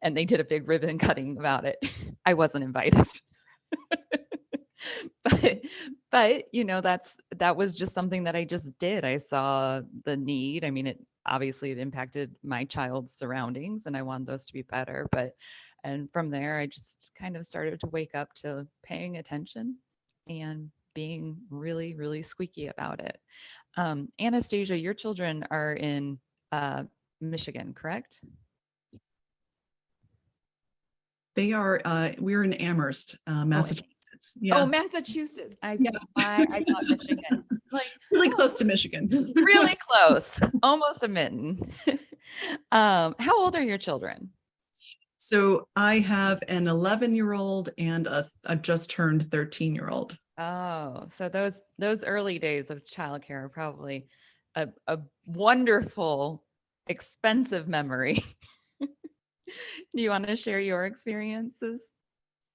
And they did a big ribbon cutting about it. I wasn't invited. but you know, that was just something that I just did. I saw the need. I mean, it impacted my child's surroundings and I wanted those to be better. And from there, I just kind of started to wake up to paying attention and being really, really squeaky about it. Anastasia, your children are in Michigan, correct? They are, we're in Amherst, Massachusetts. Yeah. Oh, Massachusetts. I thought Michigan. Like, really close to Michigan. Really close. Almost a mitten. How old are your children? So I have an 11-year-old and a just turned 13-year-old. Oh, so those early days of childcare are probably a wonderful, expensive memory. Do you want to share your experiences?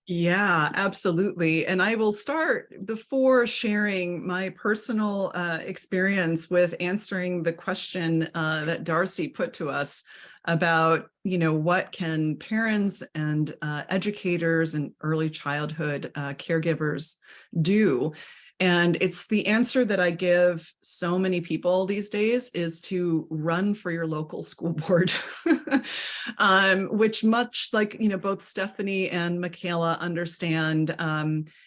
Yeah, absolutely. And I will start before sharing my personal experience with answering the question that Darcy put to us about, what can parents and educators and early childhood caregivers do? And it's the answer that I give so many people these days is to run for your local school board, which much like, both Stephanie and Michaela understand,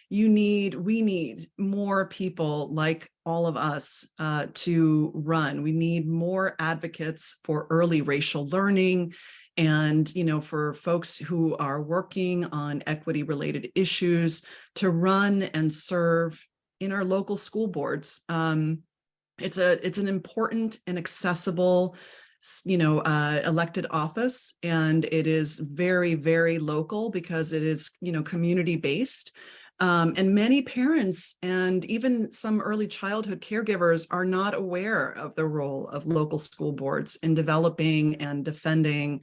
we need more people like all of us to run. We need more advocates for early racial learning and, for folks who are working on equity related issues to run and serve in our local school boards. It's an important and accessible, elected office, and it is very, very local because it is, community based. And many parents and even some early childhood caregivers are not aware of the role of local school boards in developing and defending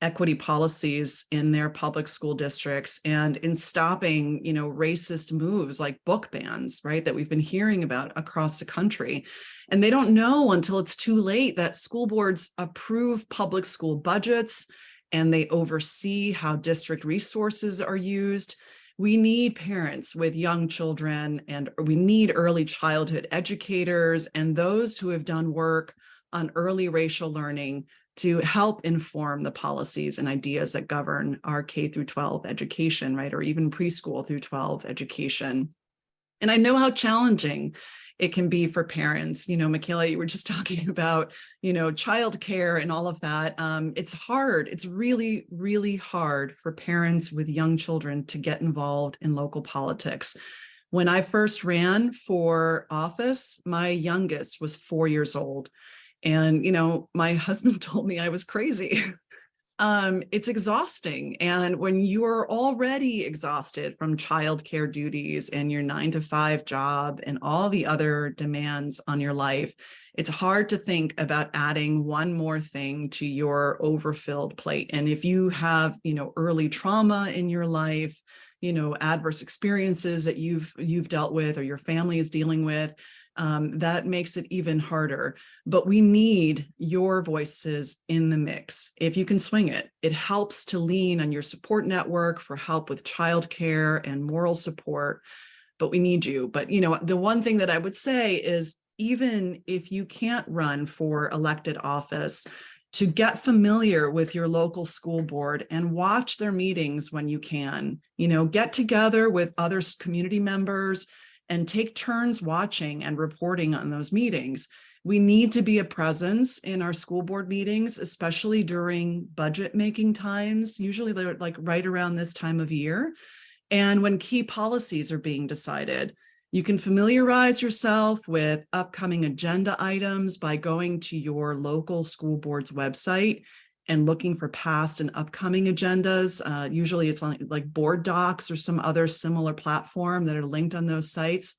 equity policies in their public school districts and in stopping, racist moves like book bans, right, that we've been hearing about across the country. And they don't know until it's too late that school boards approve public school budgets and they oversee how district resources are used. We need parents with young children, and we need early childhood educators and those who have done work on early racial learning to help inform the policies and ideas that govern our K through 12 education, right? Or even preschool through 12 education. And I know how challenging it can be for parents. Michaela, you were just talking about, childcare and all of that. It's hard. It's really, really hard for parents with young children to get involved in local politics. When I first ran for office, my youngest was 4 years old. And, my husband told me I was crazy. It's exhausting. And when you're already exhausted from childcare duties and your 9-to-5 job and all the other demands on your life, it's hard to think about adding one more thing to your overfilled plate. And if you have, early trauma in your life, adverse experiences that you've dealt with or your family is dealing with, that makes it even harder. But we need your voices in the mix. If you can swing it, it helps to lean on your support network for help with childcare and moral support, but we need you. But, the one thing that I would say is, even if you can't run for elected office, to get familiar with your local school board and watch their meetings when you can, get together with other community members and take turns watching and reporting on those meetings. We need to be a presence in our school board meetings, especially during budget making times. Usually they're like right around this time of year. And when key policies are being decided, you can familiarize yourself with upcoming agenda items by going to your local school board's website and looking for past and upcoming agendas. Usually it's on like board docs or some other similar platform that are linked on those sites.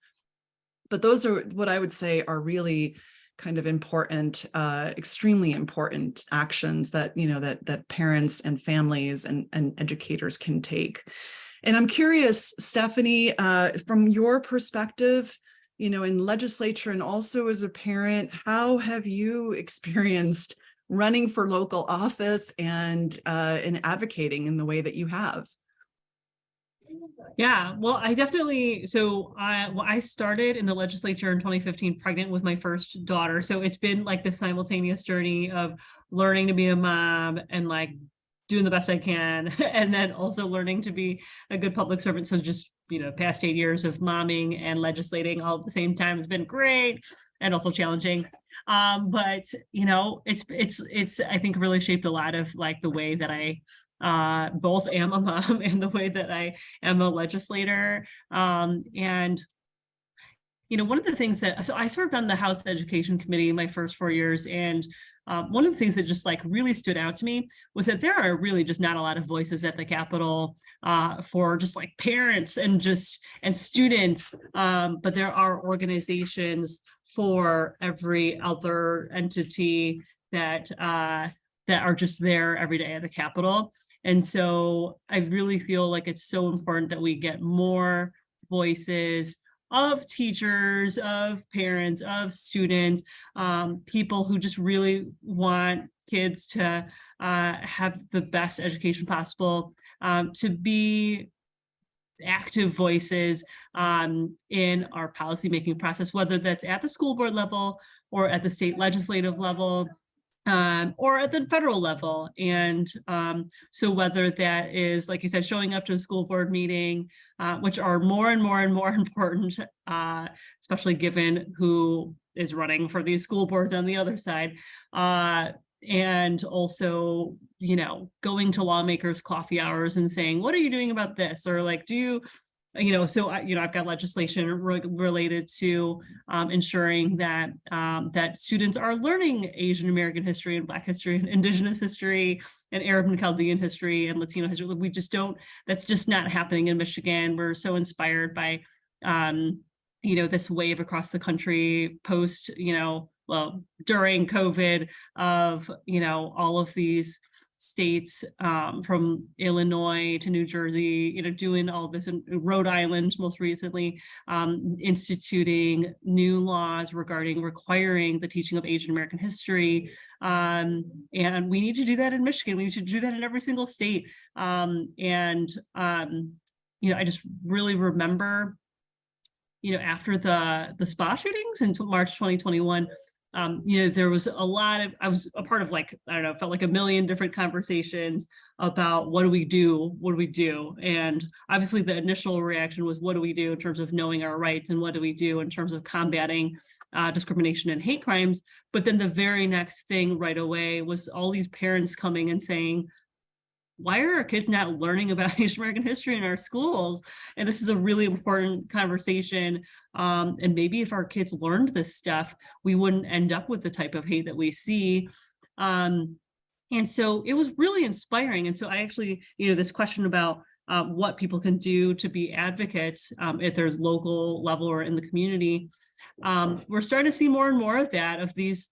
But those are what I would say are really kind of important, extremely important actions that, that parents and families and educators can take. And I'm curious, Stephanie, from your perspective, in legislature and also as a parent, how have you experienced running for local office and advocating in the way that you have? Yeah, well, I definitely, I started in the legislature in 2015, pregnant with my first daughter. So it's been like this simultaneous journey of learning to be a mom and like doing the best I can, and then also learning to be a good public servant. So just, past 8 years of momming and legislating all at the same time has been great and also challenging. But it's I think really shaped a lot of like the way that I both am a mom and the way that I am a legislator. And one of the things that, so I served on the House Education Committee my first 4 years, and one of the things that just like really stood out to me was that there are really just not a lot of voices at the Capitol for just like parents and students, but there are organizations for every other entity that are just there every day at the Capitol. And so I really feel like it's so important that we get more voices of teachers, of parents, of students, people who just really want kids to have the best education possible, to be active voices in our policymaking process, whether that's at the school board level or at the state legislative level, or at the federal level. And so whether that is, like you said, showing up to a school board meeting, which are more and more and more important, especially given who is running for these school boards on the other side. And also, going to lawmakers' coffee hours and saying, what are you doing about this? Or like, do you, so I've got legislation related to ensuring that that students are learning Asian American history and Black history and Indigenous history and Arab and Chaldean history and Latino history. We just don't. That's just not happening in Michigan. We're so inspired by this wave across the country post well, during COVID of all of these states, from Illinois to New Jersey, doing all this, in Rhode Island most recently, instituting new laws requiring the teaching of Asian American history. And we need to do that in Michigan. We need to do that in every single state. I just really remember, after the spa shootings in March 2021, there was I was a part of felt like a million different conversations about what do we do? And obviously the initial reaction was, what do we do in terms of knowing our rights, and what do we do in terms of combating discrimination and hate crimes? But then the very next thing right away was all these parents coming and saying, why are our kids not learning about Asian American history in our schools? And this is a really important conversation. And maybe if our kids learned this stuff, we wouldn't end up with the type of hate that we see. And so it was really inspiring. And so I actually, this question about what people can do to be advocates, if there's local level or in the community, we're starting to see more and more of that, of these,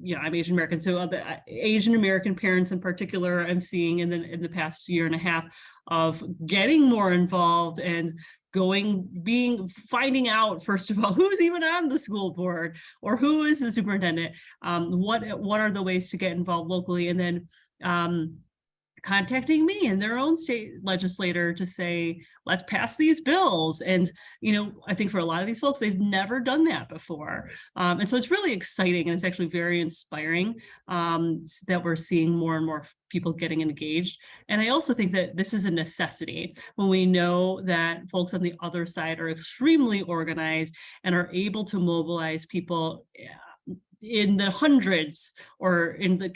I'm Asian American, so the Asian American parents in particular, I'm seeing in the past year and a half of getting more involved and finding out, first of all, who's even on the school board or who is the superintendent, what are the ways to get involved locally, and then contacting me and their own state legislator to say, let's pass these bills. And, I think for a lot of these folks, they've never done that before. And so it's really exciting, and it's actually very inspiring that we're seeing more and more people getting engaged. And I also think that this is a necessity when we know that folks on the other side are extremely organized and are able to mobilize people in the hundreds or in the,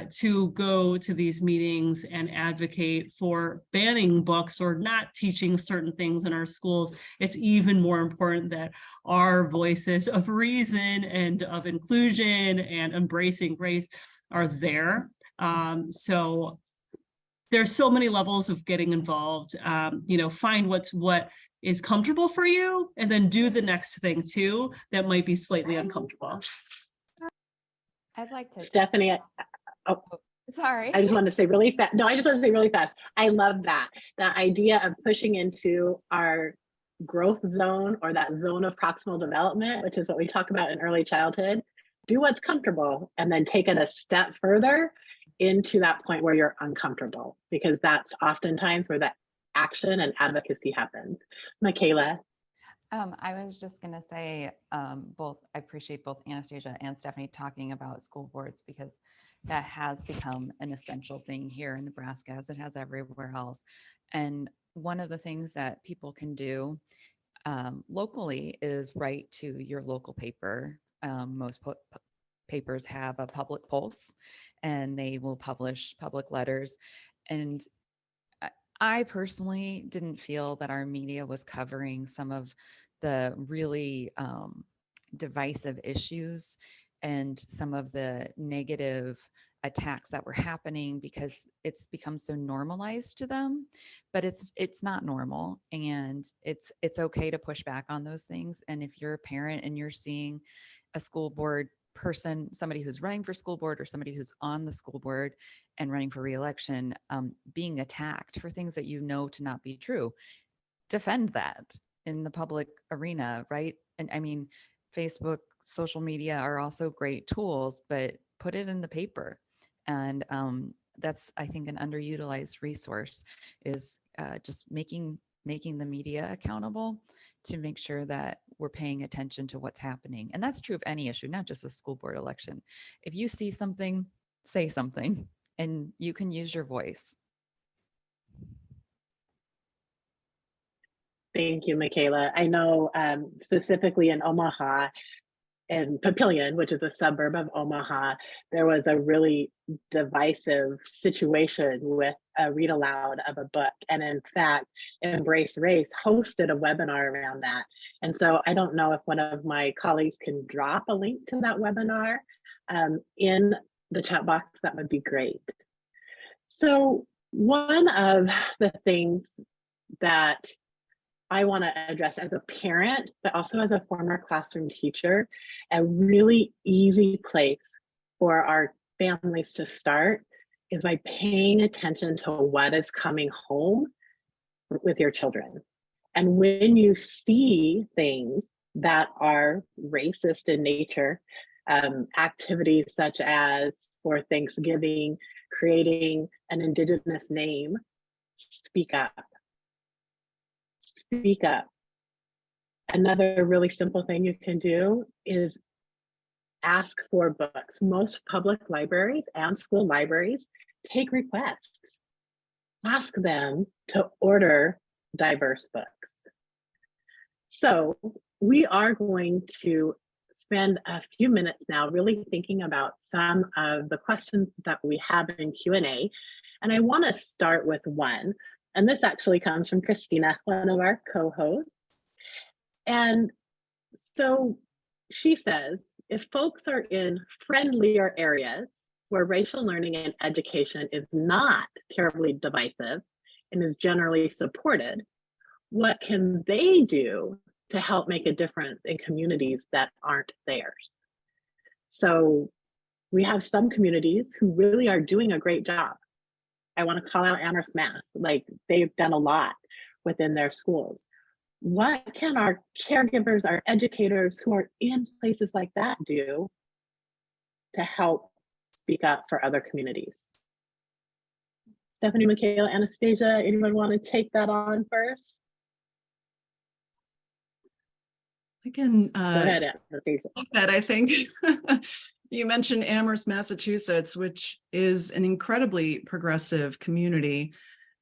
to go to these meetings and advocate for banning books or not teaching certain things in our schools. It's even more important that our voices of reason and of inclusion and embracing race are there. So there's so many levels of getting involved. Find what is comfortable for you, and then do the next thing too that might be slightly uncomfortable. I'd like to. Stephanie, sorry. I just want to say really fast. No, I just want to say really fast. I love that. The idea of pushing into our growth zone, or that zone of proximal development, which is what we talk about in early childhood. Do what's comfortable and then take it a step further into that point where you're uncomfortable, because that's oftentimes where that action and advocacy happens. Michaela. I was just going to say, I appreciate both Anastasia and Stephanie talking about school boards, because that has become an essential thing here in Nebraska, as it has everywhere else. And one of the things that people can do locally is write to your local paper. Most papers have a public pulse, and they will publish public letters. And I personally didn't feel that our media was covering some of the really divisive issues and some of the negative attacks that were happening because it's become so normalized to them, but it's not normal, and it's okay to push back on those things. And if you're a parent and you're seeing a school board person, somebody who's running for school board or somebody who's on the school board and running for reelection, being attacked for things that you know to not be true, defend that in the public arena, right? And I mean, Facebook, social media are also great tools, but put it in the paper. And that's, I think, an underutilized resource is just making the media accountable to make sure that we're paying attention to what's happening. And that's true of any issue, not just a school board election. If you see something, say something, and you can use your voice. Thank you, Michaela. I know specifically in Omaha, in Papillion, which is a suburb of Omaha, there was a really divisive situation with a read aloud of a book. And in fact, EmbraceRace hosted a webinar around that. And so I don't know if one of my colleagues can drop a link to that webinar in the chat box, that would be great. So one of the things that I want to address as a parent, but also as a former classroom teacher, a really easy place for our families to start is by paying attention to what is coming home with your children. And when you see things that are racist in nature, activities such as for Thanksgiving, creating an Indigenous name, speak up. Speak up. Another really simple thing you can do is ask for books. Most public libraries and school libraries take requests. Ask them to order diverse books. So we are going to spend a few minutes now really thinking about some of the questions that we have in Q&A. And I want to start with one. And this actually comes from Christina, one of our co-hosts. And so she says, if folks are in friendlier areas where racial learning and education is not terribly divisive and is generally supported, what can they do to help make a difference in communities that aren't theirs? So we have some communities who really are doing a great job. I want to call out Amherst, Mass. Like, they've done a lot within their schools. What can our caregivers, our educators who are in places like that do to help speak up for other communities? Stephanie, Michaela, Anastasia, anyone want to take that on first? I can Go ahead, Anastasia. that I think you mentioned Amherst, Massachusetts, which is an incredibly progressive community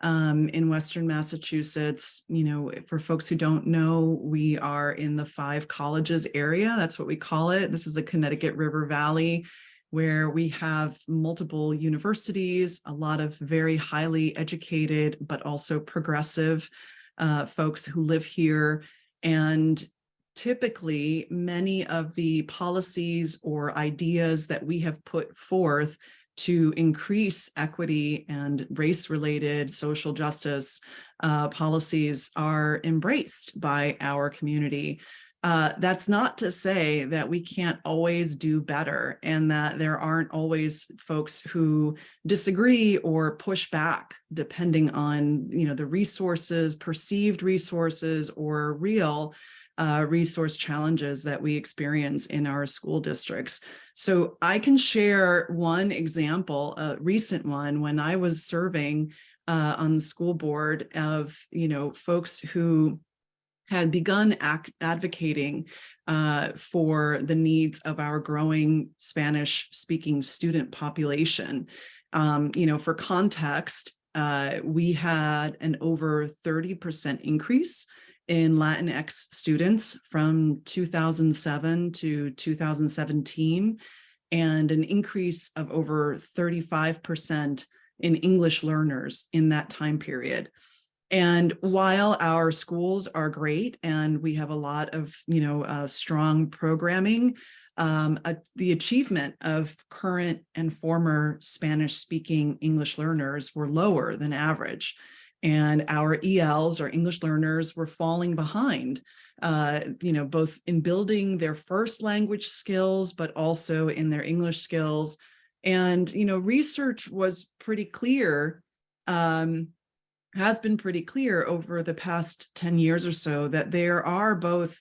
in Western Massachusetts. You know, for folks who don't know, we are in the 5 colleges area. That's what we call it. This is the Connecticut River Valley, where we have multiple universities, a lot of very highly educated, but also progressive folks who live here. And typically, many of the policies or ideas that we have put forth to increase equity and race-related social justice policies are embraced by our community. That's not to say that we can't always do better and that there aren't always folks who disagree or push back depending on, you know, the resources, perceived resources, or real resource challenges that we experience in our school districts. So I can share one example, a recent one, when I was serving on the school board, of, you know, folks who had begun advocating for the needs of our growing Spanish-speaking student population. You know, for context, we had an over 30% increase in Latinx students from 2007 to 2017, and an increase of over 35% in English learners in that time period. And while our schools are great and we have a lot of, strong programming, the achievement of current and former Spanish-speaking English learners were lower than average. And our ELs, or English learners, were falling behind, both in building their first language skills, but also in their English skills. And, research was pretty clear, has been pretty clear over the past 10 years or so, that there are both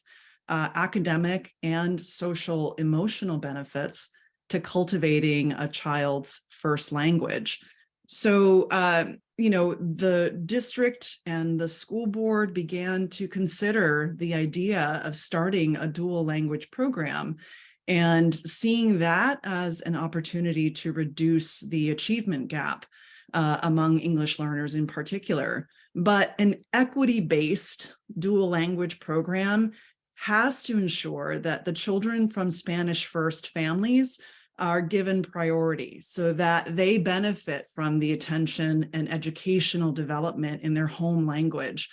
academic and social emotional benefits to cultivating a child's first language. So, the district and the school board began to consider the idea of starting a dual language program, and seeing that as an opportunity to reduce the achievement gap among English learners in particular. But an equity-based dual language program has to ensure that the children from Spanish first families are given priority so that they benefit from the attention and educational development in their home language.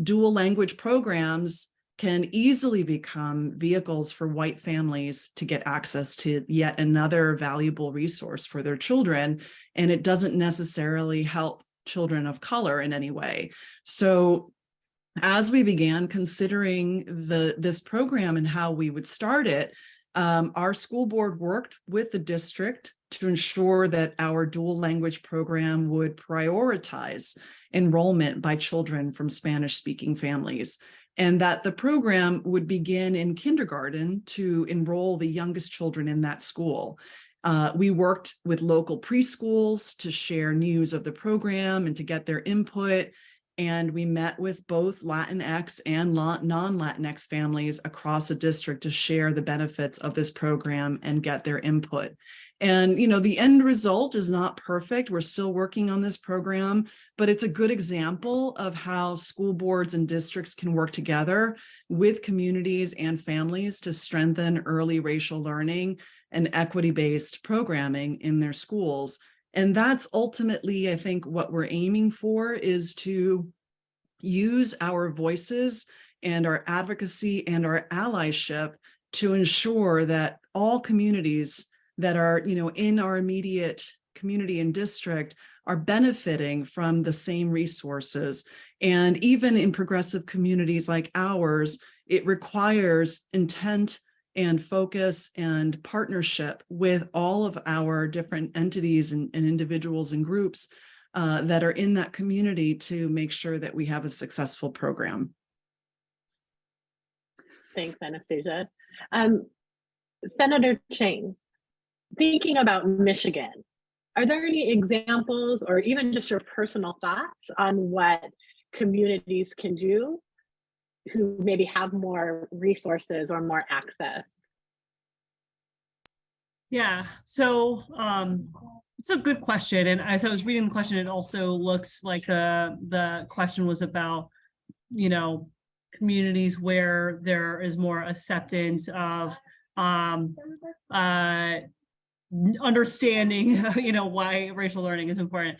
Dual language programs can easily become vehicles for white families to get access to yet another valuable resource for their children, and it doesn't necessarily help children of color in any way. So as we began considering this program and how we would start it, our school board worked with the district to ensure that our dual language program would prioritize enrollment by children from Spanish-speaking families, and that the program would begin in kindergarten to enroll the youngest children in that school. We worked with local preschools to share news of the program and to get their input. And we met with both Latinx and non-Latinx families across the district to share the benefits of this program and get their input. And, the end result is not perfect. We're still working on this program, but it's a good example of how school boards and districts can work together with communities and families to strengthen early racial learning and equity-based programming in their schools. And that's ultimately, I think, what we're aiming for, is to use our voices and our advocacy and our allyship to ensure that all communities that are, in our immediate community and district are benefiting from the same resources. And even in progressive communities like ours, it requires intent and focus and partnership with all of our different entities and individuals and groups that are in that community to make sure that we have a successful program. Thanks, Anastasia. Senator Chang, thinking about Michigan, are there any examples or even just your personal thoughts on what communities can do who maybe have more resources or more access? Yeah, so it's a good question. And as I was reading the question, it also looks like the question was about, communities where there is more acceptance of understanding, why racial learning is important,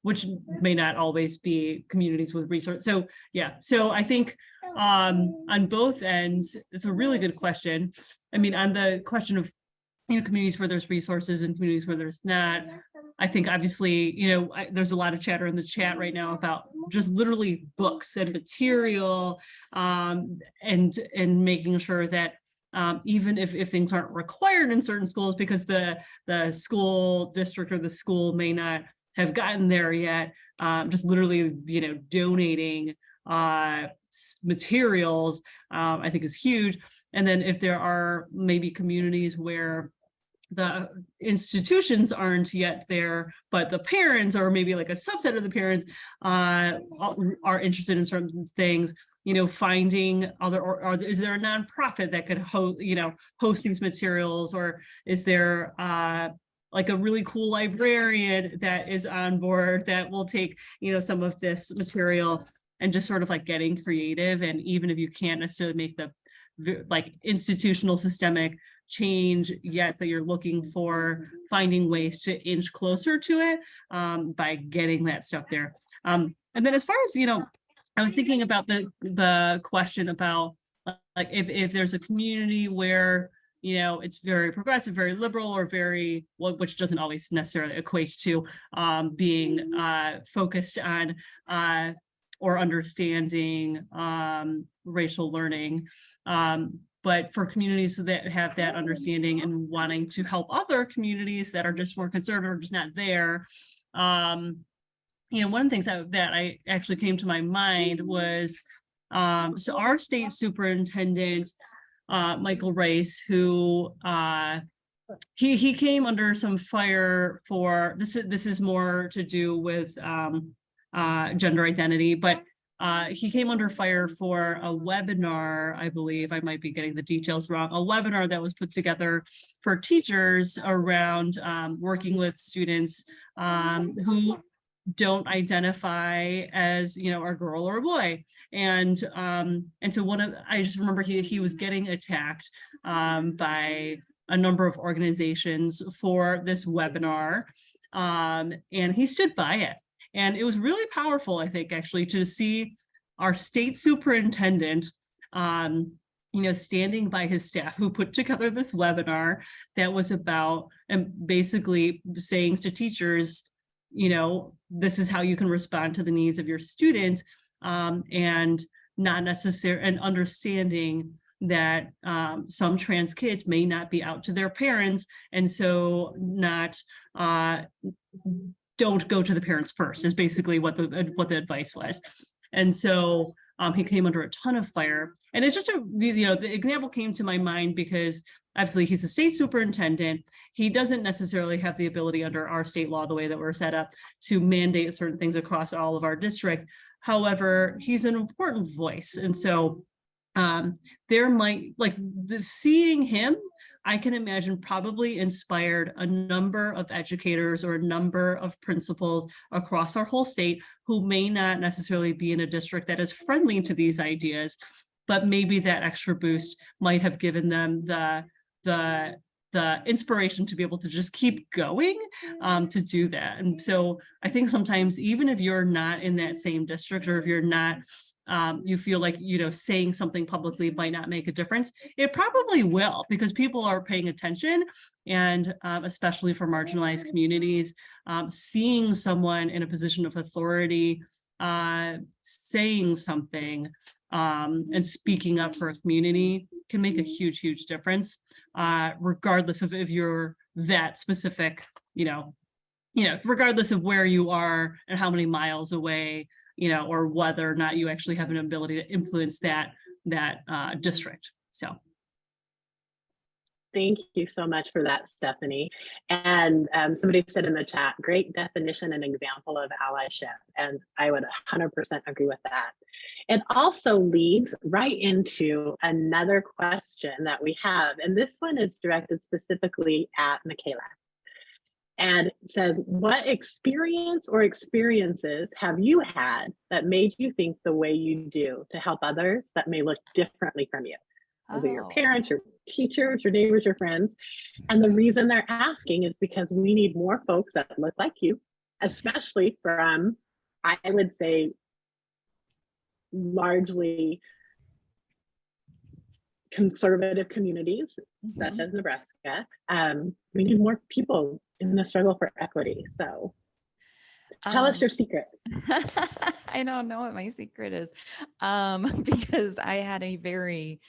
which may not always be communities with resources. So yeah, so I think on both ends, it's a really good question. I mean, on the question of communities where there's resources and communities where there's not, I think obviously, there's a lot of chatter in the chat right now about just literally books and material, and making sure that even if things aren't required in certain schools because the school district or the school may not have gotten there yet, just literally, donating materials, I think is huge. And then if there are maybe communities where the institutions aren't yet there, but the parents, or maybe like a subset of the parents, are interested in certain things, finding other, or is there a nonprofit that could host these materials, or is there like a really cool librarian that is on board that will take some of this material, and just sort of like getting creative. And even if you can't necessarily make the like institutional systemic change yet, that you're looking for finding ways to inch closer to it by getting that stuff there. And then as far as, I was thinking about the question about like if there's a community where it's very progressive, very liberal, or very, well, which doesn't always necessarily equate to being focused on or understanding racial learning. But for communities that have that understanding and wanting to help other communities that are just more conservative, or just not there, one of the things that I actually came to my mind was, so our state superintendent, Michael Race, who he came under some fire for this. This is more to do with gender identity, but he came under fire for a webinar, I believe, I might be getting the details wrong, a webinar that was put together for teachers around working with students who don't identify as a girl or a boy, and so I just remember he was getting attacked by a number of organizations for this webinar, and he stood by it. And it was really powerful, I think, actually, to see our state superintendent standing by his staff who put together this webinar that was about, and basically saying to teachers, this is how you can respond to the needs of your students, and not necessarily, and understanding that some trans kids may not be out to their parents, and so don't go to the parents first, is basically what the advice was. And so he came under a ton of fire. And it's just the example came to my mind because obviously he's a state superintendent. He doesn't necessarily have the ability under our state law, the way that we're set up, to mandate certain things across all of our districts. However, he's an important voice. And so there might, seeing him, I can imagine, probably inspired a number of educators or a number of principals across our whole state who may not necessarily be in a district that is friendly to these ideas, but maybe that extra boost might have given them the inspiration to be able to just keep going to do that. And so I think sometimes, even if you're not in that same district, or if you're not, you feel like, saying something publicly might not make a difference, it probably will, because people are paying attention. And especially for marginalized communities, seeing someone in a position of authority saying something and speaking up for a community can make a huge, huge difference, regardless of if you're that specific, regardless of where you are and how many miles away, or whether or not you actually have an ability to influence that district. So. Thank you so much for that, Stephanie. And somebody said in the chat, great definition and example of allyship. And I would 100% agree with that. It also leads right into another question that we have. And this one is directed specifically at Michaela. And it says, what experience or experiences have you had that made you think the way you do to help others that may look differently from you? Those are your parents, your teachers, your neighbors, your friends. And the reason they're asking is because we need more folks that look like you, especially from, I would say, largely conservative communities, such as Nebraska. We need more people in the struggle for equity. So tell us your secret. I don't know what my secret is, because I had a very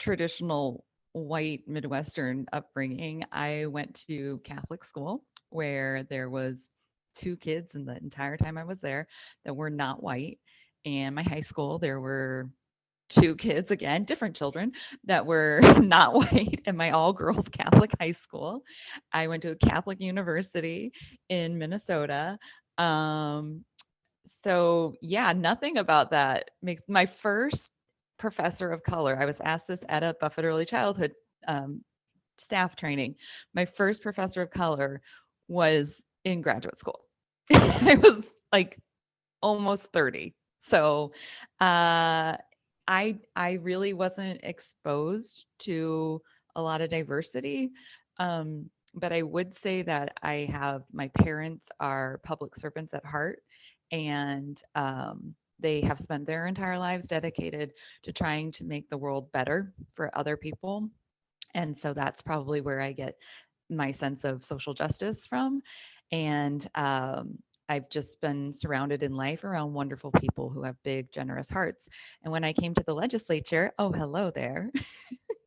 traditional white Midwestern upbringing. I went to Catholic school where there was 2 kids in the entire time I was there that were not white. And my high school, there were 2 kids, again, different children, that were not white in my all-girls Catholic high school. I went to a Catholic university in Minnesota. So yeah, nothing about that makes my first professor of color. I was asked this at a Buffett Early Childhood staff training. My first professor of color was in graduate school. I was like almost 30. So I really wasn't exposed to a lot of diversity. But I would say that my parents are public servants at heart, and they have spent their entire lives dedicated to trying to make the world better for other people. And so that's probably where I get my sense of social justice from. And I've just been surrounded in life around wonderful people who have big, generous hearts. And when I came to the legislature, oh, hello there.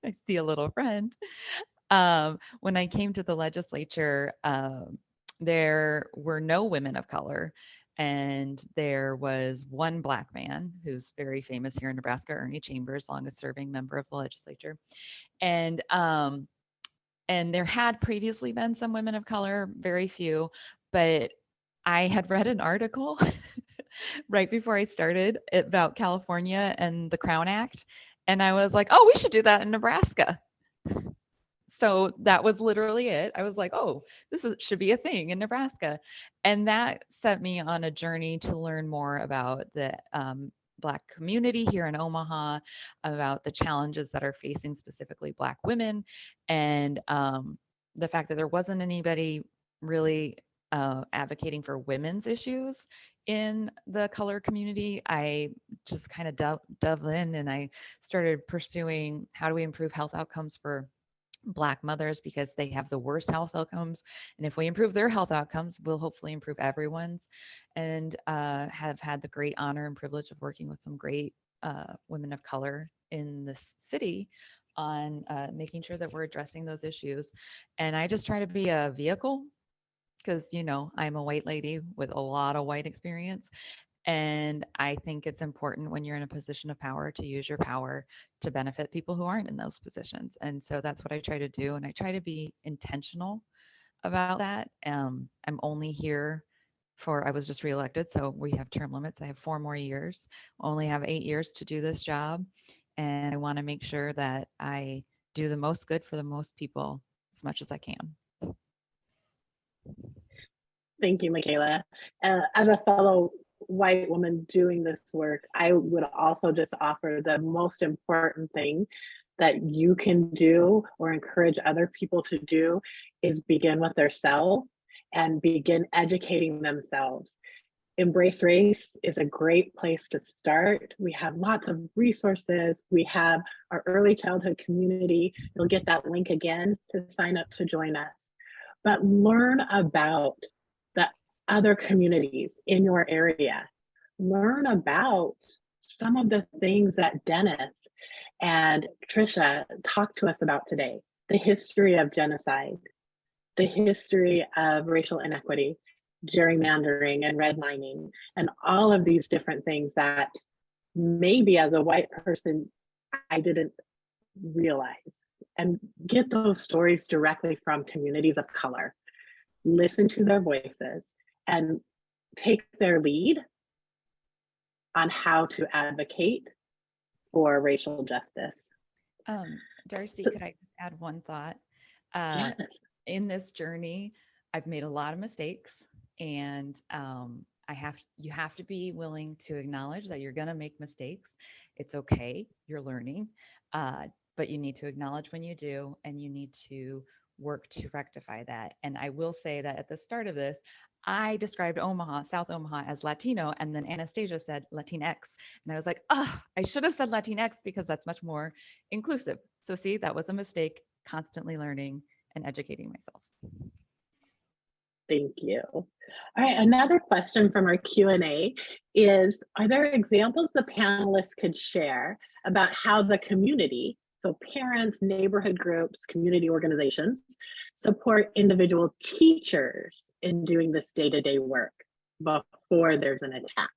I see a little friend. When I came to the legislature, there were no women of color. And there was one Black man who's very famous here in Nebraska, Ernie Chambers, longest serving member of the legislature. And there had previously been some women of color, very few, but I had read an article right before I started about California and the Crown Act. And I was like, oh, we should do that in Nebraska. So that was literally it. I was like, oh, should be a thing in Nebraska. And that set me on a journey to learn more about the Black community here in Omaha, about the challenges that are facing specifically Black women, and the fact that there wasn't anybody really advocating for women's issues in the color community. I just kind of dove in, and I started pursuing how do we improve health outcomes for Black mothers, because they have the worst health outcomes. And if we improve their health outcomes, we'll hopefully improve everyone's. And have had the great honor and privilege of working with some great women of color in this city on making sure that we're addressing those issues. And I just try to be a vehicle, because, I'm a white lady with a lot of white experience. And I think it's important when you're in a position of power to use your power to benefit people who aren't in those positions. And so that's what I try to do. And I try to be intentional about that. I'm only here I was just reelected, so we have term limits. I have 4 more years, only have 8 years to do this job. And I want to make sure that I do the most good for the most people as much as I can. Thank you, Michaela. As a fellow white woman doing this work, I would also just offer the most important thing that you can do or encourage other people to do is begin with themselves and begin educating themselves. EmbraceRace is a great place to start. We have lots of resources. We have our early childhood community. You'll get that link again to sign up to join us. But learn about the other communities in your area. Learn about some of the things that Dennis and Tricia talked to us about today. The history of genocide, the history of racial inequity, gerrymandering and redlining, and all of these different things that maybe as a white person, I didn't realize. And get those stories directly from communities of color. Listen to their voices and take their lead on how to advocate for racial justice. Darcy, could I add one thought? Yes. In this journey, I've made a lot of mistakes, and you have to be willing to acknowledge that you're going to make mistakes. It's okay. You're learning. But you need to acknowledge when you do, and you need to work to rectify that. And I will say that at the start of this, I described South Omaha as Latino, and then Anastasia said Latinx. And I was like, I should have said Latinx because that's much more inclusive. So see, that was a mistake, constantly learning and educating myself. Thank you. All right, another question from our Q&A is, are there examples the panelists could share about how the community, so parents, neighborhood groups, community organizations, support individual teachers in doing this day-to-day work before there's an attack?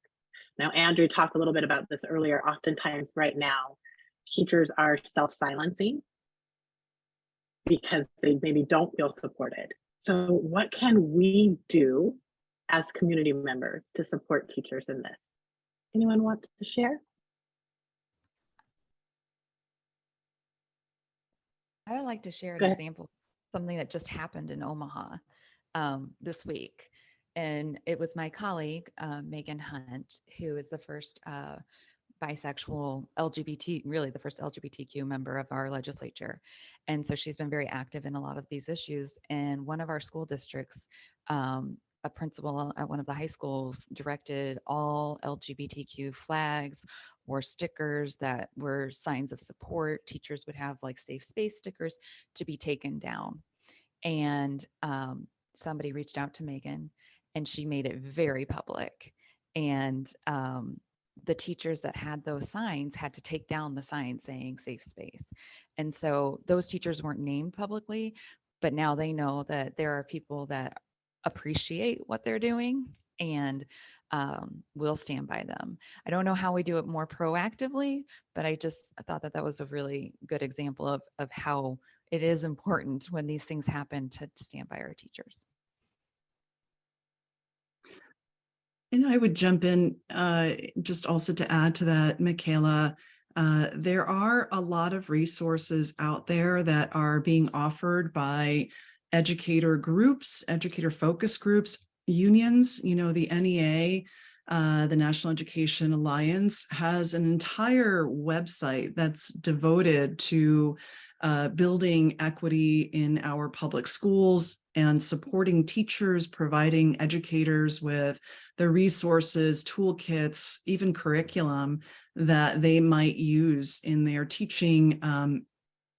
Now, Andrew talked a little bit about this earlier. Oftentimes right now, teachers are self-silencing because they maybe don't feel supported. So what can we do as community members to support teachers in this? Anyone want to share? I would like to share an example, something that just happened in Omaha this week. And it was my colleague, Megan Hunt, who is the first bisexual LGBT, really the first LGBTQ member of our legislature. And so she's been very active in a lot of these issues. And one of our school districts, a principal at one of the high schools directed all LGBTQ flags or stickers that were signs of support. Teachers would have like safe space stickers to be taken down. And somebody reached out to Megan and she made it very public. And the teachers that had those signs had to take down the sign saying safe space. And so those teachers weren't named publicly, but now they know that there are people that appreciate what they're doing and will stand by them. I don't know how we do it more proactively, but I thought that that was a really good example of how it is important when these things happen to stand by our teachers. And I would jump in just also to add to that, Michaela, there are a lot of resources out there that are being offered by educator groups, educator focus groups, unions. You know, the NEA, the National Education Alliance, has an entire website that's devoted to building equity in our public schools and supporting teachers, providing educators with the resources, toolkits, even curriculum that they might use in their teaching.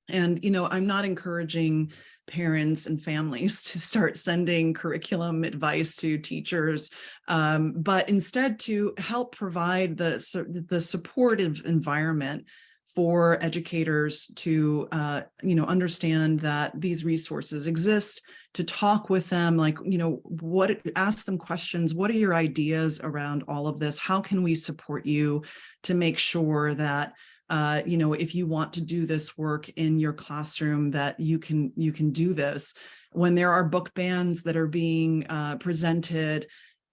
And, you know, I'm not encouraging parents and families to start sending curriculum advice to teachers, but instead to help provide the supportive environment for educators to, you know, understand that these resources exist, to talk with them, like, you know, ask them questions. What are your ideas around all of this? How can we support you to make sure that, you know, if you want to do this work in your classroom, that you can do this? When there are book bans that are being presented,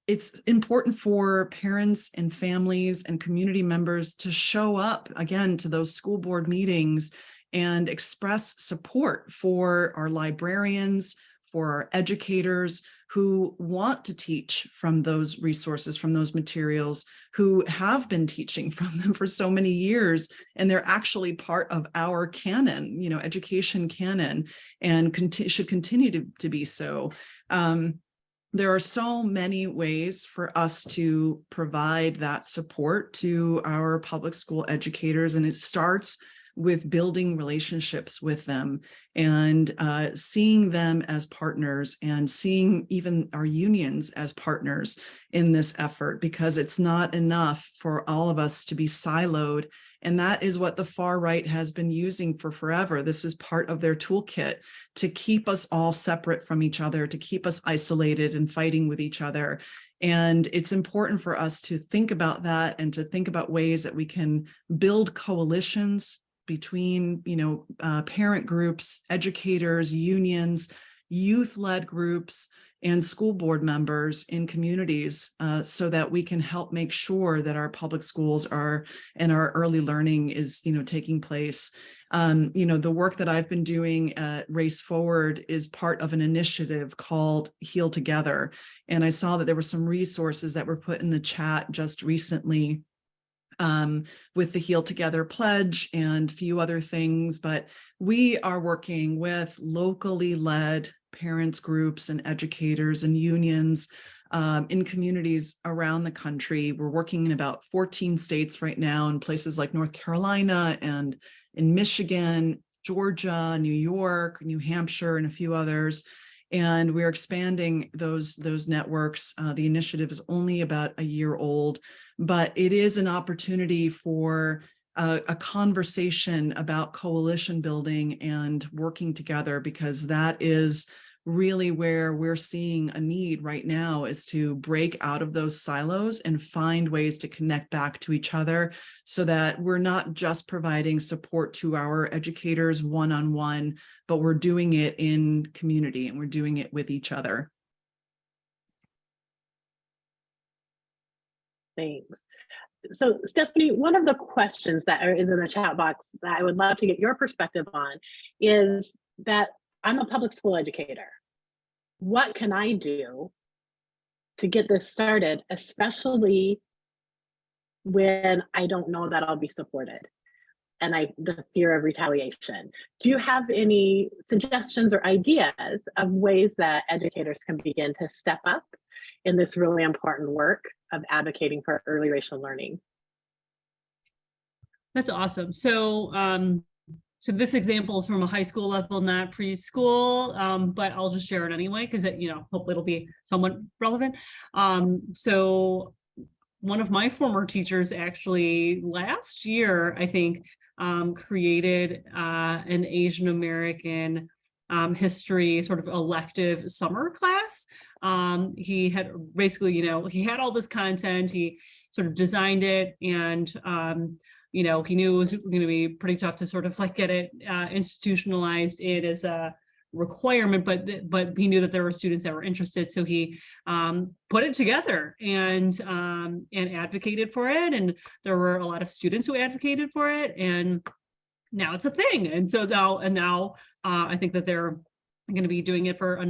it's important for parents and families and community members to show up again to those school board meetings and express support for our librarians, for our educators who want to teach from those resources, from those materials, who have been teaching from them for so many years, and they're actually part of our canon, you know, education canon, and should continue to be so. There are so many ways for us to provide that support to our public school educators, and it starts with building relationships with them and seeing them as partners, and seeing even our unions as partners in this effort, because it's not enough for all of us to be siloed. And that is what the far right has been using for forever. This is part of their toolkit to keep us all separate from each other, to keep us isolated and fighting with each other. And it's important for us to think about that and to think about ways that we can build coalitions between, you know, parent groups, educators, unions, youth-led groups, and school board members in communities, so that we can help make sure that our public schools are, and our early learning is, you know, taking place. You know, the work that I've been doing at Race Forward is part of an initiative called Heal Together. And I saw that there were some resources that were put in the chat just recently, with the Heal Together pledge and a few other things, but we are working with locally led parents groups and educators and unions in communities around the country. We're working in about 14 states right now, in places like North Carolina and in Michigan, Georgia, New York, New Hampshire, and a few others. And we're expanding those networks. The initiative is only about a year old, but it is an opportunity for a conversation about coalition building and working together, because that is really where we're seeing a need right now, is to break out of those silos and find ways to connect back to each other, so that we're not just providing support to our educators one-on-one, but we're doing it in community and we're doing it with each other. Thanks. So Stephanie, one of the questions that is in the chat box that I would love to get your perspective on is that I'm a public school educator. What can I do to get this started, especially when I don't know that I'll be supported and the fear of retaliation. Do you have any suggestions or ideas of ways that educators can begin to step up in this really important work of advocating for early racial learning? That's awesome. So, so this example is from a high school level, not preschool, but I'll just share it anyway because hopefully it'll be somewhat relevant. So one of my former teachers actually last year, I think, created an Asian American history sort of elective summer class. He had basically, he had all this content, he sort of designed it, and he knew it was going to be pretty tough to sort of like get it institutionalized it as a requirement, but he knew that there were students that were interested, so he put it together and advocated for it, and there were a lot of students who advocated for it, and now it's a thing. And so now I think that they're going to be doing it for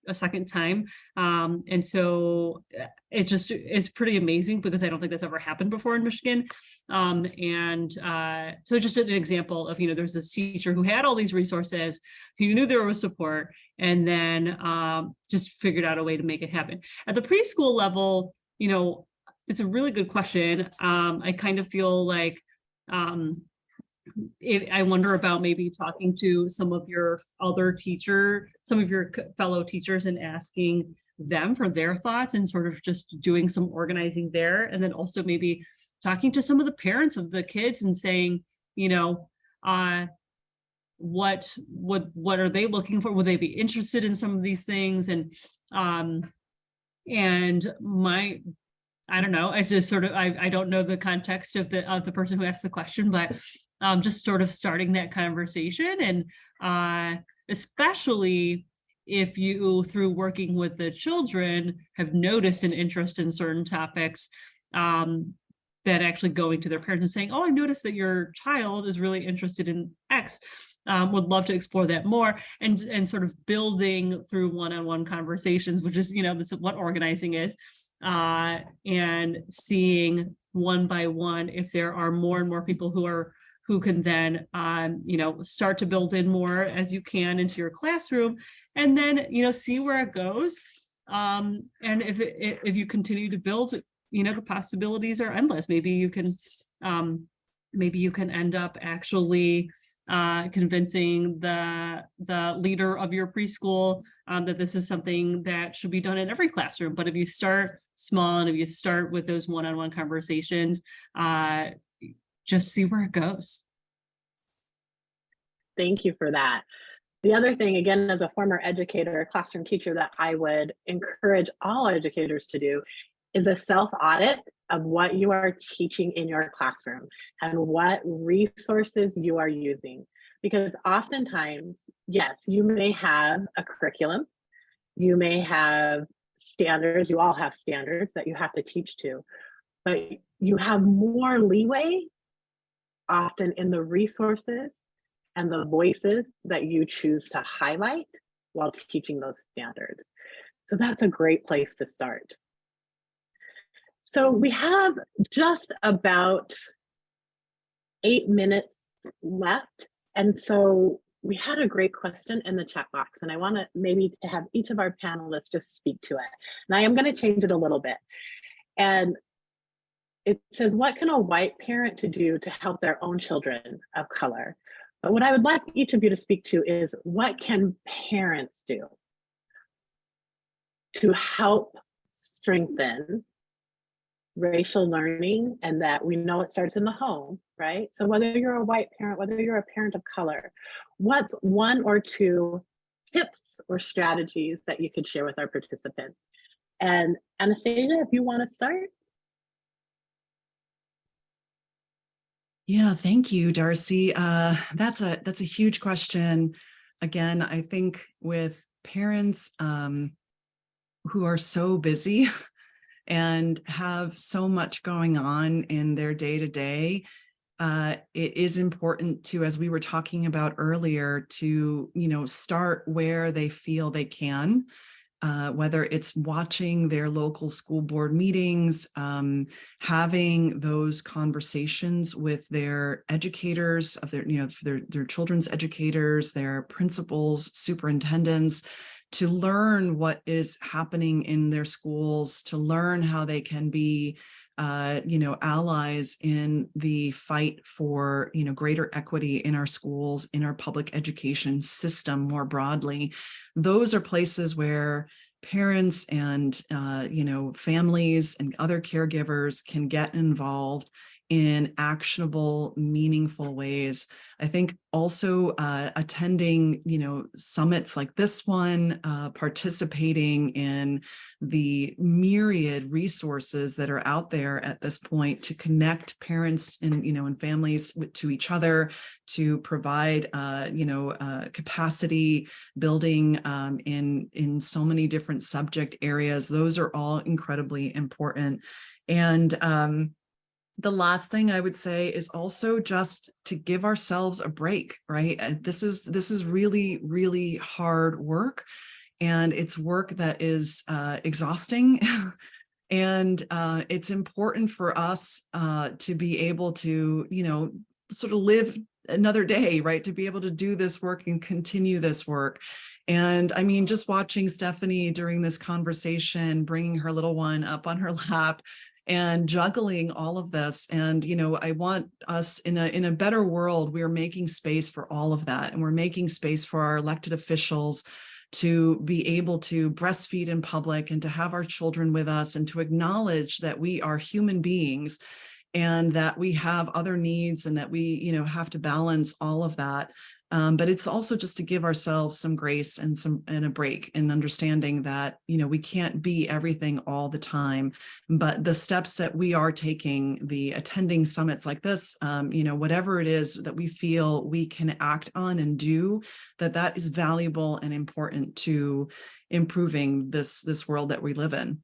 a second time. And so it's pretty amazing because I don't think that's ever happened before in Michigan. So it's just an example of, there's this teacher who had all these resources, who knew there was support, and then just figured out a way to make it happen. At the preschool level, it's a really good question. I kind of feel like, I wonder about maybe talking to some of your fellow teachers and asking them for their thoughts and sort of just doing some organizing there. And then also maybe talking to some of the parents of the kids and saying, what are they looking for? Would they be interested in some of these things? And I don't know. I just sort of, I don't know the context of the person who asked the question, but just sort of starting that conversation. And especially if you, through working with the children, have noticed an interest in certain topics, that actually going to their parents and saying, oh, I noticed that your child is really interested in X. Would love to explore that more, and sort of building through one-on-one conversations, which is, this is what organizing is, and seeing one by one if there are more and more people who can then, start to build in more as you can into your classroom, and then, see where it goes. And if you continue to build, the possibilities are endless. Maybe you can end up actually convincing the leader of your preschool that this is something that should be done in every classroom. But if you start small and if you start with those one-on-one conversations, just see where it goes. Thank you for that. The other thing, again, as a former educator, a classroom teacher, that I would encourage all educators to do is a self-audit of what you are teaching in your classroom and what resources you are using. Because oftentimes, yes, you may have a curriculum, you may have standards, you all have standards that you have to teach to, but you have more leeway often in the resources and the voices that you choose to highlight while teaching those standards. So that's a great place to start. So we have just about 8 minutes left. And so we had a great question in the chat box, and I want to maybe to have each of our panelists just speak to it. And I am going to change it a little bit. And it says, what can a white parent do to help their own children of color? But what I would like each of you to speak to is, what can parents do to help strengthen racial learning? And that we know it starts in the home, right? So whether you're a white parent, whether you're a parent of color, what's one or two tips or strategies that you could share with our participants? And Anastasia, if you want to start. Yeah, thank you, Darcy. That's a huge question. Again, I think with parents who are so busy and have so much going on in their day-to-day, it is important to, as we were talking about earlier, to start where they feel they can. whether it's watching their local school board meetings, having those conversations with their educators of their children's educators, their principals, superintendents, to learn what is happening in their schools, to learn how they can be allies in the fight for, greater equity in our schools, in our public education system more broadly. Those are places where parents and, families and other caregivers can get involved in actionable, meaningful ways. I think also attending, summits like this one, participating in the myriad resources that are out there at this point to connect parents and families to each other, to provide capacity building in so many different subject areas. Those are all incredibly important. And the last thing I would say is also just to give ourselves a break, right? This is really, really hard work, and it's work that is exhausting. And it's important for us to be able to, sort of live another day, right? To be able to do this work and continue this work. And I mean, just watching Stephanie during this conversation, bringing her little one up on her lap, and juggling all of this. And, I want us in a better world, we're making space for all of that. And we're making space for our elected officials to be able to breastfeed in public and to have our children with us and to acknowledge that we are human beings and that we have other needs and that we, have to balance all of that. But it's also just to give ourselves some grace and a break, and understanding that, we can't be everything all the time, but the steps that we are taking, the attending summits like this, whatever it is that we feel we can act on and do, that is valuable and important to improving this world that we live in.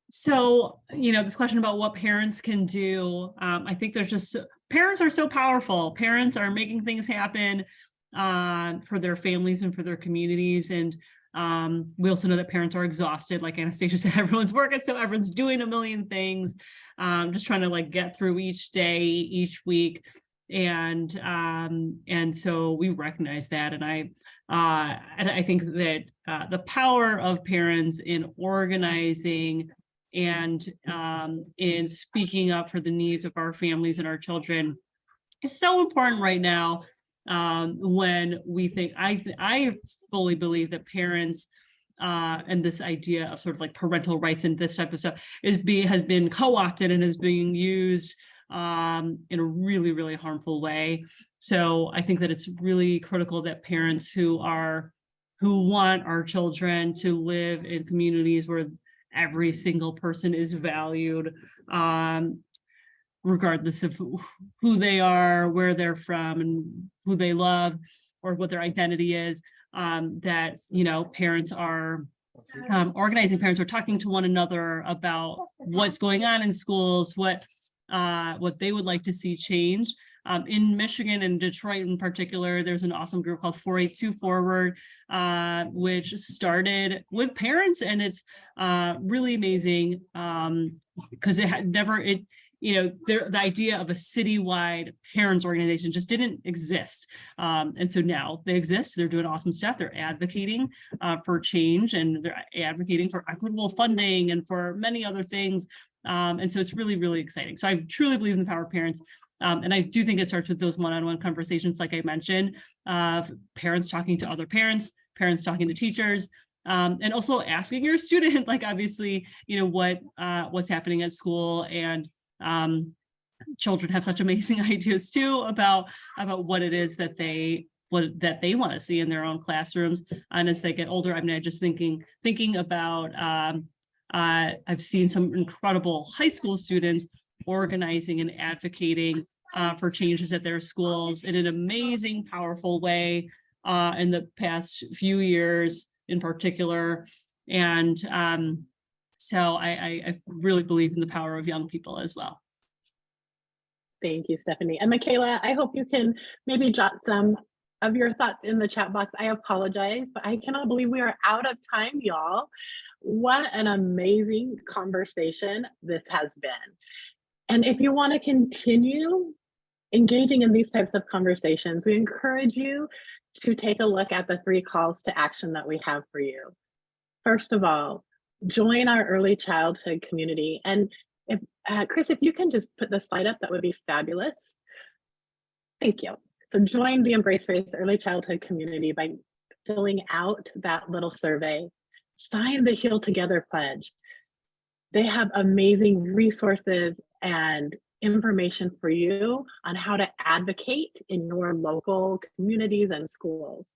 So, this question about what parents can do, I think parents are so powerful. Parents are making things happen for their families and for their communities. And we also know that parents are exhausted. Like Anastasia said, everyone's working, so everyone's doing a million things, just trying to get through each day, each week. And so we recognize that. And I think that the power of parents in organizing and in speaking up for the needs of our families and our children is so important right now. When we think, I fully believe that parents and this idea of sort of parental rights and this type of stuff has been co-opted and is being used in a really, really harmful way. So I think that it's really critical that parents who want our children to live in communities where every single person is valued, regardless of who they are, where they're from, and who they love, or what their identity is, that, parents are organizing, parents are talking to one another about what's going on in schools, what they would like to see change. In Michigan and Detroit in particular, there's an awesome group called 482 Forward, which started with parents, and it's really amazing because the idea of a citywide parents organization just didn't exist. And so now they exist. They're doing awesome stuff. They're advocating for change, and they're advocating for equitable funding and for many other things. And so it's really, really exciting. So I truly believe in the power of parents. And I do think it starts with those one-on-one conversations, like I mentioned, of parents talking to other parents, parents talking to teachers, and also asking your student, obviously, what's happening at school. And children have such amazing ideas too about what it is that they want to see in their own classrooms. And as they get older, I mean, I just thinking about, I've seen some incredible high school students organizing and advocating for changes at their schools in an amazing, powerful way in the past few years in particular. And so I really believe in the power of young people as well. Thank you, Stephanie. And Michaela, I hope you can maybe jot some of your thoughts in the chat box. I apologize, but I cannot believe we are out of time, y'all. What an amazing conversation this has been. And if you want to continue engaging in these types of conversations, we encourage you to take a look at the 3 calls to action that we have for you. First of all, join our early childhood community. And if Chris, if you can just put the slide up, that would be fabulous. Thank you. So join the EmbraceRace early childhood community by filling out that little survey. Sign the Heal Together pledge. They have amazing resources and information for you on how to advocate in your local communities and schools.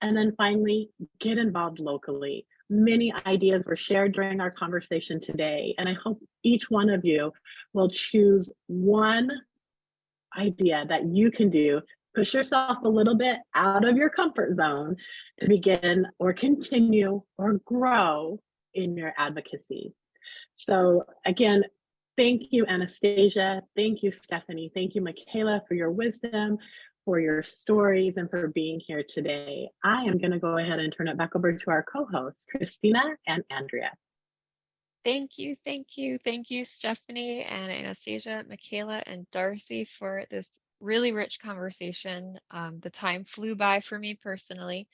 And then finally, get involved locally. Many ideas were shared during our conversation today, and I hope each one of you will choose one idea that you can do. Push yourself a little bit out of your comfort zone to begin or continue or grow in your advocacy. So again, thank you, Anastasia. Thank you, Stephanie. Thank you, Michaela, for your wisdom, for your stories, and for being here today. I am going to go ahead and turn it back over to our co-hosts, Christina and Andrea. Thank you, thank you, thank you, Stephanie and Anastasia, Michaela, and Darcy for this really rich conversation. The time flew by for me personally.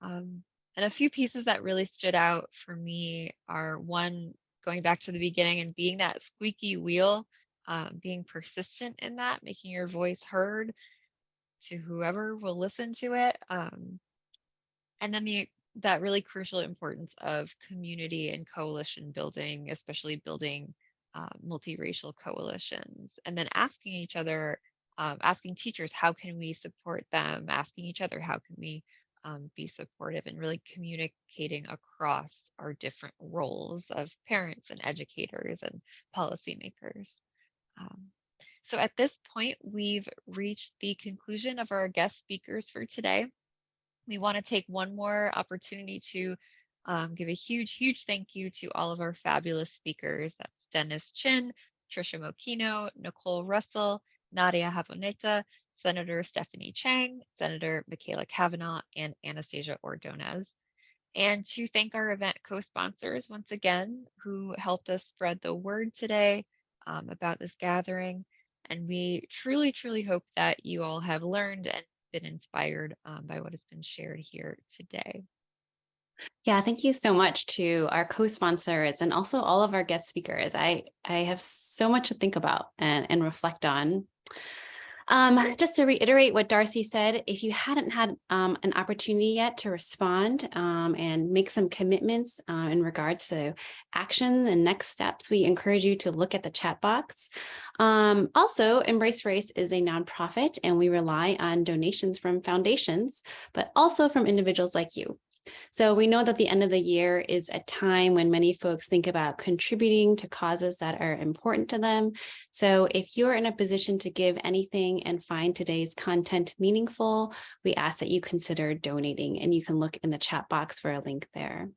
And a few pieces that really stood out for me are, one, going back to the beginning and being that squeaky wheel, being persistent in that, making your voice heard to whoever will listen to it. And then that really crucial importance of community and coalition building, especially building multiracial coalitions, and then asking each other, asking teachers, how can we support them? Asking each other, how can we be supportive, and really communicating across our different roles of parents and educators and policymakers. So at this point, we've reached the conclusion of our guest speakers for today. We want to take one more opportunity to give a huge, huge thank you to all of our fabulous speakers. That's Dennis Chin, Trisha Mokino, Nicole Russell, Nadia Haboneta, Senator Stephanie Chang, Senator Michaela Kavanaugh, and Anastasia Ordonez. And to thank our event co-sponsors once again, who helped us spread the word today about this gathering. And we truly, truly hope that you all have learned and been inspired by what has been shared here today. Yeah, thank you so much to our co-sponsors and also all of our guest speakers. I have so much to think about and reflect on. Just to reiterate what Darcy said, if you hadn't had an opportunity yet to respond and make some commitments in regards to action and next steps, we encourage you to look at the chat box. Also, EmbraceRace is a nonprofit, and we rely on donations from foundations, but also from individuals like you. So we know that the end of the year is a time when many folks think about contributing to causes that are important to them. So if you're in a position to give anything and find today's content meaningful, we ask that you consider donating, and you can look in the chat box for a link there.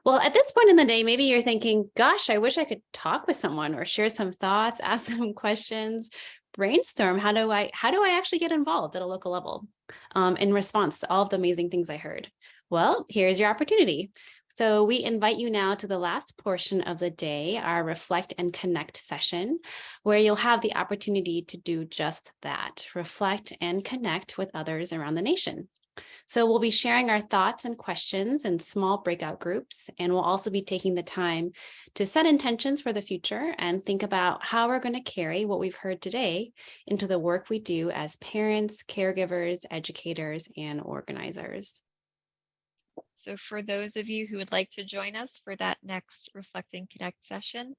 Well, at this point in the day, maybe you're thinking, gosh, I wish I could talk with someone or share some thoughts, ask some questions, brainstorm. How do I actually get involved at a local level in response to all of the amazing things I heard? Well, here's your opportunity. So we invite you now to the last portion of the day, our Reflect and Connect session, where you'll have the opportunity to do just that, reflect and connect with others around the nation. So we'll be sharing our thoughts and questions in small breakout groups, and we'll also be taking the time to set intentions for the future and think about how we're going to carry what we've heard today into the work we do as parents, caregivers, educators, and organizers. So for those of you who would like to join us for that next Reflect and Connect session,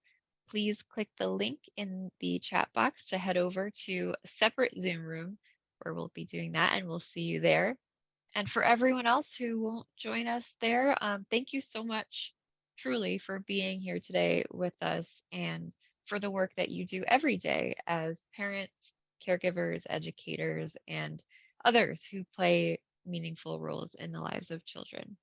please click the link in the chat box to head over to a separate Zoom room where we'll be doing that, and we'll see you there. And for everyone else who won't join us there, thank you so much, truly, for being here today with us and for the work that you do every day as parents, caregivers, educators, and others who play meaningful roles in the lives of children.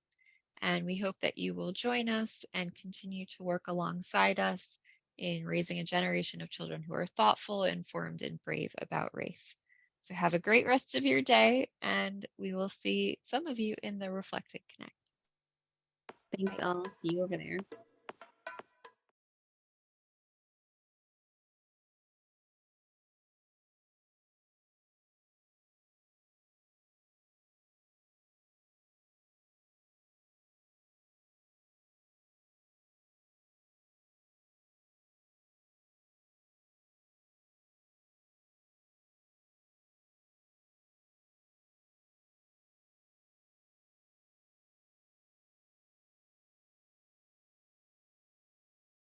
And we hope that you will join us and continue to work alongside us in raising a generation of children who are thoughtful, informed, and brave about race. So have a great rest of your day, and we will see some of you in the Reflect and Connect. Thanks all. See you over there.